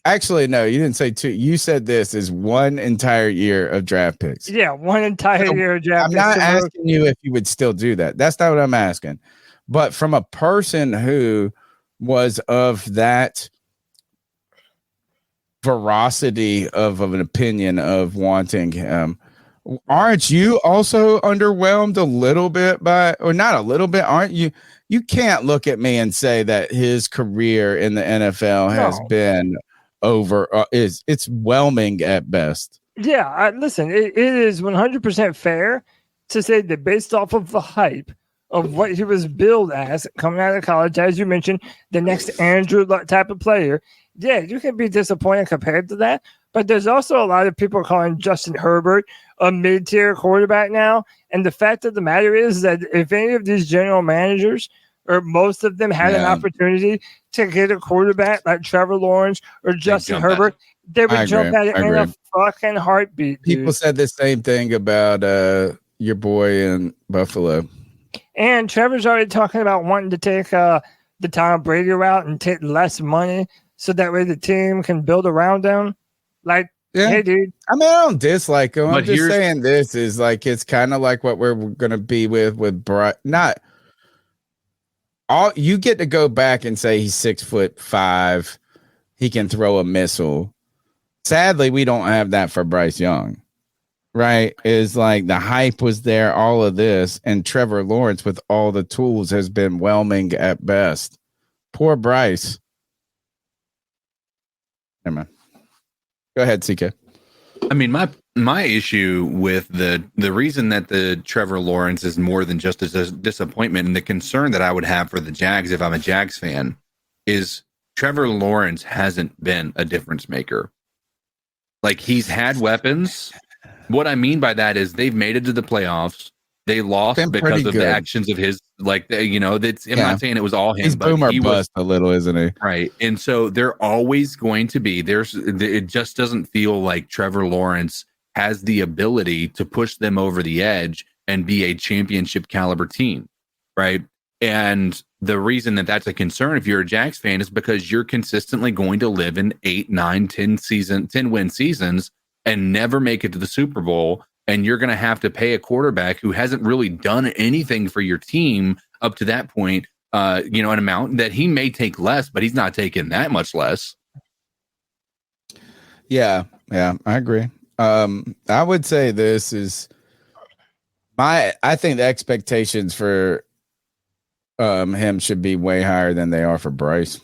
actually, no, you didn't say 2. You said this is 1 entire year of draft picks. Yeah, 1 entire year of draft picks. I'm not asking you if you would still do that. That's not what I'm asking. But from a person who was of that veracity of an opinion of wanting him, Aren't you also underwhelmed a little bit by, or not a little bit? Aren't you? You can't look at me and say that his career in the NFL has been over. It's whelming at best. Yeah, listen, it is 100% fair to say that based off of the hype of what he was billed as coming out of college, as you mentioned, the next Andrew Luck type of player. Yeah, you can be disappointed compared to that. But there's also a lot of people calling Justin Herbert a mid-tier quarterback now. And the fact of the matter is that if any of these general managers or most of them had an opportunity to get a quarterback like Trevor Lawrence or Justin Herbert, they would jump at it in a fucking heartbeat. People said the same thing about your boy in Buffalo. And Trevor's already talking about wanting to take the Tom Brady route and take less money so that way the team can build around him. Like, hey, dude. I mean, I don't dislike him. I'm just saying this is like, it's kind of like what we're going to be with Bryce. Not all you get to go back and say he's 6'5". He can throw a missile. Sadly, we don't have that for Bryce Young. Right? Is like the hype was there, all of this, and Trevor Lawrence with all the tools has been whelming at best. Poor Bryce. Never mind. Go ahead, CK. I mean, my issue with the reason that the Trevor Lawrence is more than just a disappointment, and the concern that I would have for the Jags if I'm a Jags fan, is Trevor Lawrence hasn't been a difference maker. Like, he's had weapons. What I mean by that is they've made it to the playoffs. They lost because of the actions of his, like, I'm not saying it was all him. He's but boomer he bust a little, isn't he? Right. And so they're always going to be, it just doesn't feel like Trevor Lawrence has the ability to push them over the edge and be a championship caliber team. Right. And the reason that that's a concern if you're a Jags fan is because you're consistently going to live in 8, 9, 10 win seasons and never make it to the Super Bowl. And you're going to have to pay a quarterback who hasn't really done anything for your team up to that point, an amount that he may take less, but he's not taking that much less. Yeah, I agree. I would say this is I think the expectations for him should be way higher than they are for Bryce.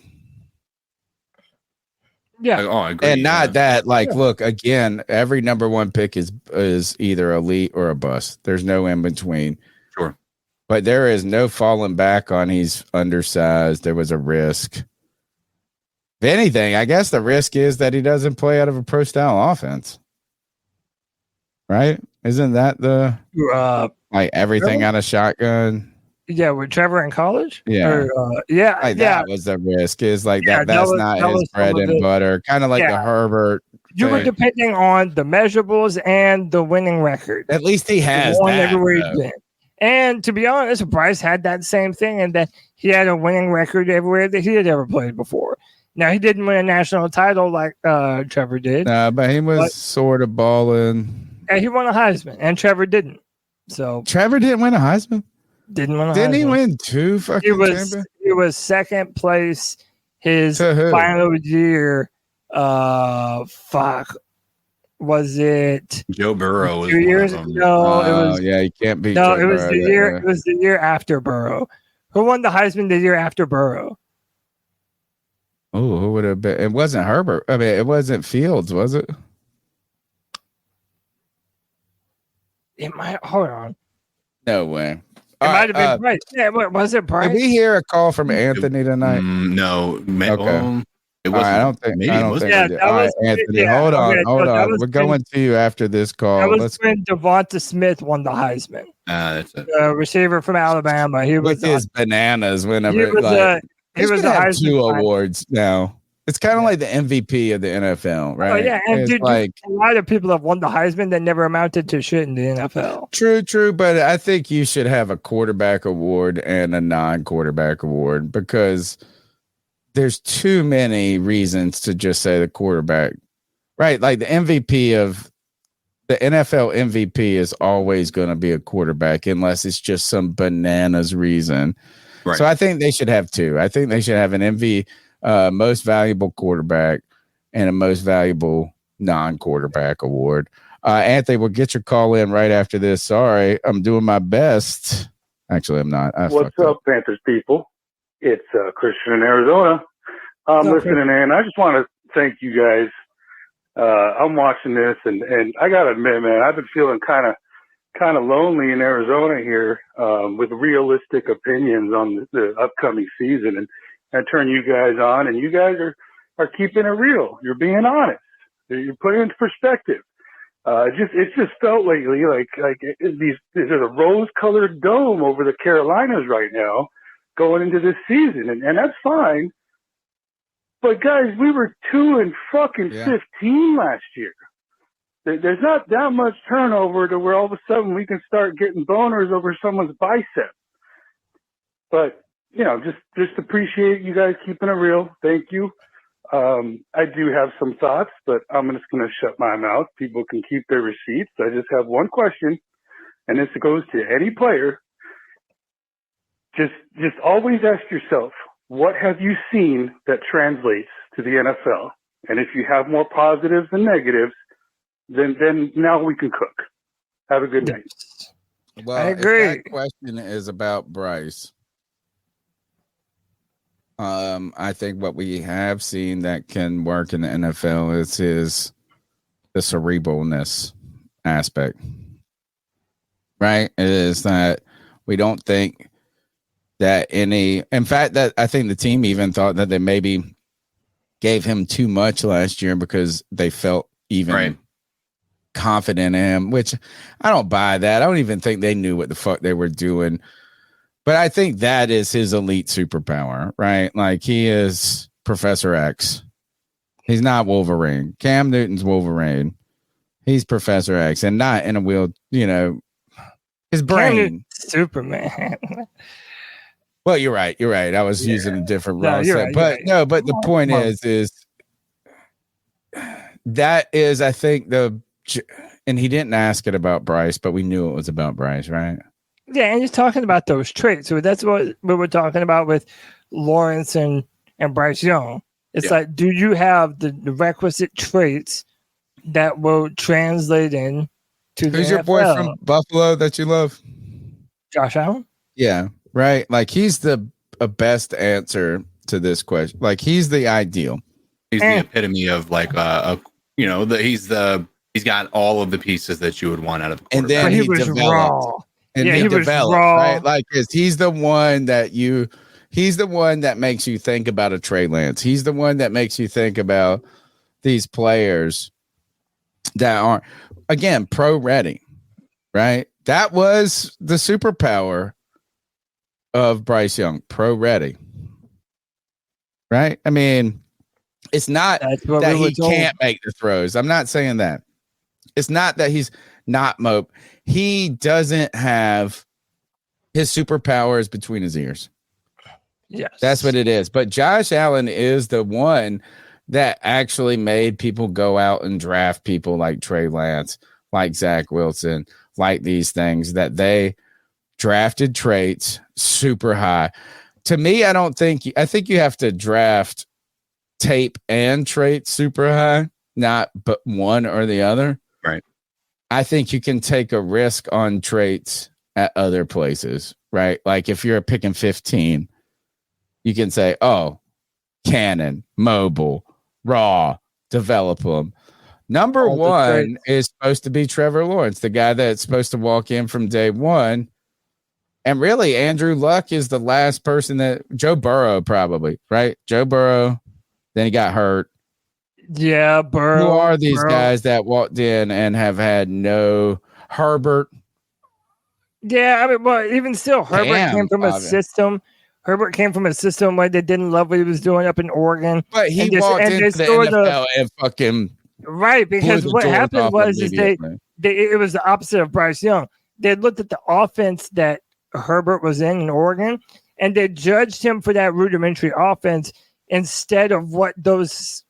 Yeah. I agree. And not that, look, again, every number one pick is either elite or a bust. There's no in between. Sure. But there is no falling back on he's undersized. There was a risk. If anything, I guess the risk is that he doesn't play out of a pro style offense. Right? Isn't that the everything out of shotgun? Yeah, with Trevor in college? Yeah. That was the risk. Is like that. That's not his bread and butter. Kind of like the Herbert. You were depending on the measurables and the winning record. At least he has that. Everywhere he's been. And to be honest, Bryce had that same thing, and that he had a winning record everywhere that he had ever played before. Now, he didn't win a national title like Trevor did. But he was sort of balling. And he won a Heisman, and Trevor didn't. So Trevor didn't win a Heisman? Didn't he win 2 fucking championships? He was second place his final year. Was it Joe Burrow? 2 years ago? No, it was. Yeah, you can't beat. No, Joe it was Burrow the year. It was the year after Burrow. Who won the Heisman the year after Burrow? Oh, who would have been? It wasn't Herbert. I mean, it wasn't Fields, was it? It might. Hold on. No way. It might have been Bryce. Yeah, was it Bryce? Did we hear a call from Anthony tonight? No. Okay. It wasn't. I don't think. Maybe I don't think. All right, Anthony, hold on. We're going to you after this call. That was when Devonta Smith won the Heisman. That's it. The receiver from Alabama. He was his bananas whenever. He was gonna have 2 awards now. It's kind of like the MVP of the NFL, right? Oh yeah, and dude, a lot of people have won the Heisman that never amounted to shit in the NFL. True, but I think you should have a quarterback award and a non-quarterback award because there's too many reasons to just say the quarterback, right? Like the MVP of the NFL MVP is always going to be a quarterback unless it's just some bananas reason. Right. So I think they should have 2. I think they should have an MVP. Most valuable quarterback and a most valuable non-quarterback award. Anthony, we'll get your call in right after this. Sorry, I'm doing my best. Actually, I'm not. What's up, Panthers people? It's Christian in Arizona. I'm listening in. I just want to thank you guys. I'm watching this, and I got to admit, man, I've been feeling kind of lonely in Arizona here with realistic opinions on the upcoming season. And I turn you guys on, and you guys are keeping it real. You're being honest. You're putting it into perspective. It's just felt lately like there's a rose-colored dome over the Carolinas right now going into this season, and that's fine. But guys, we were 2-15 last year. There's not that much turnover to where all of a sudden we can start getting boners over someone's bicep. But just appreciate you guys keeping it real. Thank you. I do have some thoughts, but I'm just going to shut my mouth. People can keep their receipts. I just have one question, and this goes to any player. Just always ask yourself, what have you seen that translates to the NFL? And if you have more positives than negatives, then now we can cook. Have a good night. Well, I agree. If that question is about Bryce, I think what we have seen that can work in the NFL is the cerebralness aspect, right? It is that we don't think that in fact, that I think the team even thought that they maybe gave him too much last year because they felt even confident in him, which I don't buy that. I don't even think they knew what the fuck they were doing. But I think that is his elite superpower, right? Like, he is Professor X. He's not Wolverine. Cam Newton's Wolverine. He's Professor X, and not in a wheel, his brain. Superman. Well, you're right. You're right. I was using a different raw set. Right, but no, but the point is that is, I think, and he didn't ask it about Bryce, but we knew it was about Bryce, right? Yeah, and he's talking about those traits. So that's what we were talking about with Lawrence and Bryce Young. It's like, do you have the requisite traits that will translate in to the Who's your boy from Buffalo that you love? Josh Allen? Yeah, right. Like, he's the best answer to this question. Like, he's the ideal. He's the epitome of like he's got all of the pieces that you would want out of a quarterback. And then he developed. Raw. And he developed, right? Like, he's the one that makes you think about a Trey Lance. He's the one that makes you think about these players that aren't, again, pro ready, right? That was the superpower of Bryce Young, pro ready, right? I mean, it's not that he can't make the throws. I'm not saying that. It's not that he's not mope. He doesn't have his superpowers between his ears. Yes. That's what it is. But Josh Allen is the one that actually made people go out and draft people like Trey Lance, like Zach Wilson, like these things, that they drafted traits super high. To me, I think you have to draft tape and traits super high, not but one or the other. Right. I think you can take a risk on traits at other places, right? Like, if you're picking 15, you can say, oh, cannon, mobile, raw, develop them. Number one is supposed to be Trevor Lawrence, the guy that's supposed to walk in from day one. And really, Andrew Luck is the last person that Joe Burrow probably, right? Joe Burrow, then he got hurt. Yeah, Burrow. Who are these guys that walked in and have had no Herbert? Yeah, I mean, well, even still, Herbert came from a system. Herbert came from a system where they didn't love what he was doing up in Oregon. But he walked into the NFL and fucking right, because what happened was it was the opposite of Bryce Young. They looked at the offense that Herbert was in Oregon, and they judged him for that rudimentary offense instead of what those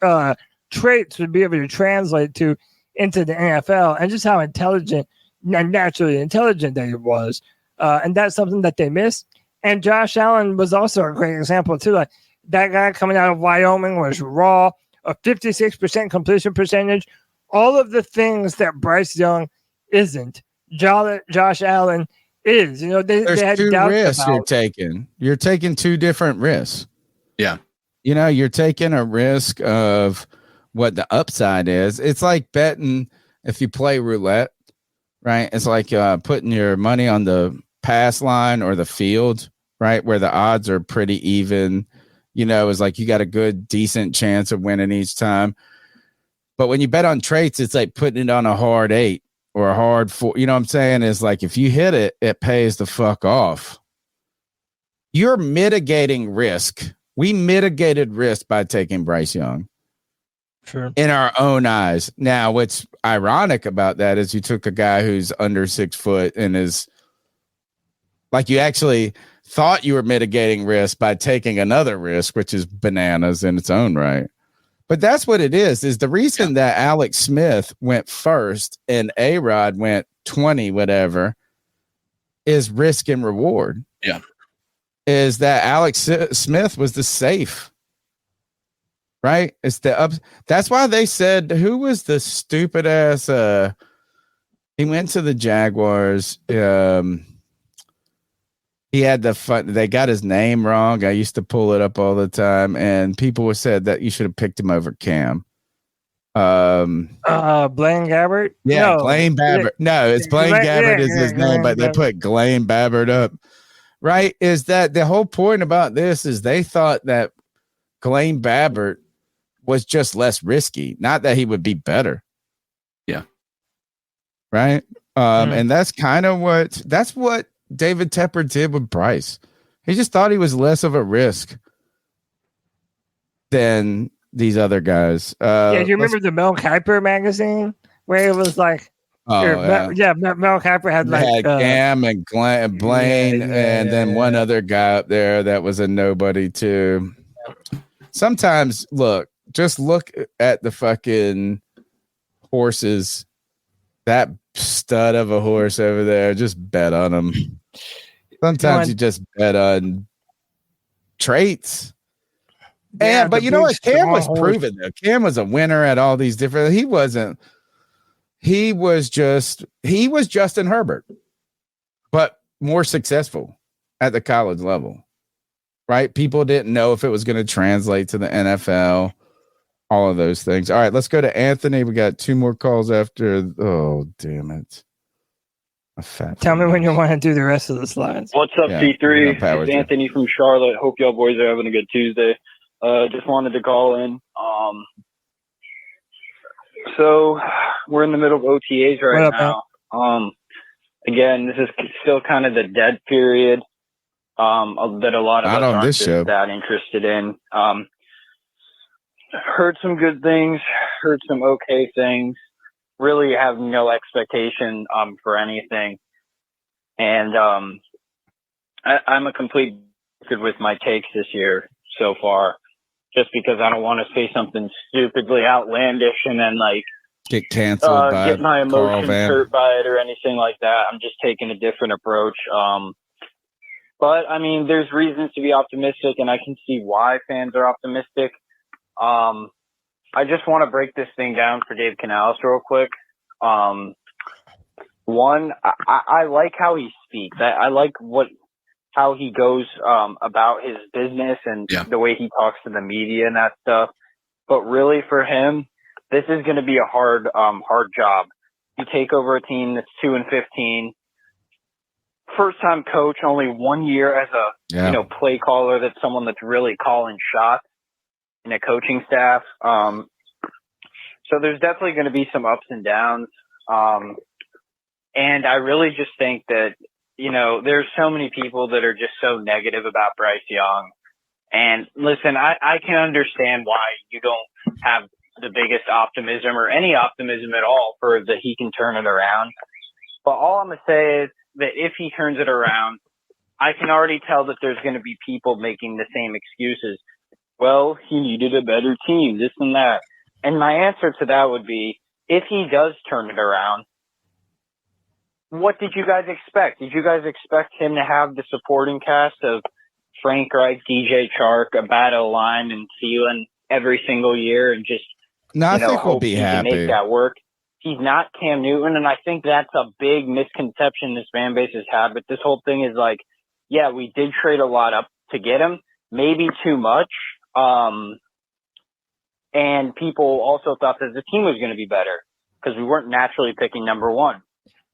traits would be able to translate to into the NFL, and just how intelligent, naturally intelligent that he was. And that's something that they missed. And Josh Allen was also a great example too. Like, that guy coming out of Wyoming was raw, a 56% completion percentage, all of the things that Bryce Young isn't, Josh Allen is. They had two doubts risks about. you're taking. You're taking two different risks. Yeah. You're taking a risk of what the upside is. It's like betting if you play roulette, right? It's like putting your money on the pass line or the field, right? Where the odds are pretty even. It's like you got a good, decent chance of winning each time. But when you bet on traits, it's like putting it on a hard 8 or a hard 4. You know what I'm saying? It's like if you hit it, it pays the fuck off. You're mitigating risk. We mitigated risk by taking Bryce Young. Sure. In our own eyes. Now, what's ironic about that is you took a guy who's under 6 foot and is like you actually thought you were mitigating risk by taking another risk, which is bananas in its own right. But that's what it is the reason that Alex Smith went first and A-Rod went 20, whatever, is risk and reward. Yeah. Is that Alex Smith was the safe. Right? It's the up. That's why they said, who was the stupid ass? He went to the Jaguars. He had the fun. They got his name wrong. I used to pull it up all the time, and people said that you should have picked him over Cam. Blaine Gabbert. Yeah, No. Blaine Gabbert. No, it's Blaine Gabbert is his name, but they put Blaine Gabbert up. Right? Is that the whole point about this? Is they thought that Blaine Gabbert was just less risky, not that he would be better. Yeah. Right. And that's kind of what David Tepper did with Bryce. He just thought he was less of a risk than these other guys. Do you remember the Mel Kiper magazine where it was like, Mel Kiper had like Cam and Blaine, and then one other guy up there that was a nobody too. Sometimes just look at the fucking horses. That stud of a horse over there. Just bet on him. Sometimes you just bet on traits. But you know what? Cam was proven though. Cam was a winner at all these different. He wasn't. He was Justin Herbert, but more successful at the college level. Right? People didn't know if it was going to translate to the NFL. All of those things. All right, let's go to Anthony. We got 2 more calls after. Oh, damn it. Tell me when you want to do the rest of the slides. What's up, C3? It's Anthony from Charlotte. Hope y'all boys are having a good Tuesday. Just wanted to call in. So we're in the middle of OTAs right now. Again, this is still kind of the dead period that a lot of us aren't just that interested in. Heard some good things, heard some okay things, really have no expectation for anything. And I'm a complete good with my takes this year so far, just because I don't want to say something stupidly outlandish and then like get canceled by get my emotions hurt by it or anything like that. I'm just taking a different approach. But I mean, there's reasons to be optimistic, and I can see why fans are optimistic. I just want to break this thing down for Dave Canales real quick. One, I like how he speaks. I like how he goes about his business and the way he talks to the media and that stuff. But really, for him, this is going to be a hard job. You take over a team that's 2-15. First time coach, only 1 year as a play caller. That's someone that's really calling shots in a coaching staff. So there's definitely going to be some ups and downs. And I really just think that, there's so many people that are just so negative about Bryce Young. And listen, I can understand why you don't have the biggest optimism or any optimism at all for that he can turn it around. But all I'm going to say is that if he turns it around, I can already tell that there's going to be people making the same excuses. Well, he needed a better team, this and that. And my answer to that would be, if he does turn it around, what did you guys expect? Did you guys expect him to have the supporting cast of Frank Reich, DJ Chark, a battle line, and Thielen every single year and just No, I think we'll be happy. Can make that work. He's not Cam Newton, and I think that's a big misconception this fan base has had. But this whole thing is like, yeah, we did trade a lot up to get him, maybe too much. And people also thought that the team was going to be better because we weren't naturally picking number one.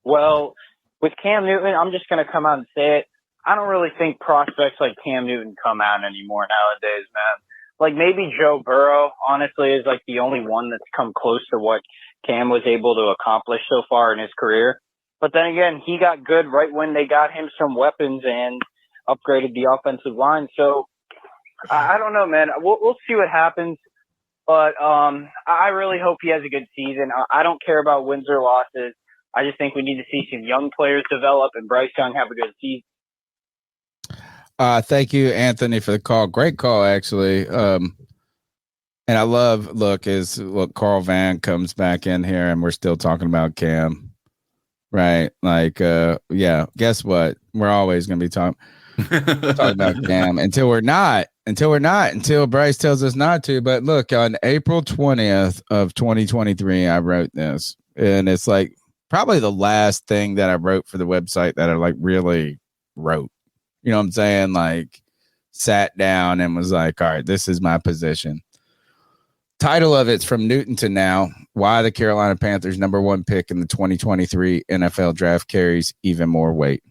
Well, with Cam Newton, I'm just going to come out and say it. I don't really think prospects like Cam Newton come out anymore nowadays, man. Like maybe Joe Burrow, honestly, is like the only one that's come close to what Cam was able to accomplish so far in his career. But then again, he got good right when they got him some weapons and upgraded the offensive line. So I don't know, man. We'll see what happens. But I really hope he has a good season. I don't care about wins or losses. I just think we need to see some young players develop and Bryce Young have a good season. Thank you, Anthony, for the call. Great call, actually. And I love, Carl Van comes back in here and we're still talking about Cam. Right. Like, guess what? We're always going to be talking about Cam until Bryce tells us not to. But look, on April 20th of 2023, I wrote this, and it's like probably the last thing that I wrote for the website that I like really wrote. You know what I'm saying? Like sat down and was like, all right, this is my position. Title of it's From Newton to Now, Why the Carolina Panthers #1 pick in the 2023 NFL draft carries even more weight.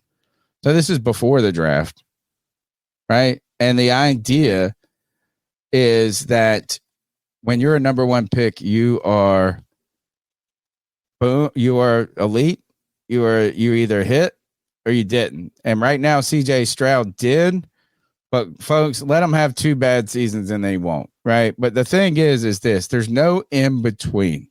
So this is before the draft, right? And the idea is that when you're a #1 pick, you are elite. You either hit or you didn't. And right now, CJ Stroud did, but folks, let him have 2 bad seasons and they won't, right? But the thing is this, there's no in between,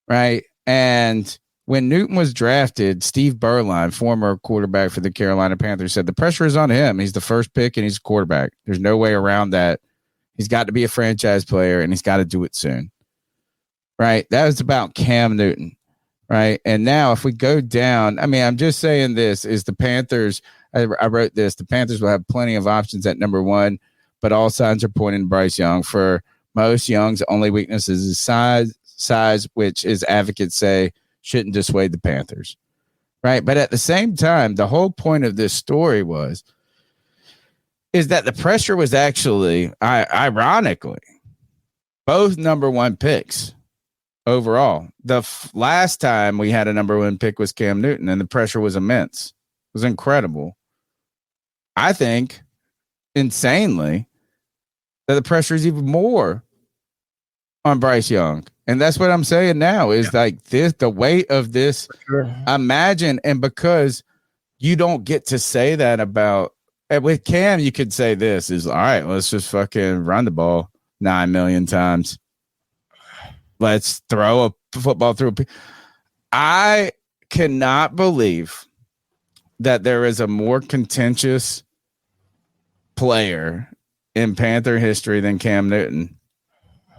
right? And when Newton was drafted, Steve Berline, former quarterback for the Carolina Panthers, said the pressure is on him. He's the first pick and he's a quarterback. There's no way around that. He's got to be a franchise player and he's got to do it soon, right? That was about Cam Newton. Right. And now if we go down, I mean, I'm just saying this is the Panthers. I wrote this. The Panthers will have plenty of options at #1, but all signs are pointing to Bryce Young. For most, Young's only weakness is his size, which is advocates say shouldn't dissuade the Panthers. Right. But at the same time, the whole point of this story is that the pressure was actually, ironically, both #1 picks. Overall, the last time we had a #1 pick was Cam Newton, and the pressure was immense. It was incredible. I think, insanely, that the pressure is even more on Bryce Young. And that's what I'm saying now is like this, the weight of this. Sure. Imagine, and because you don't get to say that about, with Cam, you could say this is, all right, let's just fucking run the ball 9 million times. Let's throw a football through. I cannot believe that there is a more contentious player in Panther history than Cam Newton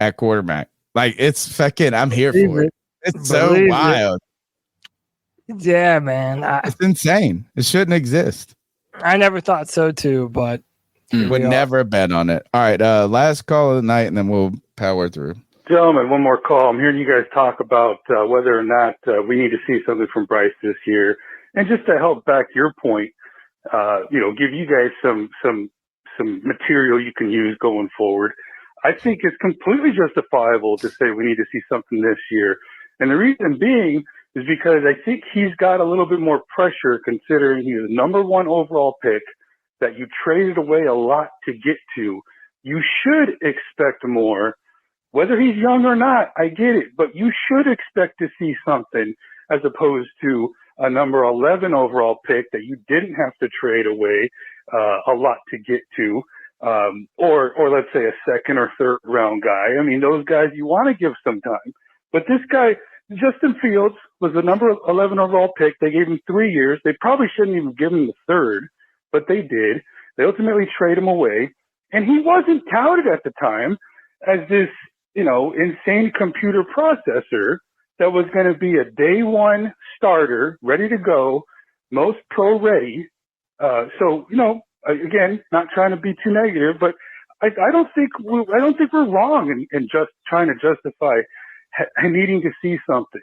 at quarterback. Like, it's fucking, I'm here for it. It's so wild. Yeah, man. It's insane. It shouldn't exist. I never thought so too, but would never bet on it. All right. Last call of the night, and then we'll power through. Gentlemen, one more call. I'm hearing you guys talk about whether or not we need to see something from Bryce this year. And just to help back your point, give you guys some material you can use going forward. I think it's completely justifiable to say we need to see something this year. And the reason being is because I think he's got a little bit more pressure considering he's the #1 overall pick that you traded away a lot to get to. You should expect more. Whether he's young or not, I get it, but you should expect to see something as opposed to a #11 overall pick that you didn't have to trade away a lot to get to, or let's say a second or third round guy. I mean, those guys you want to give some time, but this guy, Justin Fields, was the #11 overall pick. They gave him 3 years. They probably shouldn't even give him the third, but they did. They ultimately trade him away, and he wasn't touted at the time as this, insane computer processor that was going to be a day one starter, ready to go, most pro ready. So, again, not trying to be too negative, but I don't think we're wrong in just trying to justify needing to see something.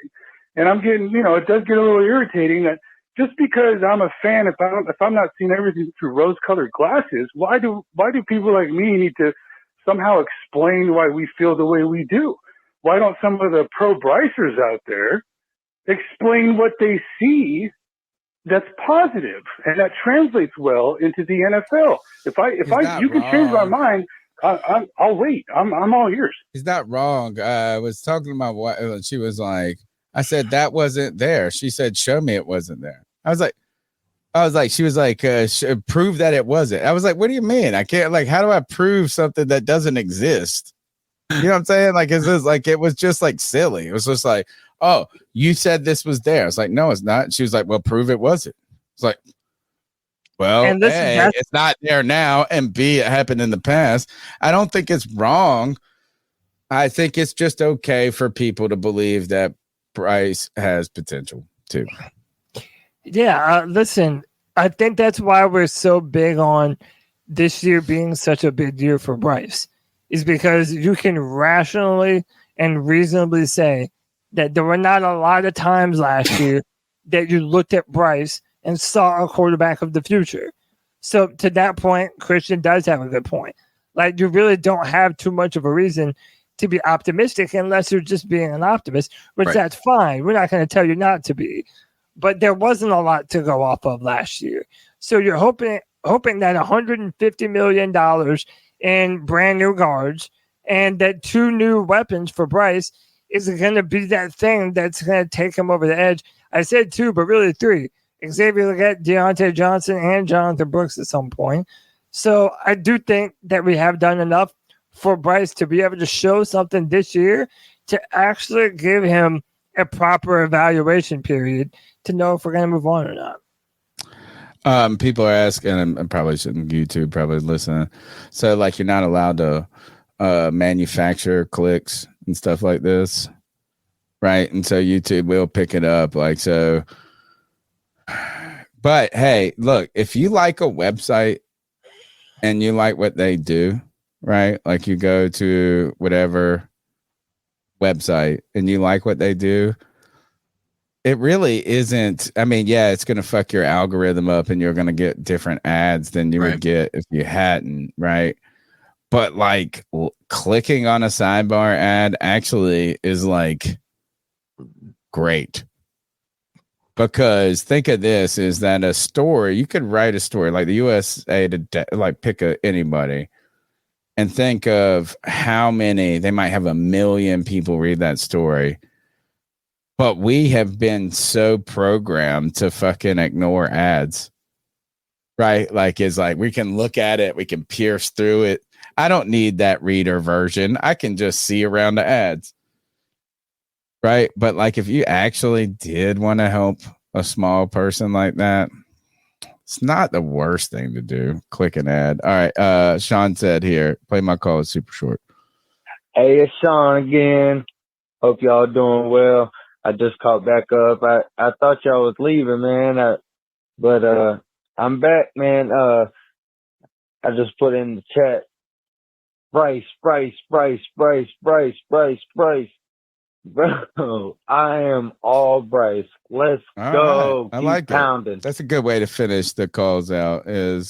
And I'm getting, it does get a little irritating that just because I'm a fan, if I'm not seeing everything through rose-colored glasses, why do people like me need to somehow explain why we feel the way we do? Why don't some of the pro-Brycers out there explain what they see that's positive and that translates well into the NFL? You can change my mind, I'll wait. I'm all ears. He's not wrong. I was talking to my wife, and she was like, I said, that wasn't there. She said, show me it wasn't there. I was like, she was like, prove that it wasn't. I was like, what do you mean? I can't, like, how do I prove something that doesn't exist? You know what I'm saying? Like, it's just like, it was just like silly. It was just like, oh, you said this was there. I was like, no, it's not. She was like, well, prove it wasn't. It's like, well, A, it's not there now, and B, it happened in the past. I don't think it's wrong. I think it's just okay for people to believe that Bryce has potential too. Yeah, listen, I think that's why we're so big on this year being such a big year for Bryce, is because you can rationally and reasonably say that there were not a lot of times last year that you looked at Bryce and saw a quarterback of the future. So to that point, Christian does have a good point. Like, you really don't have too much of a reason to be optimistic unless you're just being an optimist, which that's fine. We're not going to tell you not to be. But there wasn't a lot to go off of last year. So you're hoping that $150 million in brand new guards and that 2 new weapons for Bryce is going to be that thing that's going to take him over the edge. I said 2, but really 3. Xavier Legette, Deontay Johnson, and Jonathan Brooks at some point. So I do think that we have done enough for Bryce to be able to show something this year to actually give him a proper evaluation period to know if we're going to move on or not. People are asking, and I probably shouldn't, YouTube probably listen. So, like, you're not allowed to manufacture clicks and stuff like this, right? And so YouTube will pick it up, like, so. But hey, look, if you like a website and you like what they do, right? Like, you go to whatever website and you like what they do, it really isn't. I mean, yeah, it's going to fuck your algorithm up and you're going to get different ads than you would get if you hadn't, right? But like, clicking on a sidebar ad actually is like great. Because think of this, is that a story, you could write a story like the USA to like pick anybody and think of how many, they might have 1 million people read that story. But we have been so programmed to fucking ignore ads, right? Like, it's like, we can look at it, we can pierce through it. I don't need that reader version. I can just see around the ads. Right. But like, if you actually did want to help a small person like that, it's not the worst thing to do. Click an ad. All right. Sean said here, play my call. It's super short. Hey, it's Sean again. Hope y'all doing well. I just caught back up. I thought y'all was leaving, man. But I'm back, man. I just put in the chat. Bryce. Bro, I am all Bryce. Let's go. Right. I like pounding. That's a good way to finish the calls out. And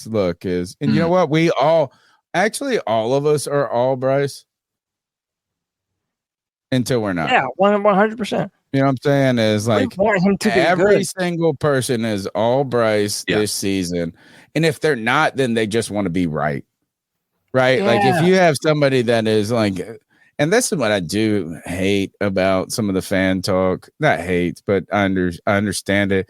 you know what? We all of us are all Bryce until we're not. Yeah, 100%. You know what I'm saying? Is like, want him to be every good. single person is all Bryce this season. And if they're not, then they just want to be right. Right? Yeah. Like, if you have somebody that is like, and this is what I do hate about some of the fan talk. Not hate, but I understand it.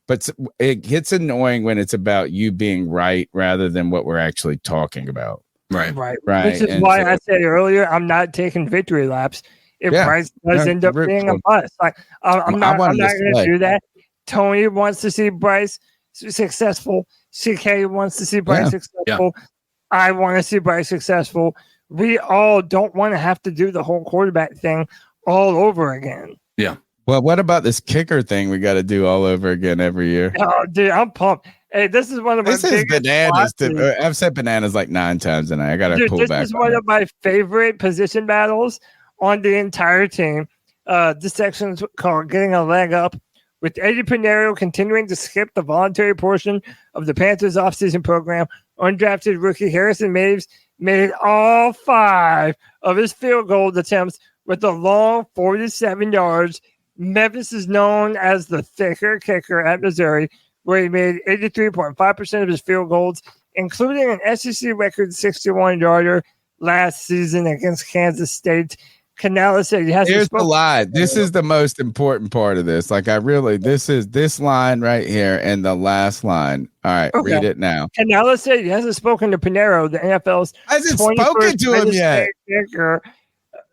But it gets annoying when it's about you being right rather than what we're actually talking about. Right. Which is why I said earlier, I'm not taking victory laps if Bryce does end up being a bust. Like, I'm not going to do that. Tony wants to see Bryce successful. CK wants to see Bryce successful. Yeah. I want to see Bryce successful. We all don't want to have to do the whole quarterback thing all over again. Yeah. Well, what about this kicker thing we got to do all over again every year? Oh, dude, I'm pumped. Hey, this is one of my This is bananas. I've said bananas like 9 times tonight. I got to pull back. This is one of my favorite position battles on the entire team. This section is called Getting a Leg Up, with Eddie Pinheiro continuing to skip the voluntary portion of the Panthers offseason program. Undrafted rookie Harrison Maves made all 5 of his field goal attempts with a long 47 yards. Memphis is known as the thicker kicker at Missouri, where he made 83.5% of his field goals, including an SEC record 61-yarder last season against Kansas State. Canales said he has. Here's the lie. This is the most important part of this. This is this line right here and the last line. All right, okay. Read it now. Canales said he hasn't spoken to Pinheiro, the NFL's hasn't spoken to him yet. Kicker,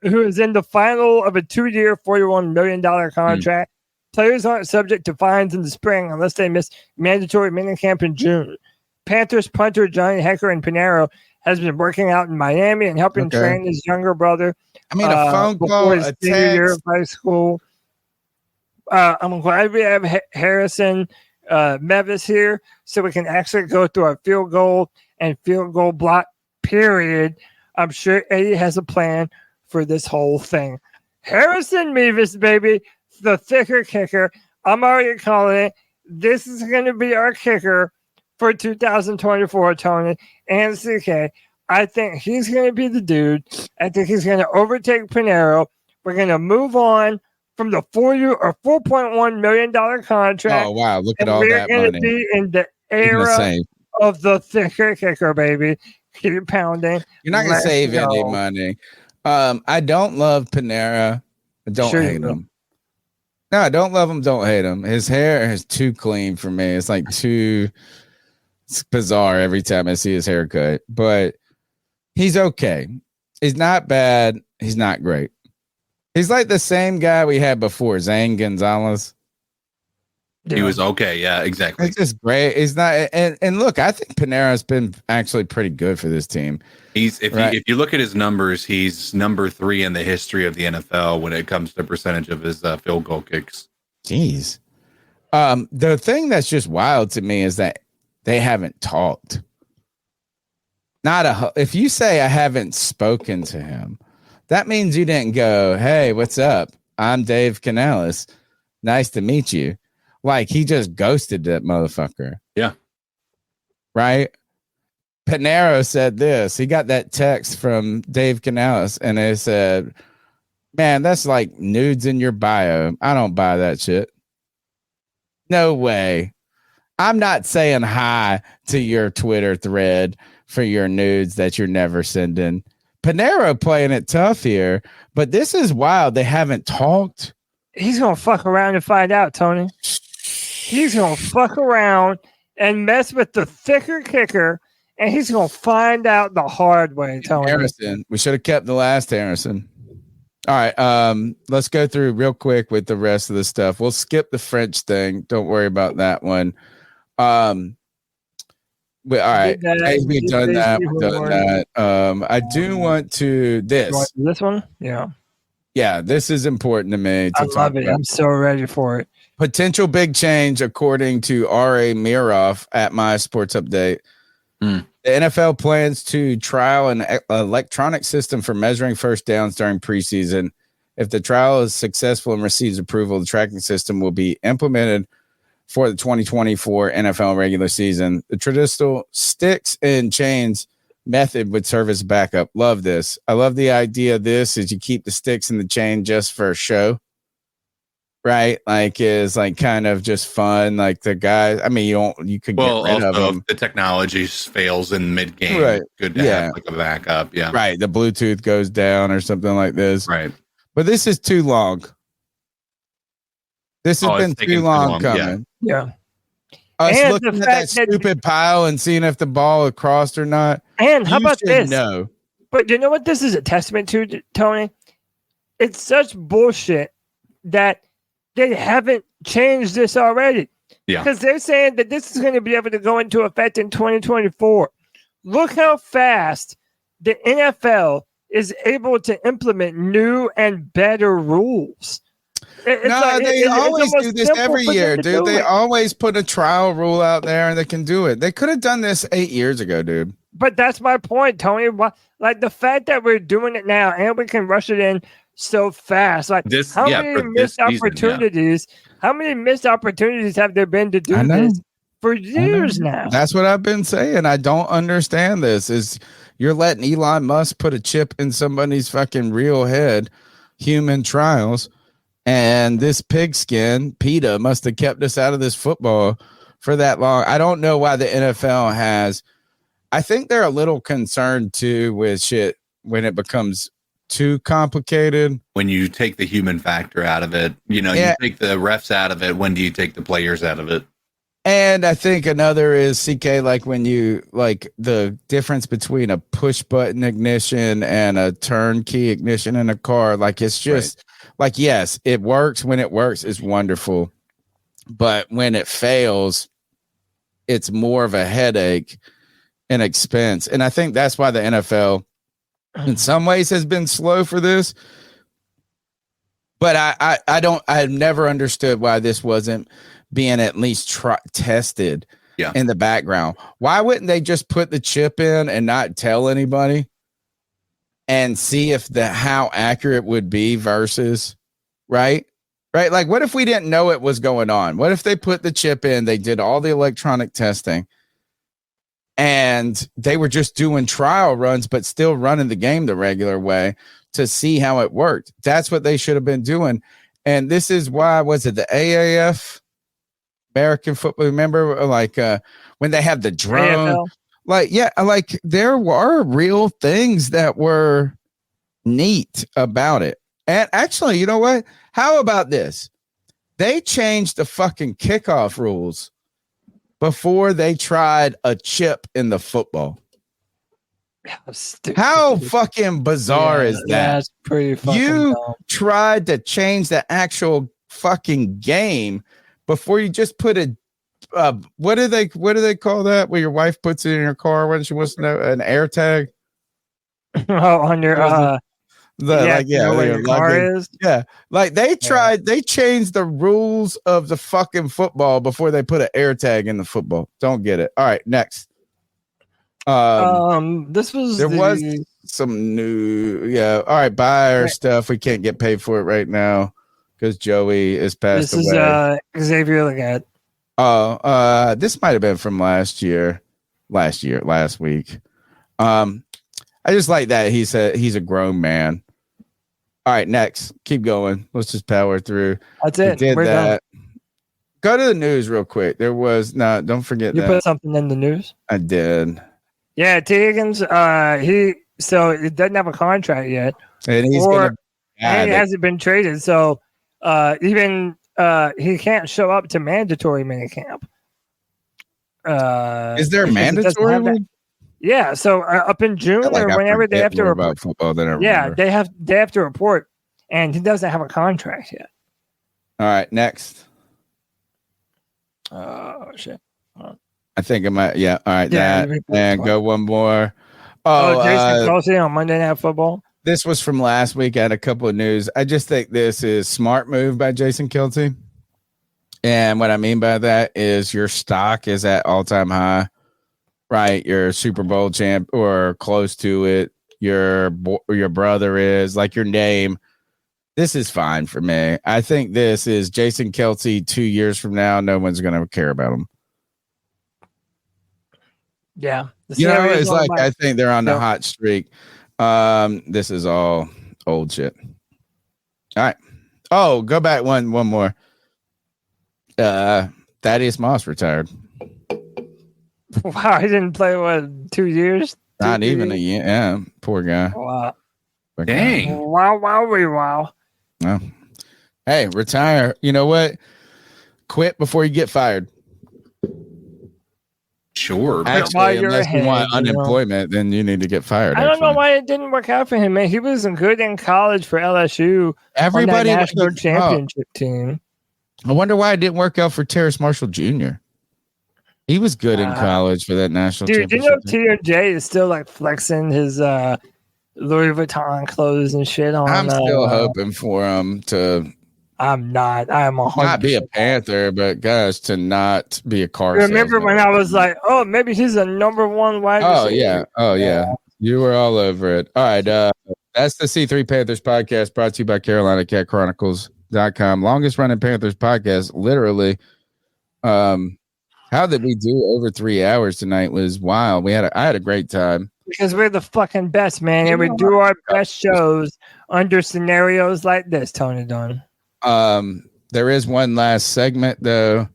who is in the final of a 2-year, $41 million contract. Players aren't subject to fines in the spring unless they miss mandatory minicamp in June. Panthers punter Johnny Hecker and Pinheiro has been working out in Miami and helping train his younger brother. I mean, a phone call, a text. Year of high school. I'm glad we have Harrison Mevis here so we can actually go through our field goal and field goal block period. I'm sure Eddie has a plan for this whole thing. Harrison Mevis, baby, the thicker kicker. I'm already calling it. This is going to be our kicker for 2024, Tony and CK. I think he's going to be the dude. I think he's going to overtake Pinheiro. We're going to move on from the $4.1 million contract. Oh, wow. Look at all that money. We're going to be in the era of the thicker kicker, baby. Keep pounding. You're not going to save any money. I don't love Pinheiro. I don't hate him. No, I don't love him. Don't hate him. His hair is too clean for me. It's like too... It's bizarre every time I see his haircut, but he's okay. He's not bad. He's not great. He's like the same guy we had before, Zane Gonzalez. He was okay. Yeah, exactly. It's just great. He's not. And look, I think Pinheiro's been actually pretty good for this team. If you look at his numbers, he's number 3 in the history of the NFL when it comes to percentage of his field goal kicks. Jeez. The thing that's just wild to me is that they haven't talked. If you say I haven't spoken to him, that means you didn't go, hey, what's up? I'm Dave Canales. Nice to meet you. Like he just ghosted that motherfucker. Yeah. Right? Pinheiro said this. He got that text from Dave Canales and it said, man, that's like nudes in your bio. I don't buy that shit. No way. I'm not saying hi to your Twitter thread for your nudes that you're never sending. Pinheiro playing it tough here, but this is wild. They haven't talked. He's going to fuck around and find out, Tony. He's going to fuck around and mess with the thicker kicker, and he's going to find out the hard way, Tony. Harrison. We should have kept the last Harrison. All right, let's go through real quick with the rest of the stuff. We'll skip the French thing. Don't worry about that one. All right. We've done that. I do want to this one. Yeah. Yeah. This is important to me. I love it. I'm so ready for it. Potential big change, according to R.A. Miroff at My Sports Update. The NFL plans to trial an electronic system for measuring first downs during preseason. If the trial is successful and receives approval, the tracking system will be implemented for the 2024 NFL regular season. The traditional sticks and chains method would serve as backup. Love this. I love the idea of this is you keep the sticks and the chain just for show. Right? Like is like kind of just fun. Like the guys, I mean, you could get rid of them. If the technology fails in mid game, right. Good to have like a backup. Yeah. Right. The Bluetooth goes down or something like this. Right. But this is too long. This has been too long coming. Yeah. Us looking at that stupid pile and seeing if the ball had crossed or not. And how about this? No. But you know what this is a testament to, Tony? It's such bullshit that they haven't changed this already. Yeah. Because they're saying that this is going to be able to go into effect in 2024. Look how fast the NFL is able to implement new and better rules. They always do this every year, dude. They always put a trial rule out there and they can do it. They could have done this 8 years ago, dude. But that's my point, Tony. Like the fact that we're doing it now and we can rush it in so fast. Like how many missed opportunities? How many missed opportunities have there been to do this for years now? That's what I've been saying. I don't understand this. Is you're letting Elon Musk put a chip in somebody's fucking real head, human trials. And this pigskin, PETA, must have kept us out of this football for that long. I don't know why the NFL has. I think they're a little concerned, too, with shit when it becomes too complicated. When you take the human factor out of it, you take the refs out of it. When do you take the players out of it? And I think another is, CK, like when you, like the difference between a push button ignition and a turnkey ignition in a car, like it's just... Like, yes, it works. When it works, it's wonderful. But when it fails, it's more of a headache and expense. And I think that's why the NFL, in some ways, has been slow for this. But I've never understood why this wasn't being at least tested in the background. Why wouldn't they just put the chip in and not tell anybody? And see if how accurate it would be versus right. Like, what if we didn't know it was going on? What if they put the chip in, they did all the electronic testing, and they were just doing trial runs, but still running the game the regular way to see how it worked? That's what they should have been doing. And this is why, was it the AAF, American Football? Remember, like when they have the drone. AFL. Like there were real things that were neat about it. And actually, you know what? How about this? They changed the fucking kickoff rules before they tried a chip in the football. How fucking bizarre is that? That's pretty fucking dumb. Tried to change the actual fucking game before you just put a what do they call that where your wife puts it in her car when she wants to know, an air tag? On your where your car is. Yeah, like they changed the rules of the fucking football before they put an air tag in the football. Don't get it. All right, next. There was some new. All right, buy our stuff. We can't get paid for it right now because Joey is passed away. This is Xavier Leggett. This might have been from last week. I just like that he's a grown man. All right, next. Keep going. Let's just power through. That's it. We're done. Go to the news real quick. There was don't forget you that. put something in the news. I did. Yeah, T. Higgins. He doesn't have a contract yet, and he hasn't been traded. So even. He can't show up to mandatory minicamp. Is there a mandatory one? Yeah, so up in June or whenever they have to report about football than I remember. Yeah, they have to report, and he doesn't have a contract yet. All right, next. Oh shit! I think I might. Yeah, all right. Yeah, and go one more. Jason Kelsey on Monday Night Football. This was from last week. I had a couple of news. I just think this is smart move by Jason Kelsey. And what I mean by that is your stock is at all-time high, right? You're Super Bowl champ or close to it. Your brother is, like your name. This is fine for me. I think this is Jason Kelsey 2 years from now. No one's going to care about him. Yeah. It's like I think they're on the hot streak. This is all old shit. All right. Oh, go back one more. Thaddeus Moss retired. Wow, he didn't play 2 years? Not even a year. Yeah, poor guy. Wow. Dang. Wow. Well, hey, retire. You know what? Quit before you get fired. Sure. Actually, unless you want unemployment, then you need to get fired. I don't know why it didn't work out for him, man. He was good in college for LSU. Everybody on that national championship team. I wonder why it didn't work out for Terrace Marshall Jr. He was good in college for that national championship. Dude, you know TJ is still like flexing his Louis Vuitton clothes and shit on. I'm still hoping for him to I'm not. I am 100%. Not be a Panther, but guys, to not be a car. Remember when I was like, oh, maybe he's a number one wide receiver? Oh yeah. You were all over it. All right. That's the C3 Panthers podcast brought to you by Carolina Chronicles.com. Longest running Panthers podcast. Literally. How did we do over 3 hours tonight was wild. I had a great time. Because we're the fucking best, man. And we do our best shows under scenarios like this, Tony Dunn. There is one last segment, though.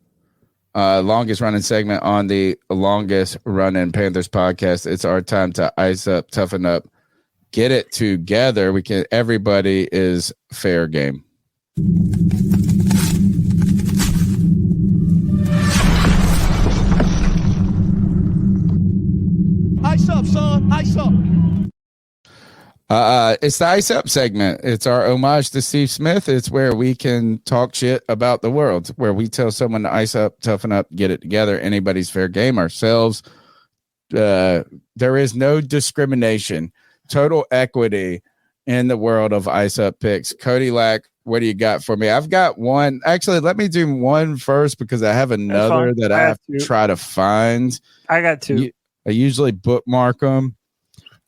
Longest running segment on the longest running Panthers podcast. It's our time to ice up, toughen up, get it together. Everybody is fair game. Ice up, son. Ice up. It's the Ice Up segment. It's our homage to Steve Smith. It's where we can talk shit about the world, where we tell someone to ice up, toughen up, get it together. Anybody's fair game. Ourselves. There is no discrimination. Total equity in the world of Ice Up picks. Cody Lack, what do you got for me? I've got one. Actually, let me do one first because I have another that I have to try to find. I got two. I usually bookmark them.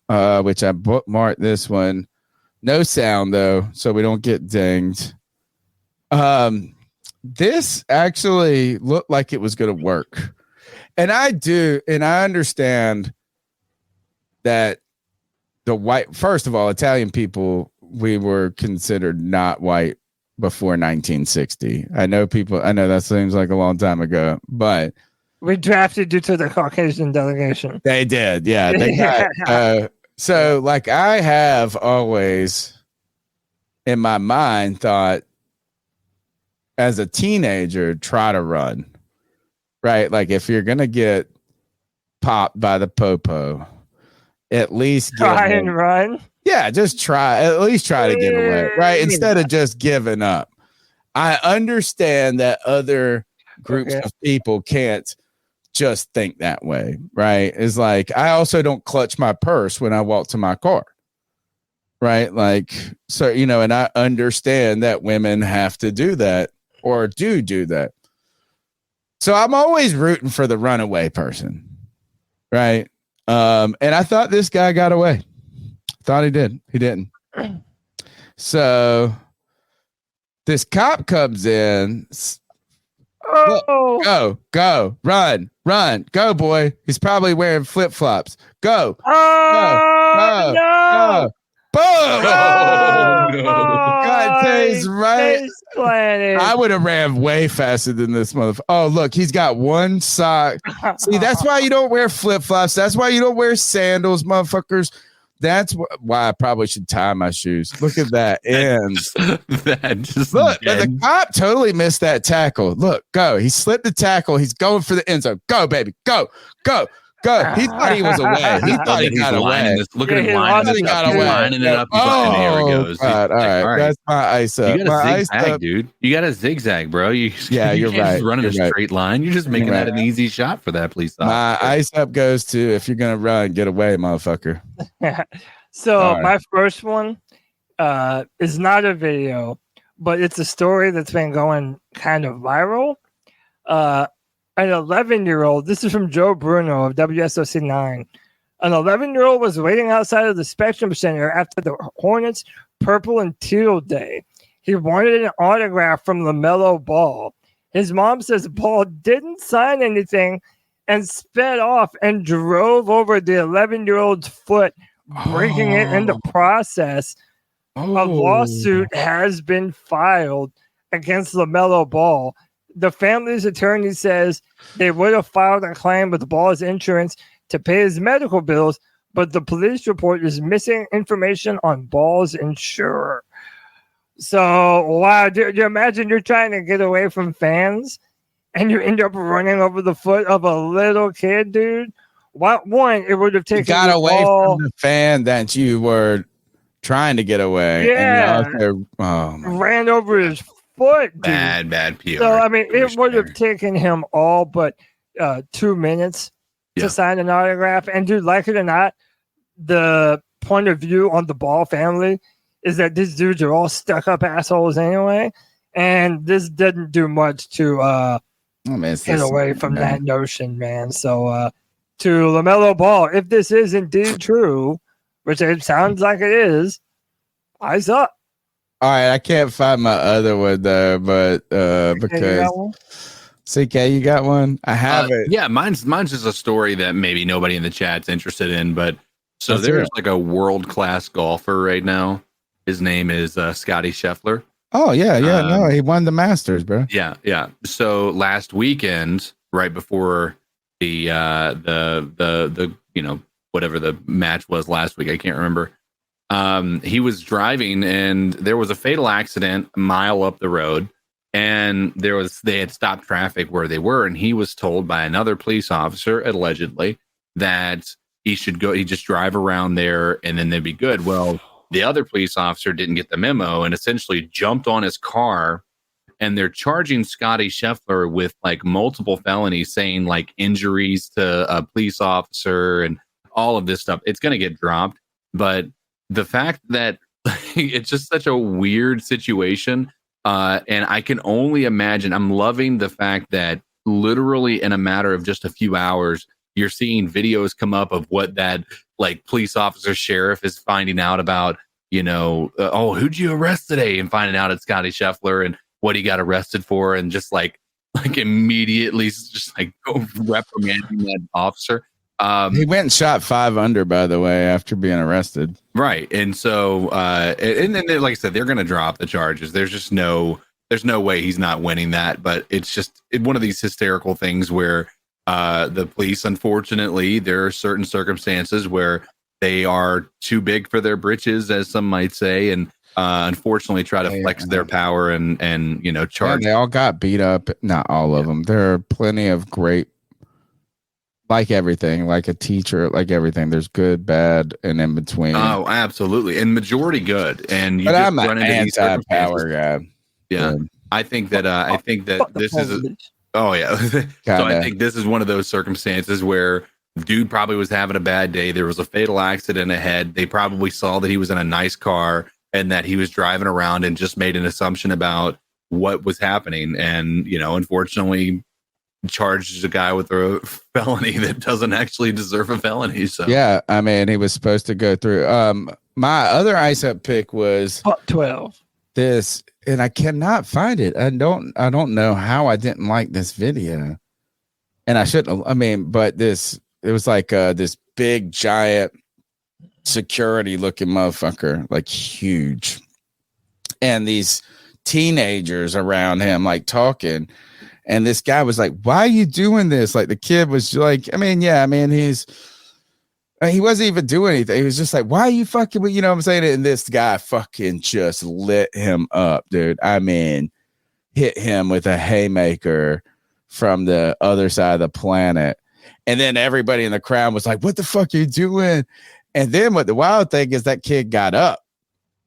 Which I bookmarked this one. No sound though, so we don't get dinged. This actually looked like it was going to work. And I understand that first of all, Italian people, we were considered not white before 1960. I know that seems like a long time ago, but we drafted you to the Caucasian delegation. They did. Yeah. They got, so like I have always in my mind thought as a teenager, try to run, right? Like if you're going to get popped by the popo, at least try and run. Yeah. Just at least try to get away, right? Instead of just giving up. I understand that other groups of people can't just think that way, right? It's like I also don't clutch my purse when I walk to my car, right? Like, so, and I understand that women have to do that or do that. So I'm always rooting for the runaway person, right? And I thought this guy got away. Thought he did. He didn't. So this cop comes in. Oh, go, run, go, boy. He's probably wearing flip-flops. Go. Go. Boom! Oh, no. God, Tay's right. I would have ran way faster than this motherfucker. Oh, look, he's got one sock. See, that's why you don't wear flip-flops. That's why you don't wear sandals, motherfuckers. That's why I probably should tie my shoes. Look at that end. Look, the cop totally missed that tackle. Look, go. He slipped the tackle. He's going for the end zone. Go, baby. Go. He thought he was away. He thought he got away. Look at him lining it up. And there he goes. God, all right. That's my ice up. You got a zigzag, dude. You got a zigzag, bro. You're right. Running a straight line. You're just making that an easy shot for that police officer. My ice up goes to if you're gonna run, get away, motherfucker. So my first one is not a video, but it's a story that's been going kind of viral. An 11-year-old, this is from Joe Bruno of WSOC 9. An 11-year-old was waiting outside of the Spectrum Center after the Hornets' Purple and Teal Day. He wanted an autograph from LaMelo Ball. His mom says Ball didn't sign anything and sped off and drove over the 11-year-old's foot, breaking it in the process. A lawsuit has been filed against LaMelo Ball. The family's attorney says they would have filed a claim with Ball's insurance to pay his medical bills, but the police report is missing information on Ball's insurer. So, wow, do you imagine you're trying to get away from fans and you end up running over the foot of a little kid, dude? One, it would have taken you got away from the fan that you were trying to get away. Yeah. And ran over his foot, dude. Bad PR. So I mean, it would have taken him all but 2 minutes to sign an autograph. And dude, like it or not, the point of view on the Ball family is that these dudes are all stuck up assholes anyway, And this didn't do much to get away from man. that notion, man. So to LaMelo Ball, if this is indeed true, which it sounds like it is, eyes up. All right, I can't find my other one though, but because CK, you got one? I have it. Yeah, mine's just a story that maybe nobody in the chat's interested in, but so there's like a world-class golfer right now. His name is Scotty Scheffler. Oh yeah, no, he won the Masters, bro. Yeah. So last weekend, right before the whatever the match was last week, I can't remember. He was driving and there was a fatal accident a mile up the road, and they had stopped traffic where they were, and he was told by another police officer allegedly that he just drive around there and then they'd be good. Well, the other police officer didn't get the memo and essentially jumped on his car, and they're charging Scotty Scheffler with like multiple felonies, saying like injuries to a police officer and all of this stuff. It's going to get dropped, but the fact that it's just such a weird situation, and I can only imagine. I'm loving the fact that literally in a matter of just a few hours, you're seeing videos come up of what that like police officer sheriff is finding out about, who'd you arrest today, and finding out it's Scotty Scheffler and what he got arrested for, and just like immediately just like reprimanding that officer. He went and shot 5 under, by the way, after being arrested. Right. And so, and then, like I said, they're going to drop the charges. There's no way he's not winning that. But it's just one of these hysterical things where the police, unfortunately, there are certain circumstances where they are too big for their britches, as some might say, and unfortunately try to flex their power and charge. Yeah, they all got beat up. Not all of them. There are plenty of great. Like everything, like a teacher, like everything. There's good, bad, and in between. Oh, absolutely, and majority good. And but I'm an anti-power guy. Yeah, I think that this is. Oh yeah, so I think this is one of those circumstances where dude probably was having a bad day. There was a fatal accident ahead. They probably saw that he was in a nice car and that he was driving around and just made an assumption about what was happening. And unfortunately, charges a guy with a felony that doesn't actually deserve a felony. So yeah, I mean, he was supposed to go through. My other ice up pick was 12. This, and I cannot find it. I don't know how I didn't like this video, and I shouldn't. I mean, but it was like this big giant security looking motherfucker, like huge, and these teenagers around him, like talking. And this guy was like, "Why are you doing this?" Like the kid was like, he wasn't even doing anything. He was just like, "Why are you fucking with?" You know what I'm saying? And this guy fucking just lit him up, dude. I mean, hit him with a haymaker from the other side of the planet. And then everybody in the crowd was like, "What the fuck are you doing?" And then what the wild thing is, that kid got up.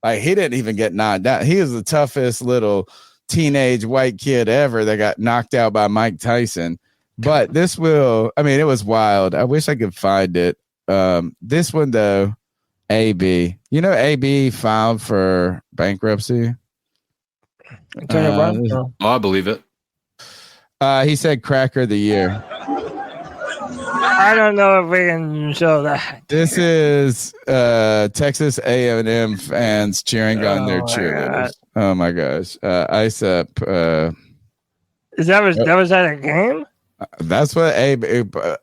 Like he didn't even get knocked out. He was the toughest little teenage white kid ever that got knocked out by Mike Tyson. But it was wild. I wish I could find it. This one though, AB, AB filed for bankruptcy. I believe it. He said cracker of the year. I don't know if we can show that. This is Texas A&M fans cheering on their cheerleaders. Oh my gosh. Ice up. Was that a game? That's what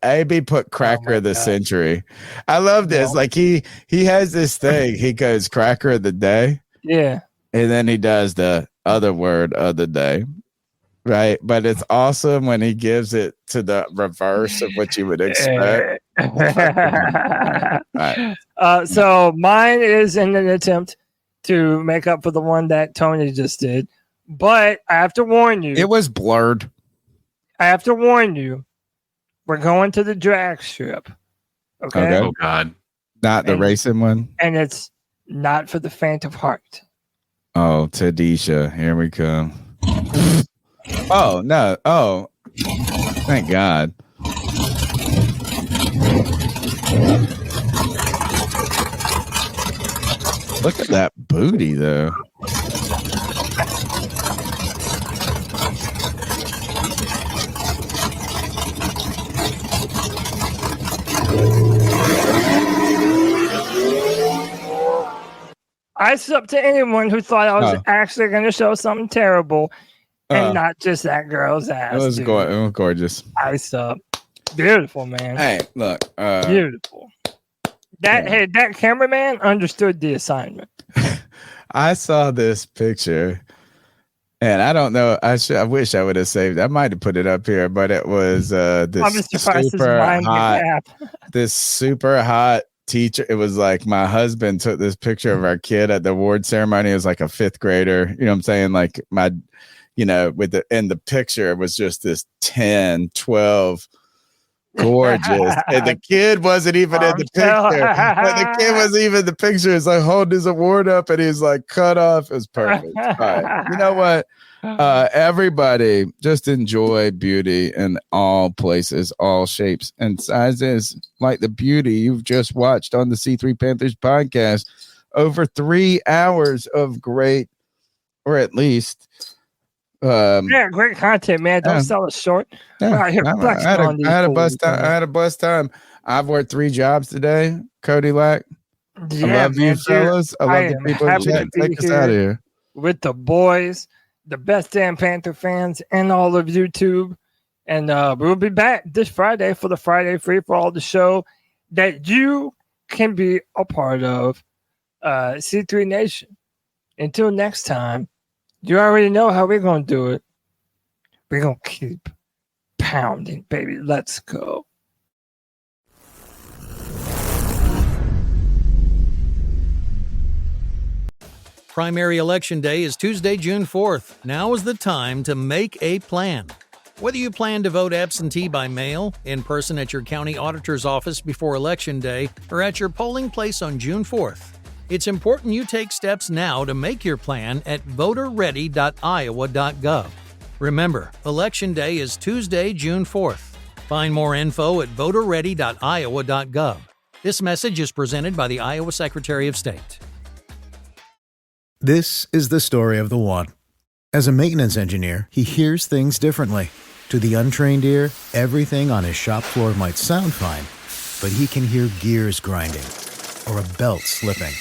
AB put cracker of the century. I love this. Like he has this thing. He goes cracker of the day. Yeah. And then he does the other word of the day. Right. But it's awesome when he gives it to the reverse of what you would expect. Right. So mine is in an attempt to make up for the one that Tony just did. But I have to warn you. It was blurred. I have to warn you. We're going to the drag strip. Okay. Oh God. Not the racing one. And it's not for the faint of heart. Oh, Tadisha. Here we come. Oh, no. Oh, thank God. Look at that booty, though. ice up to anyone who thought I was actually going to show something terrible and not just that girl's ass. It was gorgeous. Ice up. Beautiful, man. Hey, look. Beautiful. That cameraman understood the assignment. I saw this picture, and I don't know. I wish I would have saved. I might have put it up here, but it was this super hot teacher. It was like my husband took this picture of our kid at the award ceremony. It was like a 5th grader. You know what I'm saying? Like in the picture was just this 10, 12. Gorgeous. And the kid wasn't even in the picture. The kid wasn't even in the picture. It's like holding his award up and he's like cut off. It was perfect. All right. You know what? Everybody just enjoy beauty in all places, all shapes and sizes, like the beauty you've just watched on the C3 Panthers podcast. Over 3 hours of great, or at least great content, man. Don't sell us short. I had a bust time. I've worked 3 jobs today. Cody Lack. I love you, fellas. I love the people in chat. Take us out of here with the boys, the best damn Panther fans, and all of YouTube. And we'll be back this Friday for the Friday Free for All, the show that you can be a part of. C3 Nation. Until next time. You already know how we're going to do it. We're going to keep pounding, baby. Let's go. Primary Election Day is Tuesday, June 4th. Now is the time to make a plan. Whether you plan to vote absentee by mail, in person at your county auditor's office before Election Day, or at your polling place on June 4th, it's important you take steps now to make your plan at voterready.iowa.gov. Remember, Election Day is Tuesday, June 4th. Find more info at voterready.iowa.gov. This message is presented by the Iowa Secretary of State. This is the story of the one. As a maintenance engineer, he hears things differently. To the untrained ear, everything on his shop floor might sound fine, but he can hear gears grinding or a belt slipping.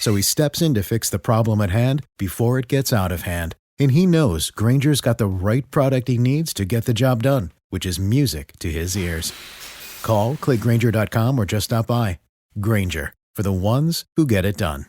So he steps in to fix the problem at hand before it gets out of hand. And he knows Grainger's got the right product he needs to get the job done, which is music to his ears. Call, click Grainger.com, or just stop by. Grainger, for the ones who get it done.